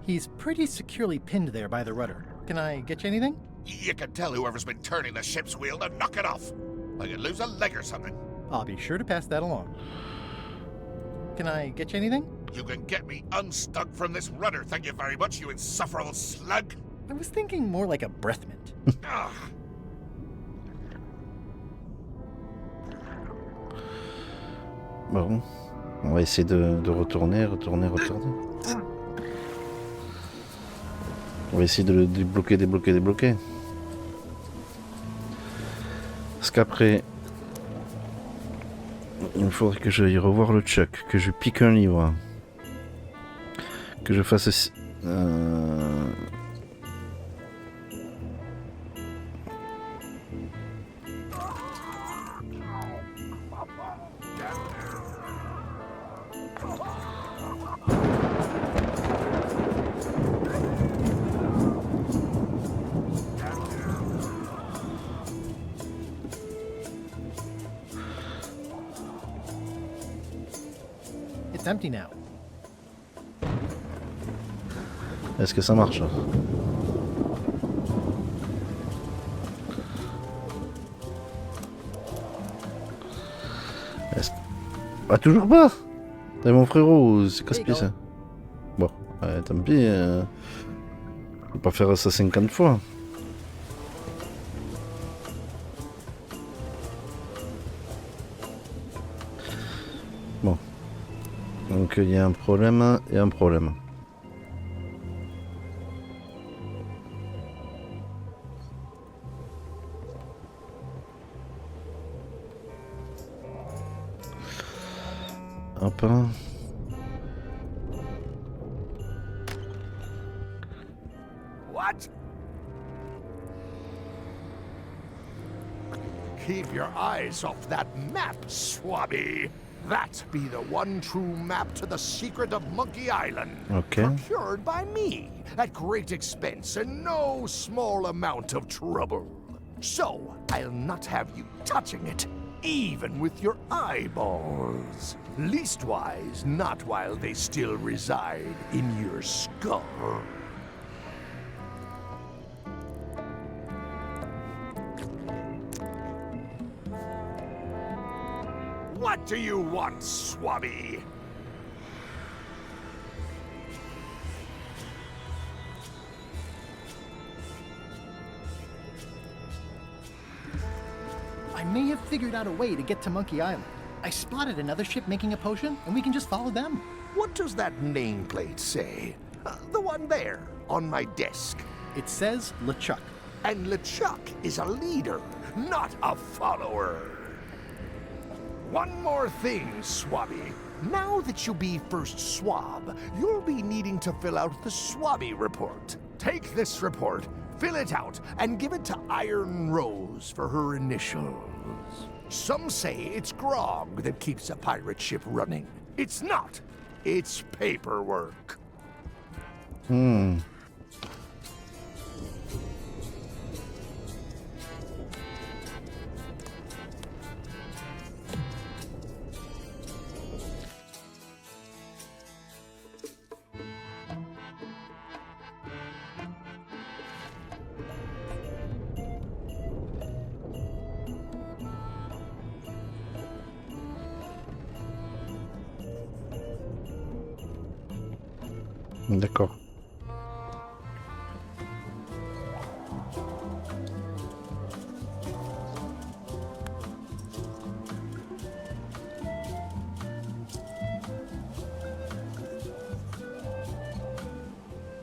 He's pretty securely pinned there by the rudder. Can I get you anything? You can tell whoever's been turning the ship's wheel to knock it off. I could lose a leg or something. I'll be sure to pass that along. Can I get you anything? You can get me unstuck from this rudder, thank you very much, you insufferable slug. I was thinking more like a breath mint. Bon, on va essayer de retourner. On va essayer de le débloquer. Parce qu'après, il me faudrait que j'aille revoir le Chuck, que je pique un livre, que je fasse... It's empty now. Est-ce que ça marche? Ah, toujours pas? T'es mon frérot, c'est casse-pied ça. Bon, tant pis. On va pas faire ça 50 fois. Bon. Donc il y a un problème et un problème. Hop. What? Keep your eyes off that map, Swabby. That be the one true map to the secret of Monkey Island. Okay. Procured by me at great expense and no small amount of trouble. So, I'll not have you touching it, even with your eyeballs. Leastwise, not while they still reside in your skull. What do you want, Swabby? I may have figured out a way to get to Monkey Island. I spotted another ship making a potion, and we can just follow them. What does that nameplate say? The one there, on my desk. It says LeChuck. And LeChuck is a leader, not a follower. One more thing, Swabby. Now that you be first swab, you'll be needing to fill out the Swabby report. Take this report, fill it out, and give it to Iron Rose for her initials. Some say it's grog that keeps a pirate ship running. It's not. It's paperwork. D'accord.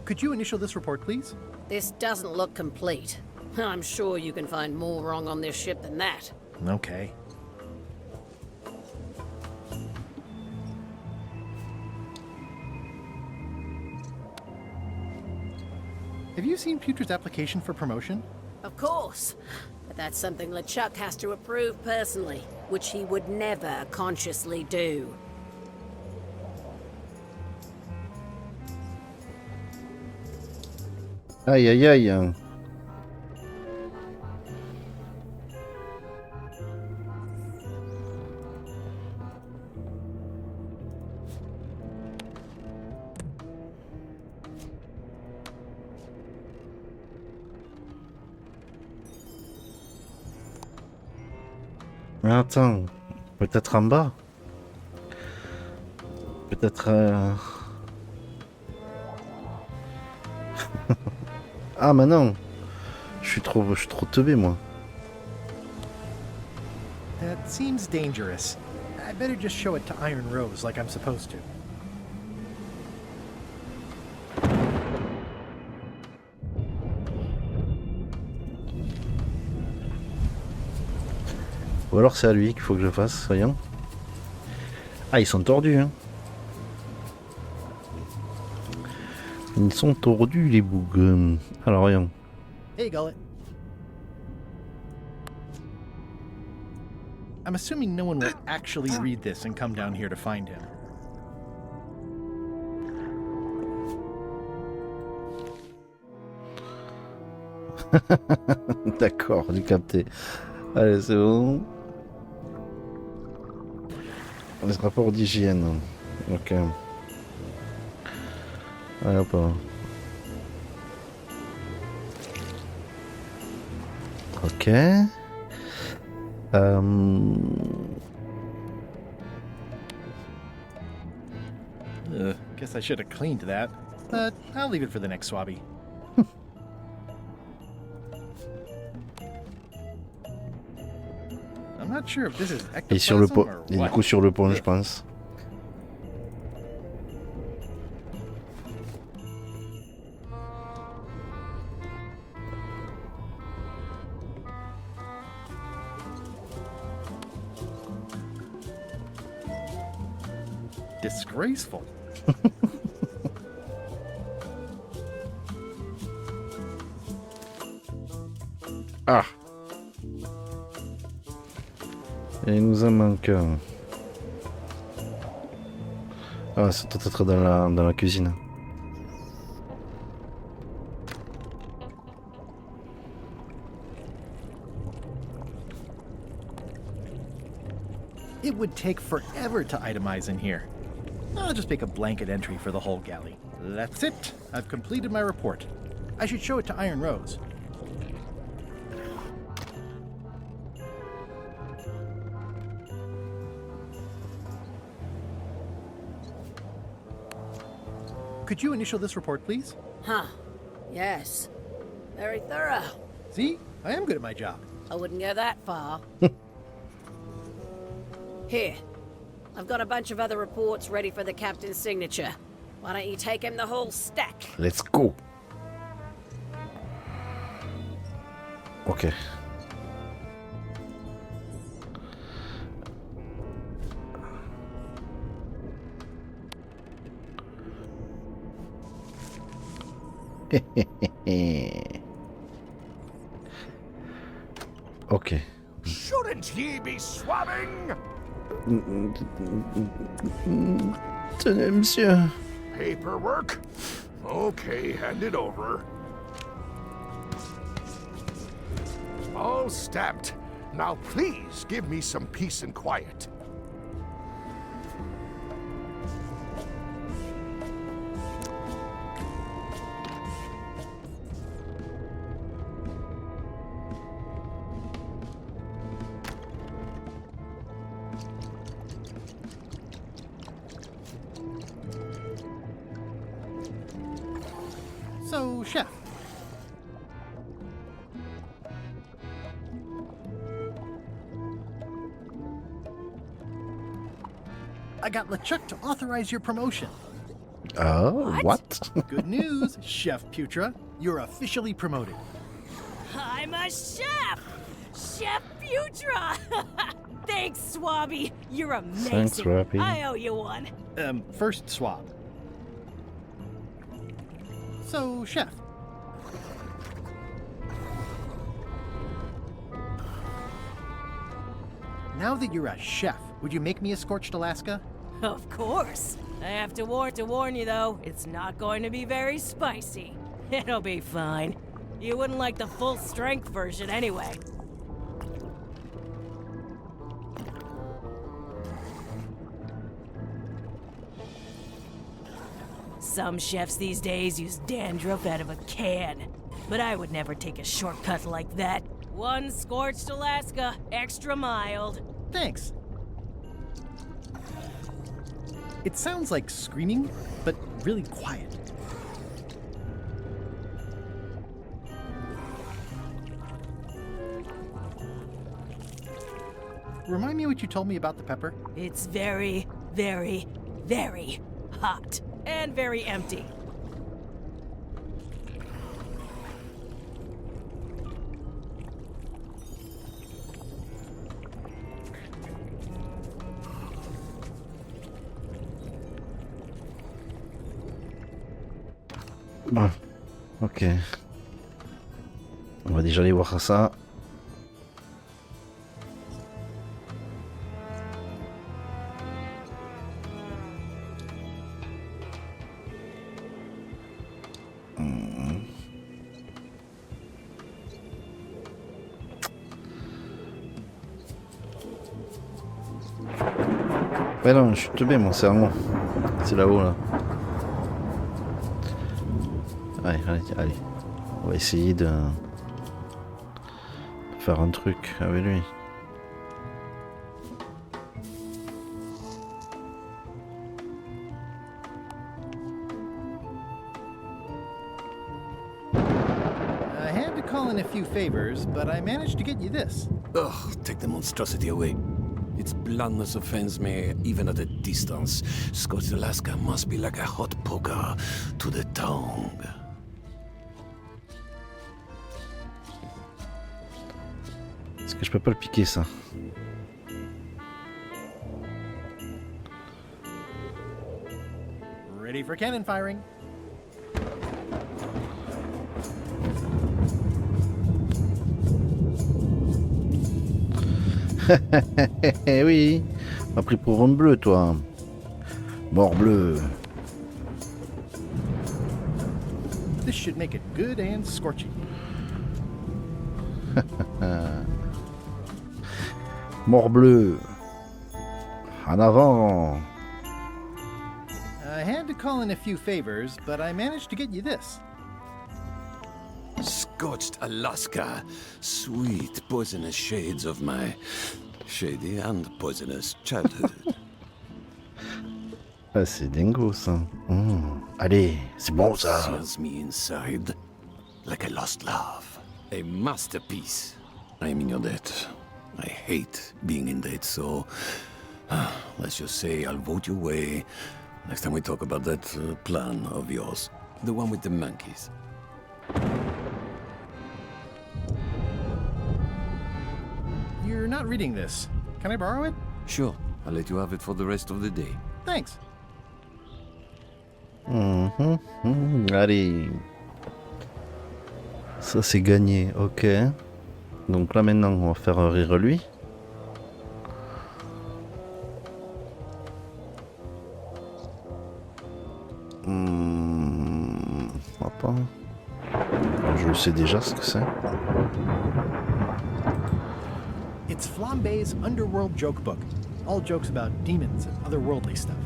Could you initial this report, please? This doesn't look complete. I'm sure you can find more wrong on this ship than that. Okay. Have you seen Putrid's application for promotion? Of course. But that's something LeChuck has to approve personally, which he would never consciously do. Aïe aïe aïe. Attends, peut-être en bas. Peut-être... Ah, mais non. Je suis trop teubé, moi. That seems dangerous. I better just show it to Iron Rose like I'm supposed to. Ou alors c'est à lui qu'il faut que je fasse, voyons. Ah, ils sont tordus, hein. Ils sont tordus, les bougs. Alors, voyons. Hey, Gullet. I'm assuming no one will actually read this and come down here to find him. D'accord, j'ai capté. Allez, c'est bon. Les rapports d'hygiène. Ok. Allez, hop. Ok. Guess I should have cleaned that, but I'll leave it for the next Swabby. not sure if this is Et sur le pont. ectoplasm or Et du what. coup sur le pont, je pense. Disgraceful. Ah. Et il nous en manque un. Ah, c'est peut-être dans la cuisine. It would take forever to itemize in here. I'll just make a blanket entry for the whole galley. That's it. I've completed my report. I should show it to Iron Rose. Could you initial this report, please? Huh. Yes. Very thorough. See? I am good at my job. I wouldn't go that far. Here. I've got a bunch of other reports ready for the captain's signature. Why don't you take him the whole stack? Let's go. Ok. Ok. Shouldn't ye be swabbing? Tenez, monsieur. Paperwork? Okay, hand it over. All stamped. Now please give me some peace and quiet. So, Chef. I got LeChuck to authorize your promotion. What? Good news, Chef Putra. You're officially promoted. I'm a chef! Chef Putra! Thanks, Swabby. You're amazing. Thanks, Rappy. I owe you one. First swab. So, Chef. Now that you're a chef, would you make me a scorched Alaska? Of course. I have to warn you, though. It's not going to be very spicy. It'll be fine. You wouldn't like the full-strength version anyway. Some chefs these days use dandruff out of a can. But I would never take a shortcut like that. One scorched Alaska, extra mild. Thanks. It sounds like screaming, but really quiet. Remind me what you told me about the pepper? It's very, very, very hot. And very empty. Bon, ok. On va déjà aller voir ça. Ouais non, je suis tombé mon cerveau. C'est là-haut là. Allez. On va essayer de faire un truc avec lui. I had to call in a few favors, but I managed to get you this. Ugh, take the monstrosity away. Its bluntness offends me, even at a distance. Scorched Alaska must be like a hot poker to the tongue. Est-ce que je peux pas le piquer, ça? Ready for cannon firing. Oui, m'a pris pour un bleu, toi. Morbleu. This should make it good and scorchy. Morbleu. En avant. I had to call in a few favors, but I managed to get you this. Scorched Alaska. Sweet, poisonous shades of my shady and poisonous childhood. Ah, c'est dingo, ça. Allez, c'est bon, ça. Seals me inside like a lost love. A masterpiece. I am in your debt. I hate being in debt, so let's just say I'll vote your way next time we talk about that plan of yours. The one with the monkeys. You're not reading this. Can I borrow it? Sure, I'll let you have it for the rest of the day. Thanks. Allez. Ça, c'est gagné, ok. Donc là, maintenant, on va faire rire lui. Attends. Je le sais déjà ce que c'est. It's Flambe's Underworld Joke Book. All jokes about demons and otherworldly stuff.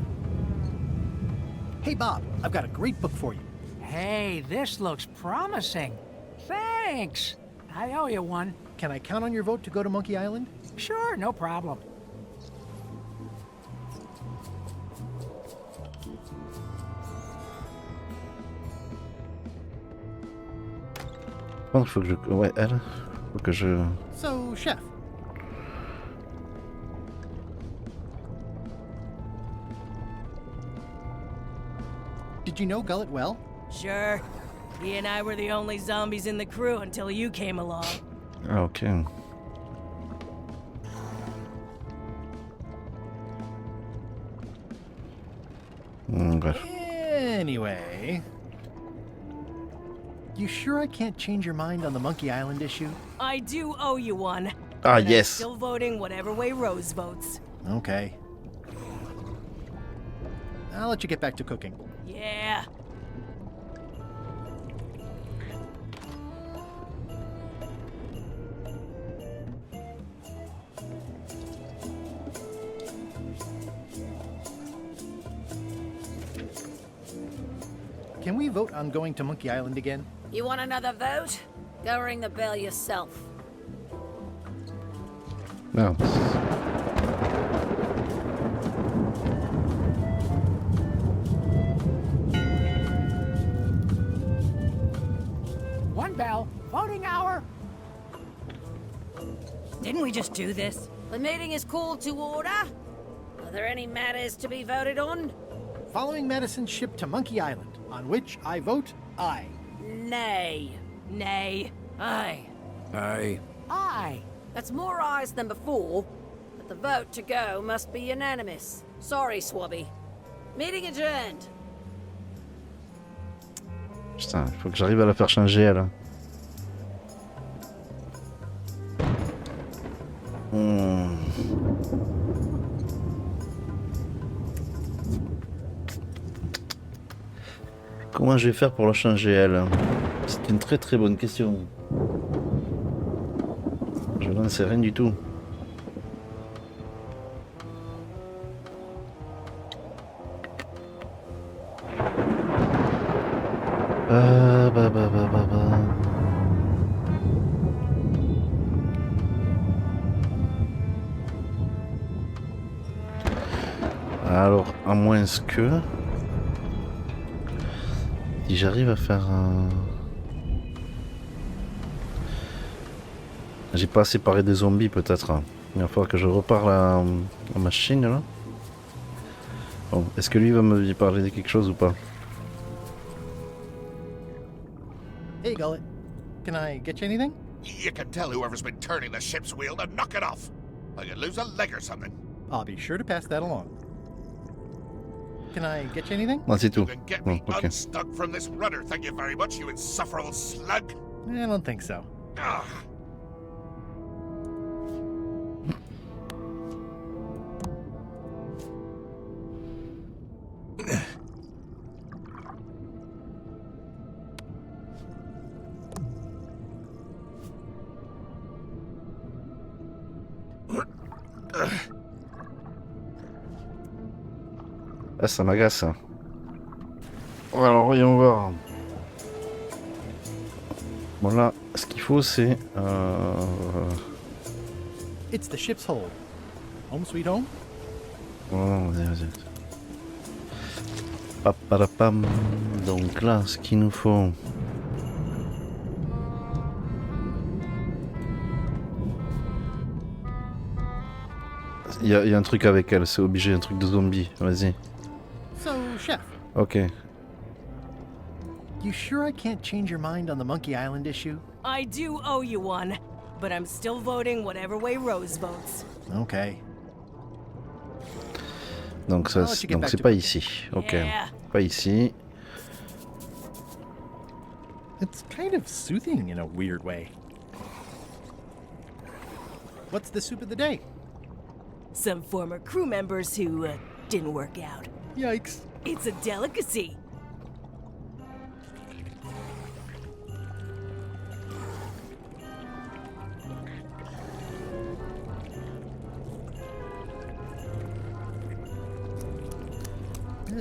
Hey, Bob, I've got a great book for you. Hey, this looks promising. Thanks. I owe you one. Can I count on your vote to go to Monkey Island? Sure, no problem. Il faut que je... Ouais, elle. Faut que je... So, chef. Did you know Gullet well? Sure. He and I were the only zombies in the crew until you came along. Ah, ok. Bref. Anyway... You sure I can't change your mind on the Monkey Island issue? I do owe you one. Ah, but yes. I'm still voting whatever way Rose votes. Okay. I'll let you get back to cooking. Yeah. Can we vote on going to Monkey Island again? You want another vote? Go ring the bell yourself. No. One bell. Voting hour. Didn't we just do this? The meeting is called to order. Are there any matters to be voted on? Following medicine's ship to Monkey Island, on which I vote aye. Nay. Nay. Aye. Aye. Aye. That's more ayes than before, but the vote to go must be unanimous. Sorry, Swabby. Meeting adjourned. Putain, il faut que j'arrive à la faire changer, elle. Comment je vais faire pour la changer, elle? C'est une très très bonne question. Je n'en sais rien du tout. Alors, à moins que... Si j'arrive à faire un... J'ai pas assez parlé des zombies peut-être. Il va falloir que je reparle à la machine là. Bon, est-ce que lui va me parler de quelque chose ou pas? Hey, Gullet. Can I get you anything? You can tell whoever's been turning the ship's wheel to knock it off. I could lose a leg or something. I'll be sure to pass that along. Can I get you anything? Non, c'est tout. You can get me okay. unstuck from this rudder, thank you very much, you insufferable slug. I don't think so. Ugh. Ah, ça m'agace. Alors, voyons voir. Bon, là, ce qu'il faut, c'est... It's the ship's hold. Home sweet home? Oh, vas-y. Paparapam. Donc là, ce qu'il nous faut... Il y a un truc avec elle, c'est obligé, un truc de zombie. Vas-y. So, chef. Ok. You sure I can't change your mind on the Monkey Island issue? I do owe you one, but I'm still voting whatever way Rose votes. Okay. Donc c'est pas ici. Ok. Yeah. Pas ici. It's kind of soothing in a weird way. What's the soup of the day? Some former crew members who didn't work out. Yikes. It's a delicacy.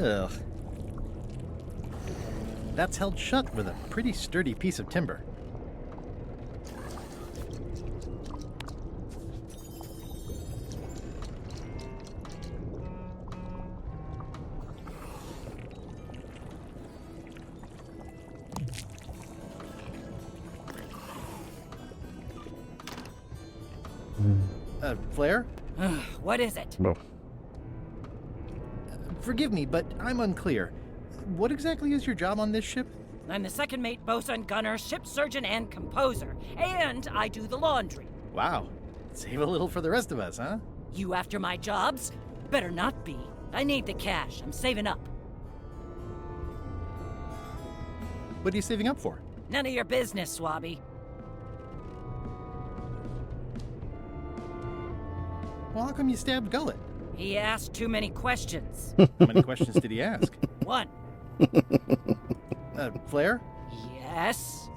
Ugh. That's held shut with a pretty sturdy piece of timber. Flair? What is it? Bon. Forgive me, but I'm unclear. What exactly is your job on this ship? I'm the second mate, bosun, gunner, ship surgeon, and composer. And I do the laundry. Wow. Save a little for the rest of us, huh? You after my jobs? Better not be. I need the cash. I'm saving up. What are you saving up for? None of your business, Swabby. Well, how come you stabbed Gullet? He asked too many questions. How many questions did he ask? One. Flair? Yes?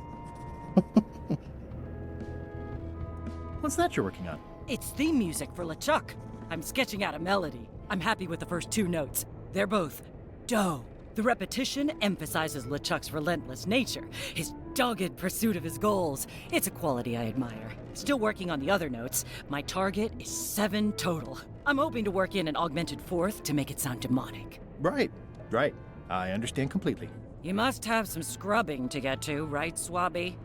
What's that you're working on? It's theme music for LeChuck. I'm sketching out a melody. I'm happy with the first two notes. They're both do. The repetition emphasizes LeChuck's relentless nature, his dogged pursuit of his goals. It's a quality I admire. Still working on the other notes. My target is 7 total. I'm hoping to work in an augmented fourth to make it sound demonic. Right. I understand completely. You must have some scrubbing to get to, right, Swabby?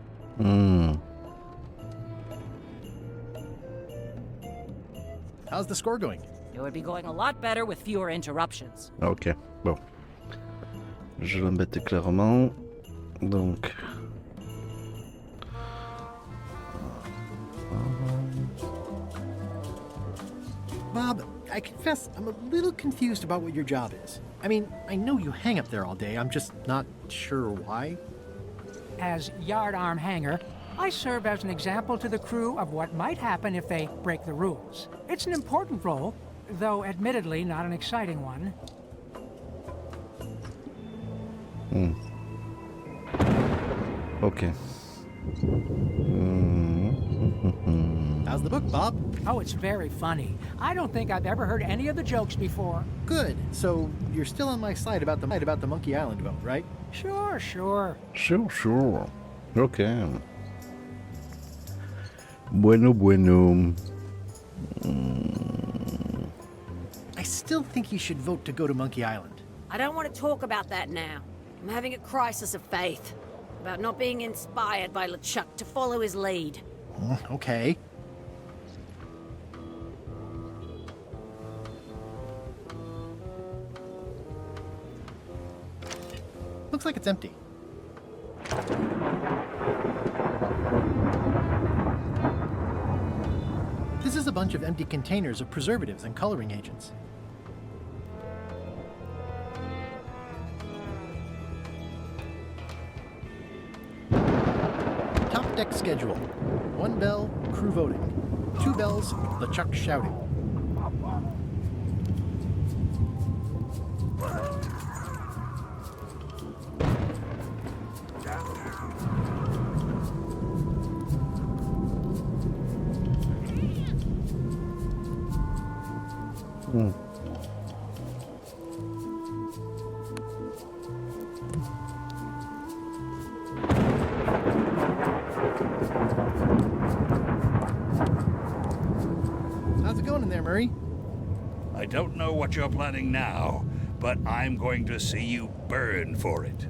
How's the score going? It would be going a lot better with fewer interruptions. Ok, bon. Je l'embête clairement. Donc... Bob, I confess I'm a little confused about what your job is. I mean, I know you hang up there all day, I'm just not sure why. As yardarm hanger, I serve as an example to the crew of what might happen if they break the rules. It's an important role, though admittedly not an exciting one. Ok. How's the book, Bob? Oh, it's very funny. I don't think I've ever heard any of the jokes before. Good. So you're still on my side about the Monkey Island vote, right? Sure. Sure. Ok. Bueno. I still think you should vote to go to Monkey Island. I don't want to talk about that now. I'm having a crisis of faith about not being inspired by LeChuck to follow his lead. Okay. Looks like it's empty. This is a bunch of empty containers of preservatives and coloring agents. Top deck schedule. 1 bell, crew voting. 2 bells, LeChuck shouting. How's it going in there, Murray? I don't know what you're planning now, but I'm going to see you burn for it.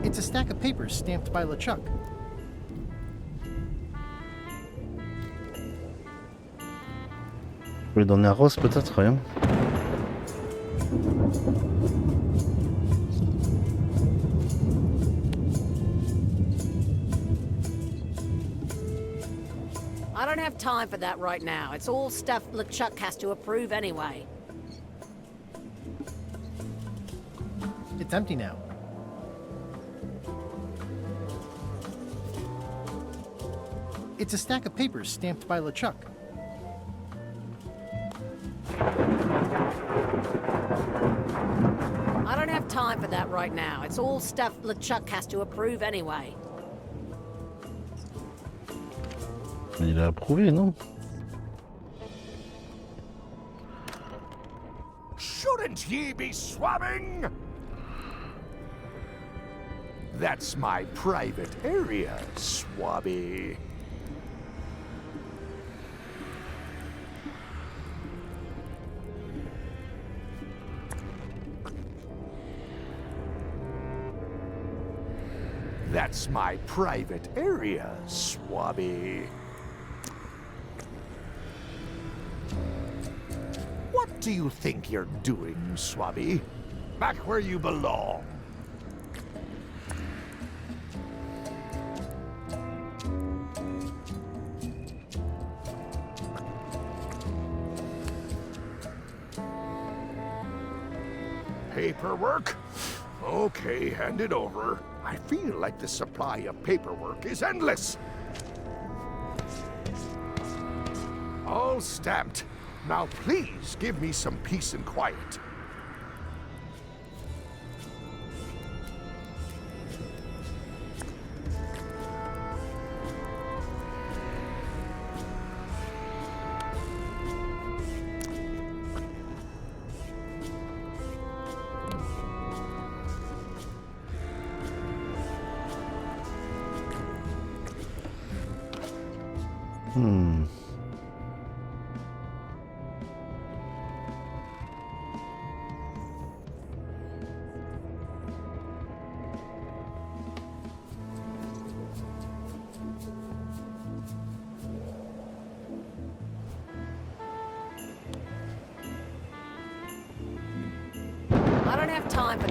It's a stack of papers stamped by LeChuck. Vous lui donner un rose peut-être, rien. I don't have time for that right now. It's all stuff LeChuck has to approve anyway. It's empty now. It's a stack of papers stamped by LeChuck. I don't have time for that right now. It's all stuff LeChuck has to approve anyway. Il a approuvé, non? Shouldn't ye be swabbing? That's my private area, Swabby. That's my private area, Swabby. What do you think you're doing, Swabby? Back where you belong. Paperwork? Okay, hand it over. I feel like the supply of paperwork is endless. All stamped. Now please give me some peace and quiet.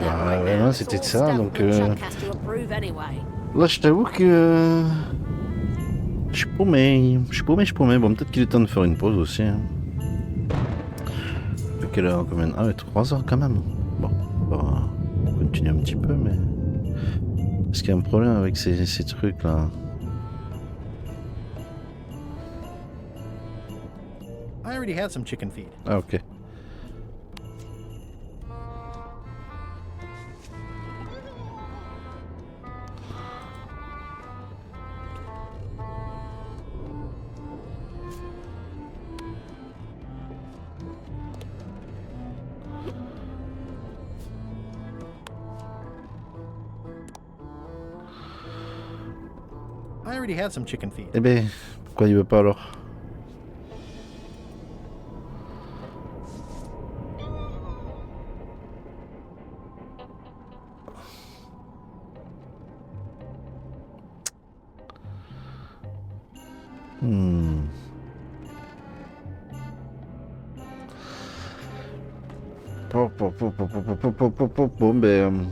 Ah ouais, non, c'était ça, donc là je t'avoue que je suis paumé. Bon, peut-être qu'il est temps de faire une pause aussi. Hein. Fait quelle heure combien? Ah ouais, 3 heures quand même. Bon, on va continuer un petit peu, mais est-ce qu'il y a un problème avec ces trucs là? I already had some chicken feed. Ah ok. I already had some chicken feed. Eh ben, pourquoi il veut pas alors? Bon, ben,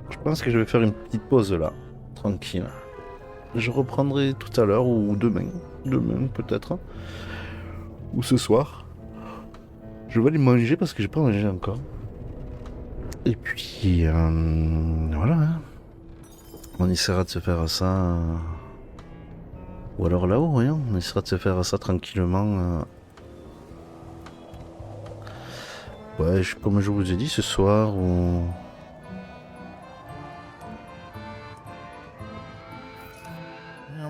je pense que je vais faire une petite pause là, tranquille. Je reprendrai tout à l'heure ou demain. Demain peut-être. Ou ce soir. Je vais aller manger parce que j'ai pas mangé encore. Et puis voilà. Hein. On essaiera de se faire ça. Ou alors là-haut, hein. On essaiera de se faire ça tranquillement. Ouais, comme je vous ai dit ce soir ou.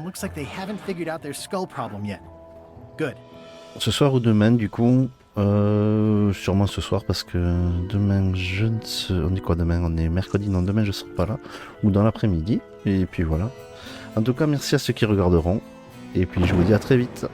Looks like they haven't figured out their skull problem yet. Good. Ce soir ou demain, du coup, sûrement ce soir parce que demain je ne sais... On dit quoi demain? On est mercredi, non demain je serai pas là. Ou dans l'après-midi. Et puis voilà. En tout cas, merci à ceux qui regarderont. Et puis je vous dis à très vite.